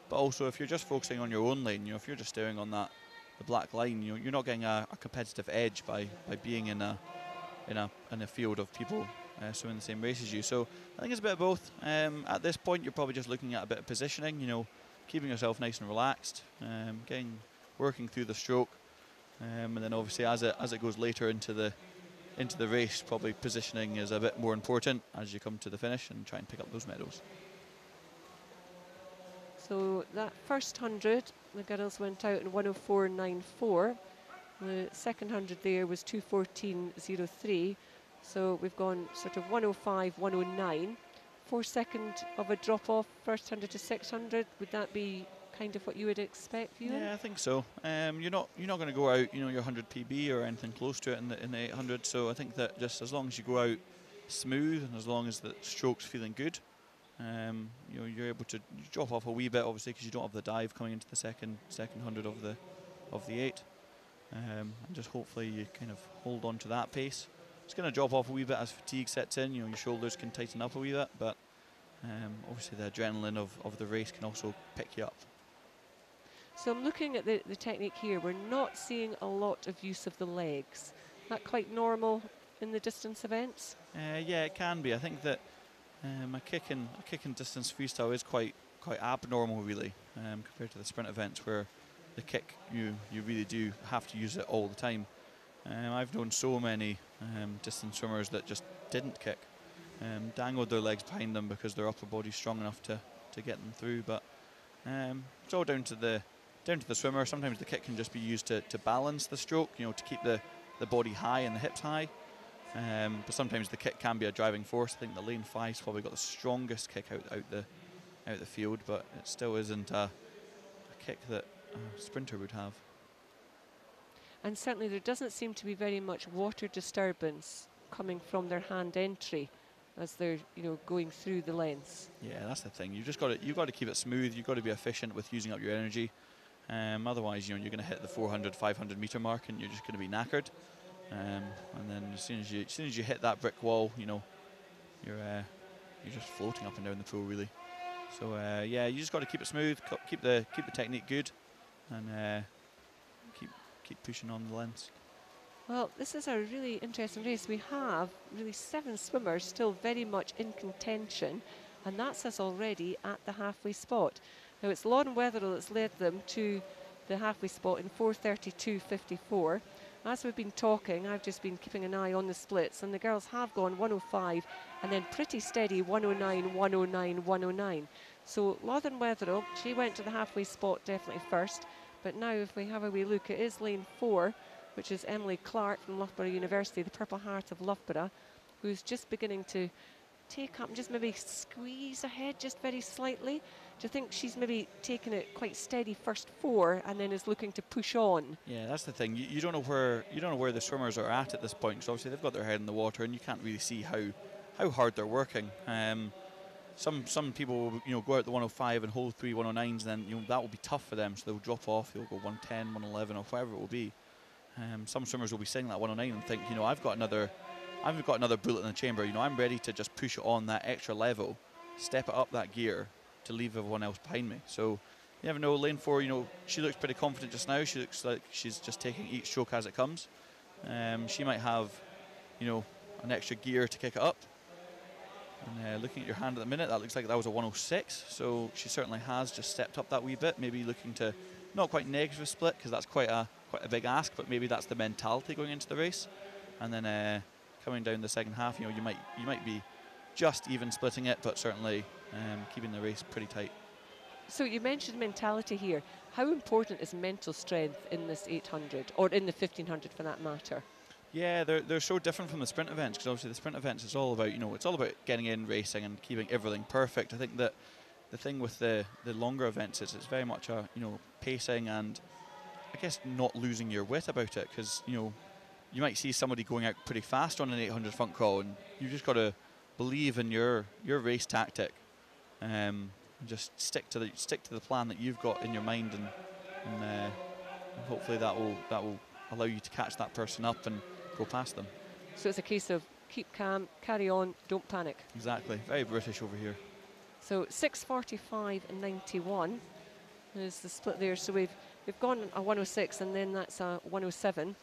But also, if you're just focusing on your own lane, you know, if you're just staring on the black line, you know, you're not getting a competitive edge by being in a field of people swimming the same race as you. So I think it's a bit of both. At this point, you're probably just looking at a bit of positioning, you know, keeping yourself nice and relaxed, working through the stroke, and then obviously as it goes later into the race, probably positioning is a bit more important as you come to the finish and try and pick up those medals. So that first 100, the girls went out in 104.94. The second 100 there was 2:14.03. So we've gone sort of 105, 109. 4 seconds of a drop off, first 100 to 600. Would that be kind of what you would expect, Ewan? Yeah, I think so. You're not going to go out, you know, your 100 PB or anything close to it in the 800. So I think that just as long as you go out smooth and as long as the stroke's feeling good, you know, you're able to drop off a wee bit, obviously, because you don't have the dive coming into the second 100 of the 8. And just hopefully you kind of hold on to that pace. It's going to drop off a wee bit as fatigue sets in. You know, your shoulders can tighten up a wee bit, but obviously the adrenaline of the race can also pick you up. So I'm looking at the technique here. We're not seeing a lot of use of the legs. Is that quite normal in the distance events? Yeah, it can be. I think that a kick in distance freestyle is quite abnormal, really, compared to the sprint events where the kick you really do have to use it all the time. I've known so many distance swimmers that just didn't kick, dangled their legs behind them because their upper body's strong enough to get them through. But it's all down to the swimmer. Sometimes the kick can just be used to balance the stroke, you know, to keep the body high and the hips high. But sometimes the kick can be a driving force. I think the lane 5's probably got the strongest kick out the field, but it still isn't a kick that a sprinter would have. And certainly there doesn't seem to be very much water disturbance coming from their hand entry as they're, you know, going through the lengths. Yeah, that's the thing. You've got to keep it smooth. You've got to be efficient with using up your energy. Otherwise, you know, you're going to hit the 400, 500 meter mark, and you're just going to be knackered. And then as soon as you hit that brick wall, you know, you're just floating up and down the pool, really. So yeah, you just got to keep it smooth, keep the technique good, and keep pushing on the lengths. Well, this is a really interesting race. We have really 7 swimmers still very much in contention, and that's us already at the halfway spot. Now it's Lauren Wetherill that's led them to the halfway spot in 4:32.54. As we've been talking, I've just been keeping an eye on the splits, and the girls have gone 105 and then pretty steady 109, 109, 109. So Lauren Wetherill, she went to the halfway spot definitely first, but now if we have a wee look, it is lane 4, which is Emily Clark from Loughborough University, the Purple Heart of Loughborough, who's just beginning to take up and just maybe squeeze ahead just very slightly. Do you think she's maybe taken it quite steady first 4 and then is looking to push on? Yeah, that's the thing. You don't know where the swimmers are at this point, because obviously they've got their head in the water and you can't really see how hard they're working. Some people will, you know, go out the 105 and hold 3 109s, then, you know, that will be tough for them, so they'll drop off. They'll go 110, 111, or whatever it will be. Some swimmers will be sitting that 109 and think, you know, I've got another bullet in the chamber. You know, I'm ready to just push it on that extra level, step it up that gear to leave everyone else behind me. So you never know. Lane 4, you know, she looks pretty confident just now. She looks like she's just taking each stroke as it comes. She might have, you know, an extra gear to kick it up. And looking at your hand at the minute, that looks like that was a 106. So she certainly has just stepped up that wee bit. Maybe looking to not quite negative split, because that's quite a big ask, but maybe that's the mentality going into the race. And then coming down the second half, you know, you might be just even splitting it, but certainly keeping the race pretty tight. So you mentioned mentality here. How important is mental strength in this 800, or in the 1500 for that matter? Yeah, they're so different from the sprint events, because obviously the sprint events is all about, it's all about getting in, racing, and keeping everything perfect. I think that the thing with the longer events is it's very much a, pacing and I guess not losing your wit about it, because, you might see somebody going out pretty fast on an 800 front crawl, and you just got to believe in your race tactic, and just stick to the plan that you've got in your mind, and hopefully that will allow you to catch that person up and go past them. So it's a case of keep calm, carry on, don't panic. Exactly, very British over here. So 6:45 and 91 is the split there. So we've gone a 106 and then that's a 107.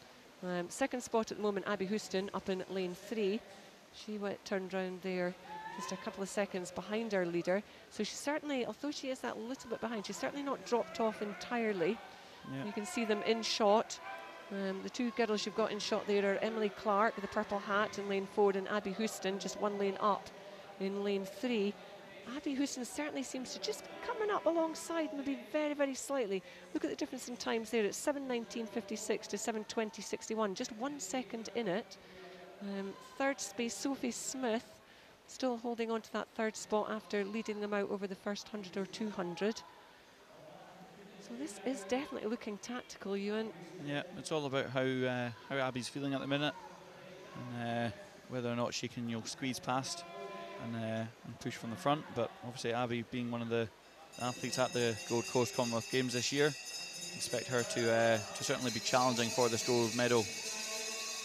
Second spot at the moment, Abby Houston up in lane 3. She turned round there just a couple of seconds behind our leader. So she's certainly, although she is that little bit behind, she's certainly not dropped off entirely. Yeah. You can see them in shot. The two girls you've got in shot there are Emily Clark, the purple hat, in lane 4, and Abby Houston just one lane up in lane 3. Abby Houston certainly seems to just be coming up alongside, maybe very, very slightly. Look at the difference in times there. It's 7:19.56 to 7:20.61, just 1 second in it. Third space, Sophie Smith, still holding on to that third spot after leading them out over the first 100 or 200. So this is definitely looking tactical, Ewan. Yeah, it's all about how Abby's feeling at the minute, and whether or not she can squeeze past and push from the front. But obviously Abby, being one of the athletes at the Gold Coast Commonwealth Games this year, expect her to certainly be challenging for this gold medal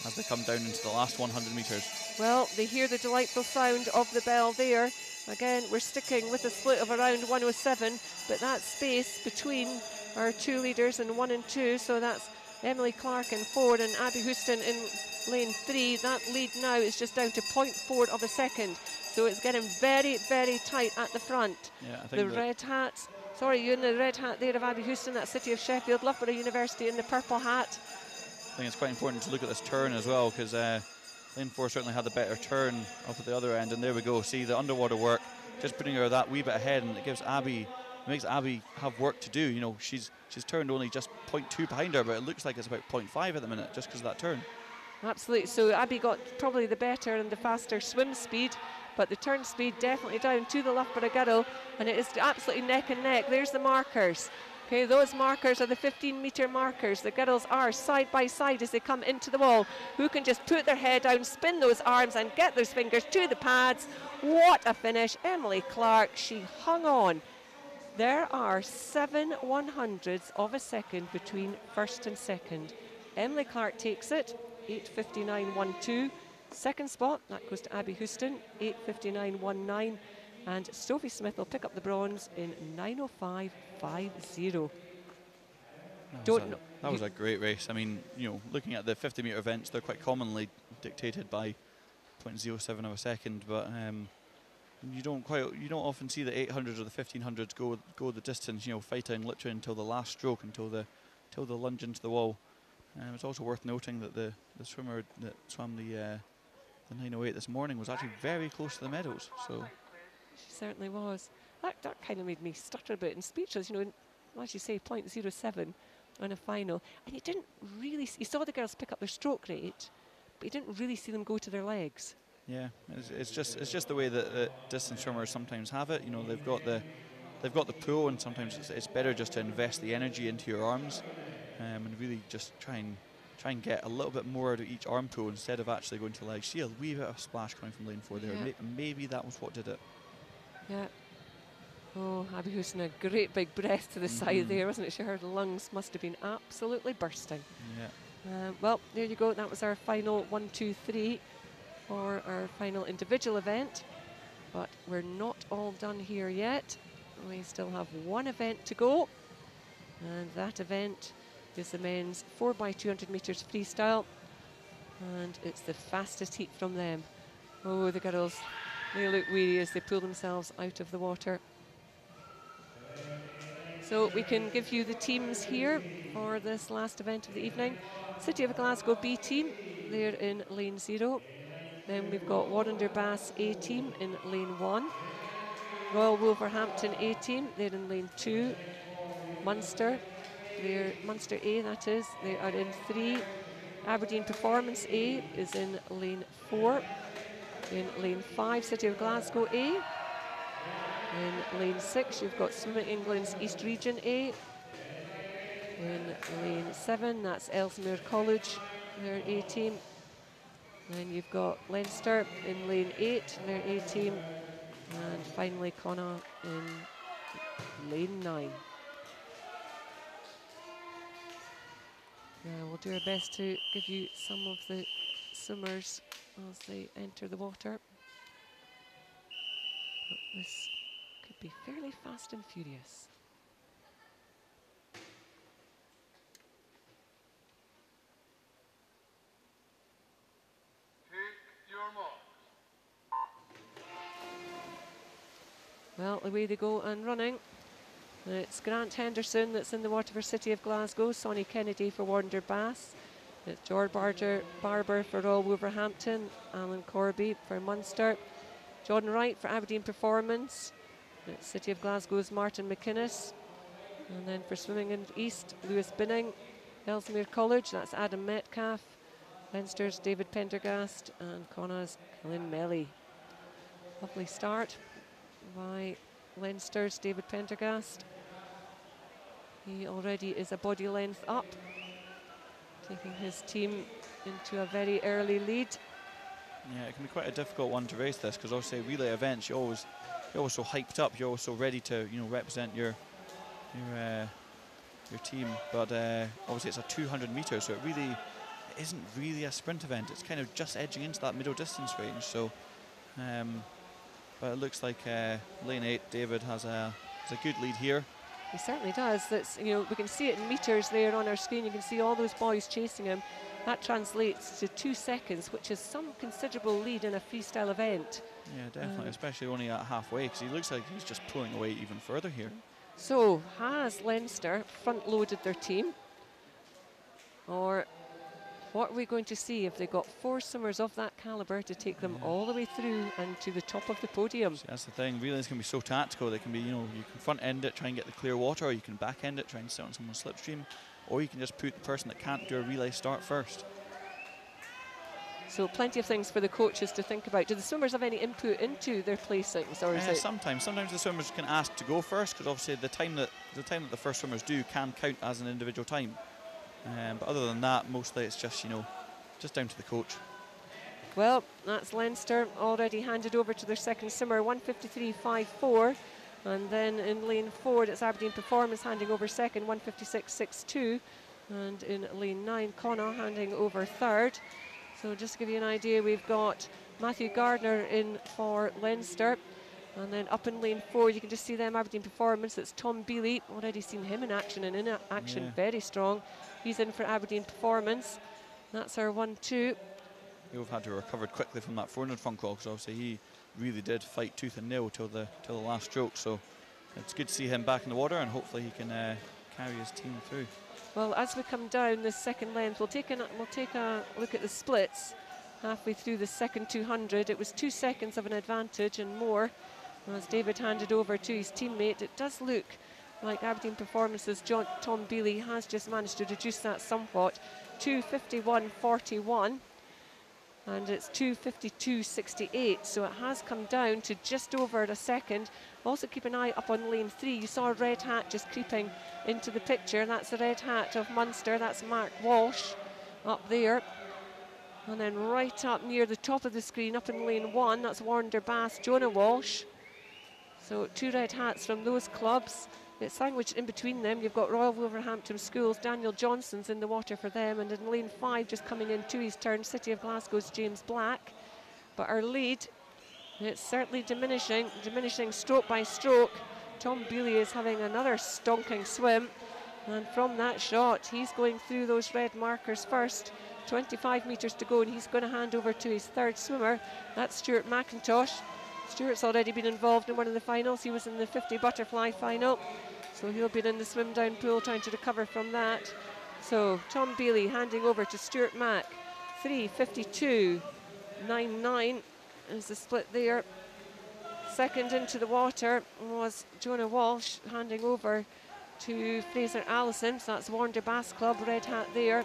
as they come down into the last 100 metres. Well, they hear the delightful sound of the bell there. Again, we're sticking with a split of around 107, but that space between our two leaders in 1 and 2, so that's Emily Clark in 4 and Abby Houston in lane 3. That lead now is just down to 0.4 of a second, so it's getting very, very tight at the front. Yeah, I think the red hats, sorry, you're in the red hat there of Abby Houston, that's City of Sheffield, Loughborough University in the purple hat. I think it's quite important to look at this turn as well, because lane 4 certainly had the better turn up at the other end, and there we go. See the underwater work, just putting her that wee bit ahead, and it makes Abby have work to do. She's turned only just 0.2 behind her, but it looks like it's about 0.5 at the minute, just because of that turn. Absolutely. So Abby got probably the better and the faster swim speed, but the turn speed definitely down to the Loughborough girl, and it is absolutely neck and neck. There's the markers. Okay, those markers are the 15-metre markers. The girls are side by side as they come into the wall. Who can just put their head down, spin those arms and get those fingers to the pads. What a finish. Emily Clark, she hung on. There are 7 100ths of a second between first and second. Emily Clark takes it, 8:59.12. Second spot, that goes to Abby Houston, 8:59.19. And Sophie Smith will pick up the bronze in 9:05.50. That was a great race. I mean, looking at the 50-metre events, they're quite commonly dictated by 0.07 of a second, but you don't often see the 800s or the 1500s go the distance. Fighting literally until the last stroke, until the lunge into the wall. It's also worth noting that the swimmer that swam the 9:08 this morning was actually very close to the medals. So. She certainly was. That kind of made me stutter a bit and speechless. As you say, 0.07 on a final, and you didn't really. You saw the girls pick up their stroke rate, but you didn't really see them go to their legs. Yeah, it's just the way that distance swimmers sometimes have it. They've got the pull, and sometimes it's better just to invest the energy into your arms, and really just try and get a little bit more out of each arm pull instead of actually going to the legs. See a wee bit of splash coming from lane 4 there. Yeah. Maybe that was what did it. Yeah. Oh, Abby Houston, a great big breath to the side there, wasn't it? Her lungs must have been absolutely bursting. Yeah. Well, there you go. That was our final 1, 2, 3 for our final individual event. But we're not all done here yet. We still have one event to go. And that event is the men's 4x200 metres freestyle. And it's the fastest heat from them. Oh, the girls. They look weary as they pull themselves out of the water. So we can give you the teams here for this last event of the evening. City of Glasgow B team, they're in lane 0. Then we've got Warrender-Bass A team in lane 1. Royal Wolverhampton A team, they're in lane 2. Munster A that is, they are in 3. Aberdeen Performance A is in lane 4. In lane 5, City of Glasgow A. In lane 6, you've got Swimming England's East Region A. In lane 7, that's Ellesmere College, their A team. Then you've got Leinster in lane 8, their A team. And finally Connacht in lane 9. Now we'll do our best to give you some of the swimmers as they enter the water. But this could be fairly fast and furious. Well, away they go and running. It's Grant Henderson that's in the water for City of Glasgow, Sonny Kennedy for Warner Bass. It's George Barber for Royal Wolverhampton, Alan Corby for Munster, John Wright for Aberdeen Performance. It's City of Glasgow's Martin McInnes. And then for Swimming in East, Lewis Binning. Ellesmere College, that's Adam Metcalf. Leinster's David Pendergast, and Connacht's Colin Melly. Lovely start by Leinster's David Pendergast. He already is a body length up, taking his team into a very early lead. Yeah, it can be quite a difficult one to race this, because obviously relay events, you're always so hyped up, you're always so ready to represent your team. But obviously it's a 200 meters, so it isn't really a sprint event. It's kind of just edging into that middle distance range. So, but it looks like lane 8, David has a good lead here. He certainly does. That's, we can see it in meters there on our screen. You can see all those boys chasing him. That translates to 2 seconds, which is some considerable lead in a freestyle event. Yeah, definitely, especially only at halfway, because he looks like he's just pulling away even further here. So, has Leinster front-loaded their team? Or what are we going to see if they got 4 swimmers of that calibre to take them all the way through and to the top of the podium? See, that's the thing. Relays can be so tactical. They can be, you can front end it, try and get the clear water, or you can back end it, try and sit on someone's slipstream, or you can just put the person that can't do a relay start first. So plenty of things for the coaches to think about. Do the swimmers have any input into their placings, or is it? Sometimes the swimmers can ask to go first, because obviously the time that the first swimmers do can count as an individual time. But other than that, mostly it's just just down to the coach. Well, that's Leinster already handed over to their second swimmer, 1:53.54, and then in lane 4 it's Aberdeen Performance handing over second, 1:56.62, and in lane 9 Connacht handing over third. So just to give you an idea, we've got Matthew Gardner in for Leinster. And then up in lane 4, you can just see them, Aberdeen Performance. It's Tom Bealey. Already seen him in action, and in action very strong. He's in for Aberdeen Performance. That's our 1-2. You've had to recover quickly from that 400 front crawl, because obviously he really did fight tooth and nail till the last stroke. So it's good to see him back in the water, and hopefully he can carry his team through. Well, as we come down this second length, we'll take a look at the splits. Halfway through the second 200, it was 2 seconds of an advantage and more. As David handed over to his teammate, it does look like Aberdeen Performance's Tom Bealey has just managed to reduce that somewhat. 2:51.41, and it's 2:52.68, so it has come down to just over a second. Also keep an eye up on lane 3. You saw a red hat just creeping into the picture. That's the red hat of Munster. That's Mark Walsh up there. And then right up near the top of the screen, up in lane 1, that's Warner Bass, Jonah Walsh. So 2 red hats from those clubs. It's sandwiched in between them. You've got Royal Wolverhampton Schools, Daniel Johnson's in the water for them. And in lane 5, just coming in to his turn, City of Glasgow's James Black. But our lead, it's certainly diminishing stroke by stroke. Tom Bealey is having another stonking swim. And from that shot, he's going through those red markers first. 25 metres to go, and he's going to hand over to his third swimmer. That's Stuart McIntosh. Stuart's already been involved in one of the finals. He was in the 50 butterfly final, so he'll be in the swim down pool trying to recover from that. So Tom Bealey handing over to Stuart Mack. 3:52.99 is the split there. Second into the water was Jonah Walsh, handing over to Fraser Allison. So that's Warner Bass Club, red hat there.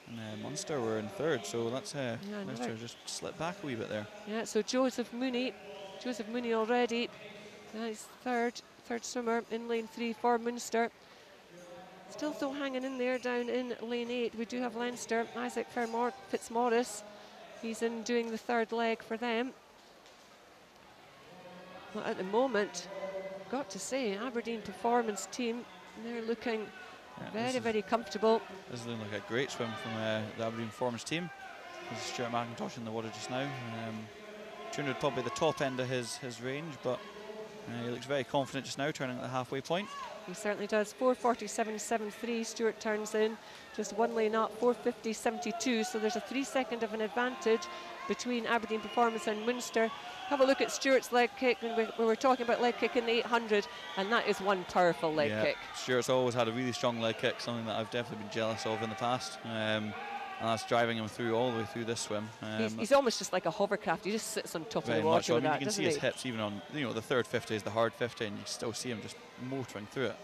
And Munster were in third, so that's Munster just slipped back a wee bit there. Yeah, so Joseph Mooney already. He's third swimmer in lane 3 for Munster. Still though hanging in there down in lane 8. We do have Leinster, Isaac Fitzmaurice. He's in doing the third leg for them. But at the moment, got to say, Aberdeen Performance team, they're looking very comfortable. This is looking like a great swim from the Aberdeen Performance team. There's Stuart McIntosh in the water just now. 200 probably the top end of his range, but he looks very confident just now, turning at the halfway point. He certainly does. 4:47.73. Stuart turns in just one lane up, 4:50.72. So there's a 3 second of an advantage between Aberdeen Performance and Munster. Have a look at Stuart's leg kick, and we were talking about leg kick in the 800, and that is one powerful leg kick. Stuart's always had a really strong leg kick, something that I've definitely been jealous of in the past. And that's driving him through all the way through this swim. He's almost just like a hovercraft. He just sits on top of the water with that, you can see his hips even on, the third 50 is the hard 50, and you still see him just motoring through it.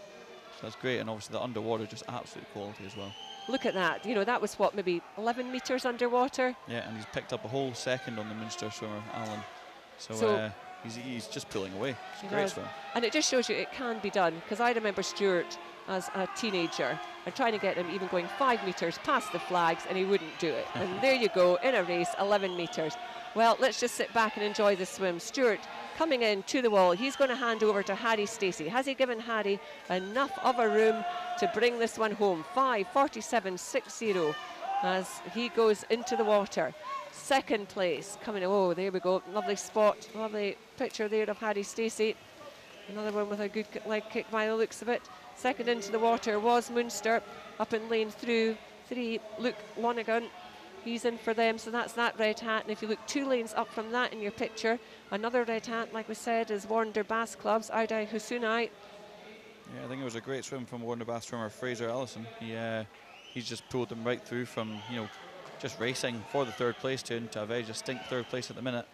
So that's great, and obviously the underwater, just absolute quality as well. Look at that. That was what, maybe 11 metres underwater? Yeah, and he's picked up a whole second on the Munster swimmer, Alan. So he's just pulling away. It's a great swim. And it just shows you it can be done, because I remember Stuart as a teenager and trying to get him even going 5 metres past the flags, and he wouldn't do it. And there you go, in a race, 11 metres. Well, let's just sit back and enjoy the swim. Stuart coming in to the wall. He's going to hand over to Harry Stacey. Has he given Harry enough of a room to bring this one home? 5:47.60 as he goes into the water. Second place coming. Oh, there we go. Lovely spot. Lovely picture there of Harry Stacey. Another one with a good leg kick by the looks of it. Second into the water was Munster up in lane 3. Luke Lonergan. He's in for them, so that's that red hat. And if you look 2 lanes up from that in your picture, another red hat, like we said, is Warner Bass Club's Audai Husunai. Yeah, I think it was a great swim from Warner Bass swimmer Fraser Ellison. He's just pulled them right through from, just racing for the third place to into a very distinct third place at the minute.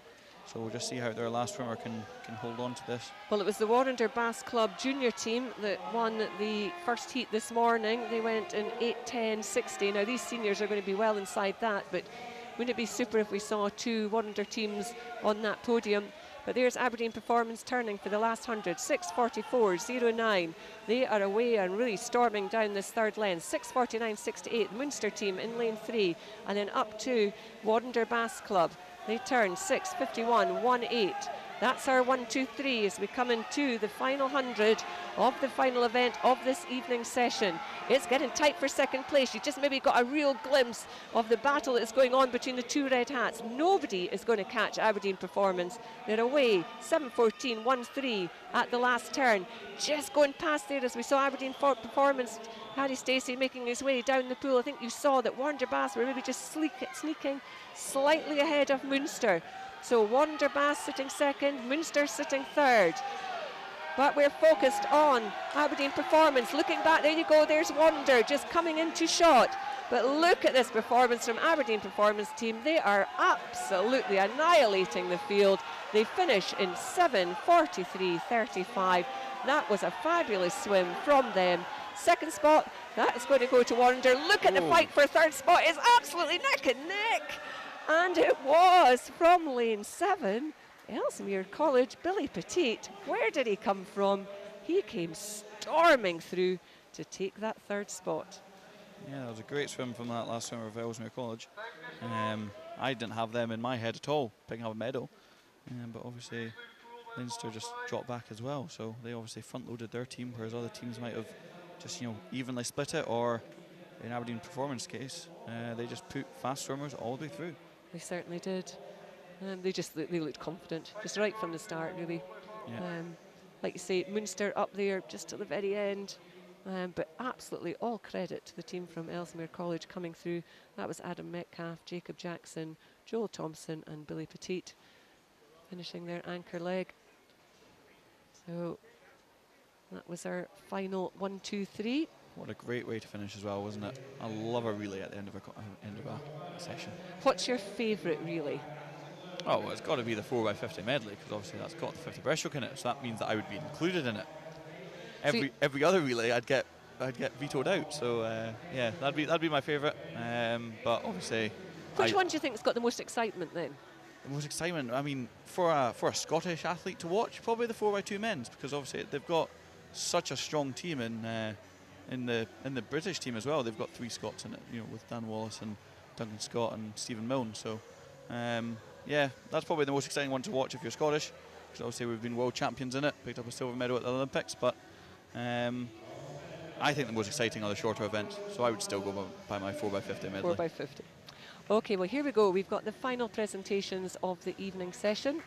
So we'll just see how their last swimmer can hold on to this. Well, it was the Warrender Bass Club junior team that won the first heat this morning. They went in 8:10.60. Now these seniors are going to be well inside that, but wouldn't it be super if we saw 2 Warrender teams on that podium? But there's Aberdeen Performance turning for the last 100, 6:44.09. They are away and really storming down this third lane. 6:49.68, Munster team in lane 3, and then up to Warrender Bass Club. They turn 6:51.18. That's our 1, 2, 3 as we come into the final 100 of the final event of this evening session. It's getting tight for second place. You just maybe got a real glimpse of the battle that's going on between the 2 red hats. Nobody is going to catch Aberdeen Performance. They're away 7:14.13 at the last turn. Just going past there as we saw Aberdeen Performance, Harry Stacey making his way down the pool. I think you saw that Warner Bass were maybe just sneaking slightly ahead of Munster. So Warner Bass sitting second, Munster sitting third. But we're focused on Aberdeen Performance. Looking back, there you go, there's Wander just coming into shot. But look at this performance from Aberdeen Performance team. They are absolutely annihilating the field. They finish in 7:43.35. That was a fabulous swim from them. Second spot, that is going to go to Wander. Look at the fight for third spot. It's absolutely neck and neck. And it was from lane 7, Ellesmere College, Billy Petit. Where did he come from? He came storming through to take that third spot. Yeah, that was a great swim from that last swimmer of Ellesmere College. I didn't have them in my head at all, picking up a medal. But obviously, Leinster just dropped back as well. So they obviously front-loaded their team, whereas other teams might have just, evenly split it, or in Aberdeen Performance case, they just put fast swimmers all the way through. They certainly did. They looked confident, just right from the start, really. Yeah. Like you say, Munster up there just to the very end. But absolutely all credit to the team from Ellesmere College coming through. That was Adam Metcalf, Jacob Jackson, Joel Thompson and Billy Petit finishing their anchor leg. So that was our final 1, 2, 3. What a great way to finish as well, wasn't it? I love a relay at the end of a session. What's your favourite relay? Oh, well, it's got to be the 4x50 medley, because obviously that's got the 50 breaststroke in it, so that means that I would be included in it. Every other relay I'd get I'd get vetoed out. So yeah, that'd be my favourite. But obviously, Which one do you think's got the most excitement then? the most excitement, I mean, for a Scottish athlete to watch, probably the 4x2 men's, because obviously they've got such a strong team in the British team as well. They've got 3 Scots in it, with Dan Wallace and Duncan Scott and Stephen Milne. So yeah, that's probably the most exciting one to watch if you're Scottish, because obviously we've been world champions in it, picked up a silver medal at the Olympics. But I think the most exciting are the shorter events, so I would still go by my 4x50 medley. 4x50. Okay, well here we go. We've got the final presentations of the evening session.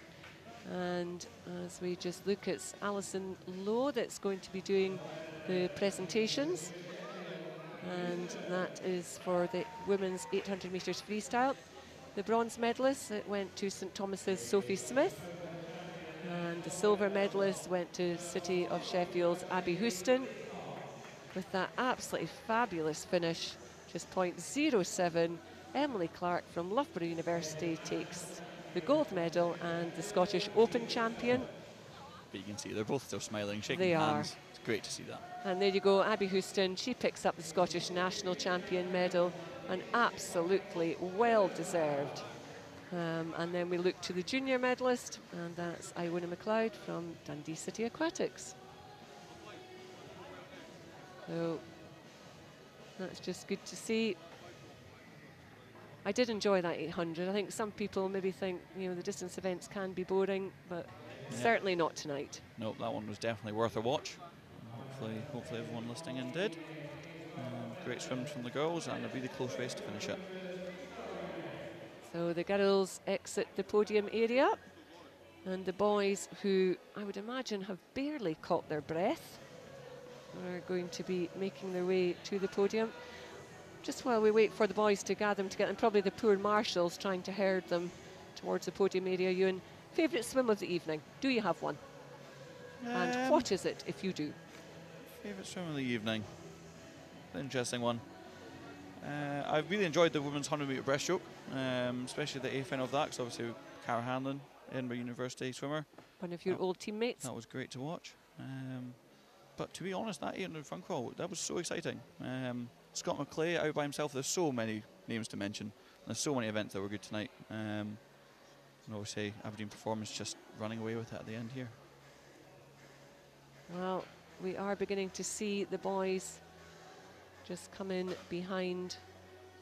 And as we just look, it's Alison Lowe that's going to be doing the presentations. And that is for the women's 800 metres freestyle. The bronze medalist, it went to St Thomas's Sophie Smith. And the silver medalist went to City of Sheffield's Abby Houston. With that absolutely fabulous finish, just .07, Emily Clark from Loughborough University takes the gold medal and the Scottish Open champion. But you can see they're both still smiling, shaking They hands. It's great to see that. And there you go, Abby Houston, she picks up the Scottish national champion medal, and absolutely well deserved. And then we look to the junior medalist, and that's Iwona McLeod from Dundee City Aquatics. So that's just good to see. I did enjoy that 800. I think some people maybe think, the distance events can be boring, but certainly not tonight. No, that one was definitely worth a watch. Hopefully everyone listening in did. Great swims from the girls, and a really close race to finish it. So the girls exit the podium area, and the boys, who I would imagine have barely caught their breath, are going to be making their way to the podium. Just while we wait for the boys to gather them together, and probably the poor marshals trying to herd them towards the podium area. Ewan, favourite swim of the evening? Do you have one? And what is it if you do? Favourite swim of the evening? Interesting one. I really enjoyed the women's 100 metre breaststroke, especially the A final of that, because obviously Cara Hanlon, Edinburgh University swimmer. One of your old teammates. That was great to watch. But to be honest, that 800 front crawl, that was so exciting. Scott McClay out by himself. There's so many names to mention. There's so many events that were good tonight. And obviously Aberdeen Performance just running away with it at the end here. Well, we are beginning to see the boys just come in behind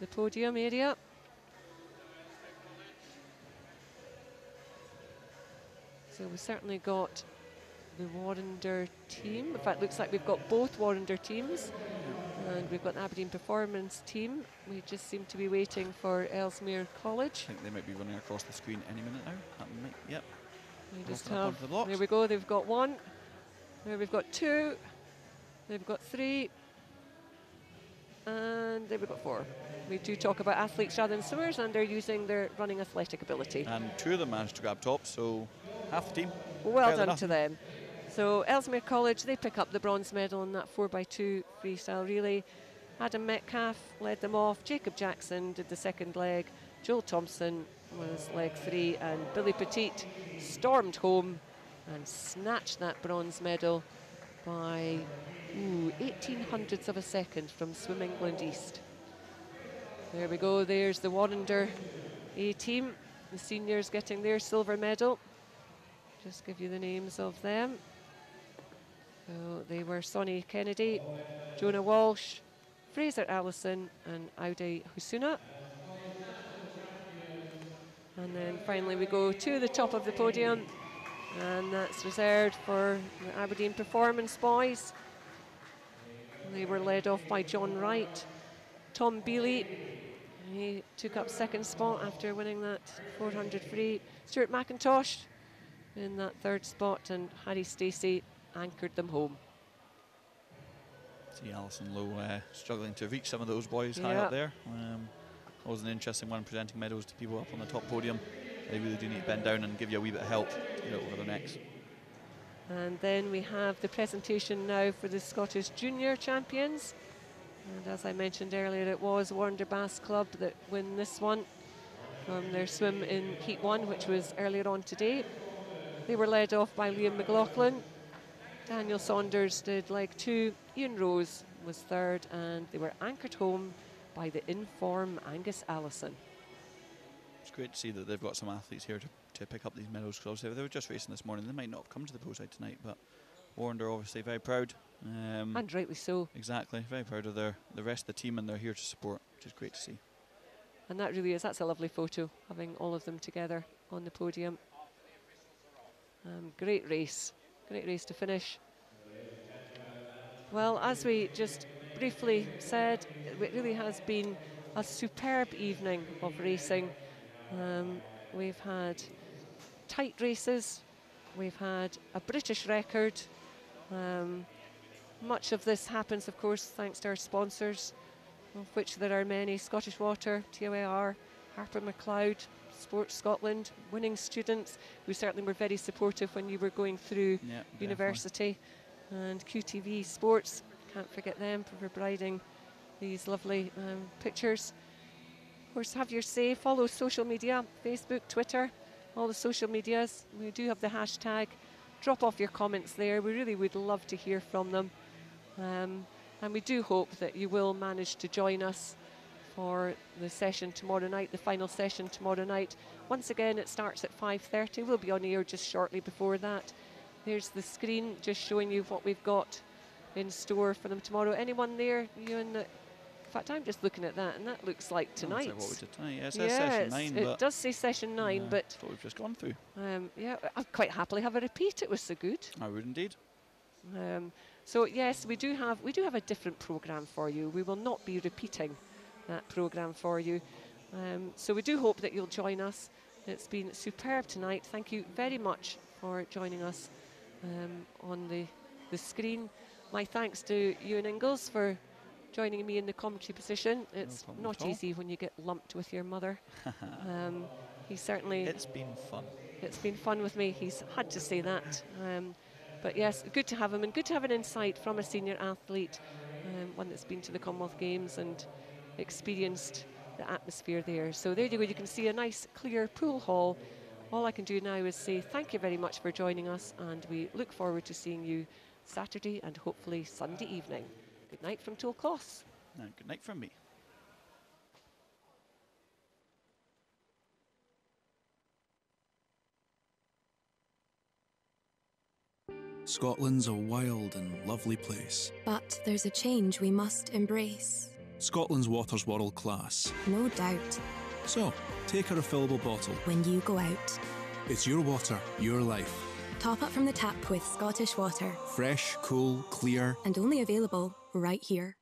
the podium area. So we've certainly got the Warrender team. In fact, it looks like we've got both Warrender teams. And we've got the Aberdeen Performance team. We just seem to be waiting for Ellesmere College. I think they might be running across the screen any minute now. Yep. We just have, there we go, they've got one. There we've got two. They've got three. And there we've got four. We do talk about athletes rather than swimmers, and they're using their running athletic ability. And 2 of them managed to grab top, so half the team. Well done to them. So Ellesmere College, they pick up the bronze medal in that 4x2 freestyle relay. Adam Metcalf led them off. Jacob Jackson did the second leg. Joel Thompson was leg 3, and Billy Petit stormed home and snatched that bronze medal by 18 hundredths of a second from Swim England East. There we go, there's the Warrender A team, the seniors getting their silver medal. Just give you the names of them. So they were Sonny Kennedy, Jonah Walsh, Fraser Allison and Audi Husuna. And then finally we go to the top of the podium, and that's reserved for the Aberdeen Performance boys. They were led off by John Wright. Tom Bealey, he took up second spot after winning that 400 free. Stuart McIntosh in that third spot, and Harry Stacey anchored them home. See Alison Lowe struggling to reach some of those boys high up there. That was an interesting one, presenting medals to people up on the top podium. They really do need to bend down and give you a wee bit of help to get over their necks. And then we have the presentation now for the Scottish Junior Champions. And as I mentioned earlier, it was Warrender Bass Club that win this one from their swim in Heat 1, which was earlier on today. They were led off by Liam McLaughlin. Daniel Saunders did leg 2. Ian Rose was third, and they were anchored home by the Inform Angus Allison. It's great to see that they've got some athletes here to pick up these medals, because obviously if they were just racing this morning, they might not have come to the poolside tonight, but Warren are obviously very proud. And rightly so. Exactly, very proud of the rest of the team, and they're here to support, which is great to see. And that really is, that's a lovely photo, having all of them together on the podium. Great race to finish. Well, as we just briefly said, it really has been a superb evening of racing. We've had tight races, we've had a British record. Much of this happens, of course, thanks to our sponsors, of which there are many: Scottish Water, TOAR, Harper McLeod, Sports Scotland, Winning Students, who certainly were very supportive when you were going through university, and QTV Sports, can't forget them for providing these lovely pictures. Of course, have your say, follow social media, Facebook, Twitter, all the social medias. We do have the hashtag. Drop off your comments there. We really would love to hear from them. And we do hope that you will manage to join us for the session tomorrow night, the final session tomorrow night. Once again, it starts at 5:30. We'll be on air just shortly before that. There's the screen just showing you what we've got in store for them tomorrow. Anyone there? You in the... In fact, I'm just looking at that, and that looks like tonight. That's what we did tonight. Yeah, it says session 9, it does say session 9, but that's what we've just gone through. yeah, I'd quite happily have a repeat. It was so good. I would indeed. So yes, we do have a different programme for you. We will not be repeating that programme for you. So we do hope that you'll join us. It's been superb tonight. Thank you very much for joining us on the screen. My thanks to Ewan Ingalls for joining me in the commentary position. It's not easy when you get lumped with your mother. He certainly... It's been fun. It's been fun with me. He's had to say that. But yes, good to have him, and good to have an insight from a senior athlete, one that's been to the Commonwealth Games and experienced the atmosphere there. So there you go. You can see a nice, clear pool hall. All I can do now is say thank you very much for joining us, and we look forward to seeing you Saturday and hopefully Sunday evening. Good night from Tollcross. And good night from me. Scotland's a wild and lovely place. But there's a change we must embrace. Scotland's water's world class. No doubt. So, take a refillable bottle. When you go out. It's your water, your life. Top up from the tap with Scottish Water. Fresh, cool, clear. And only available right here.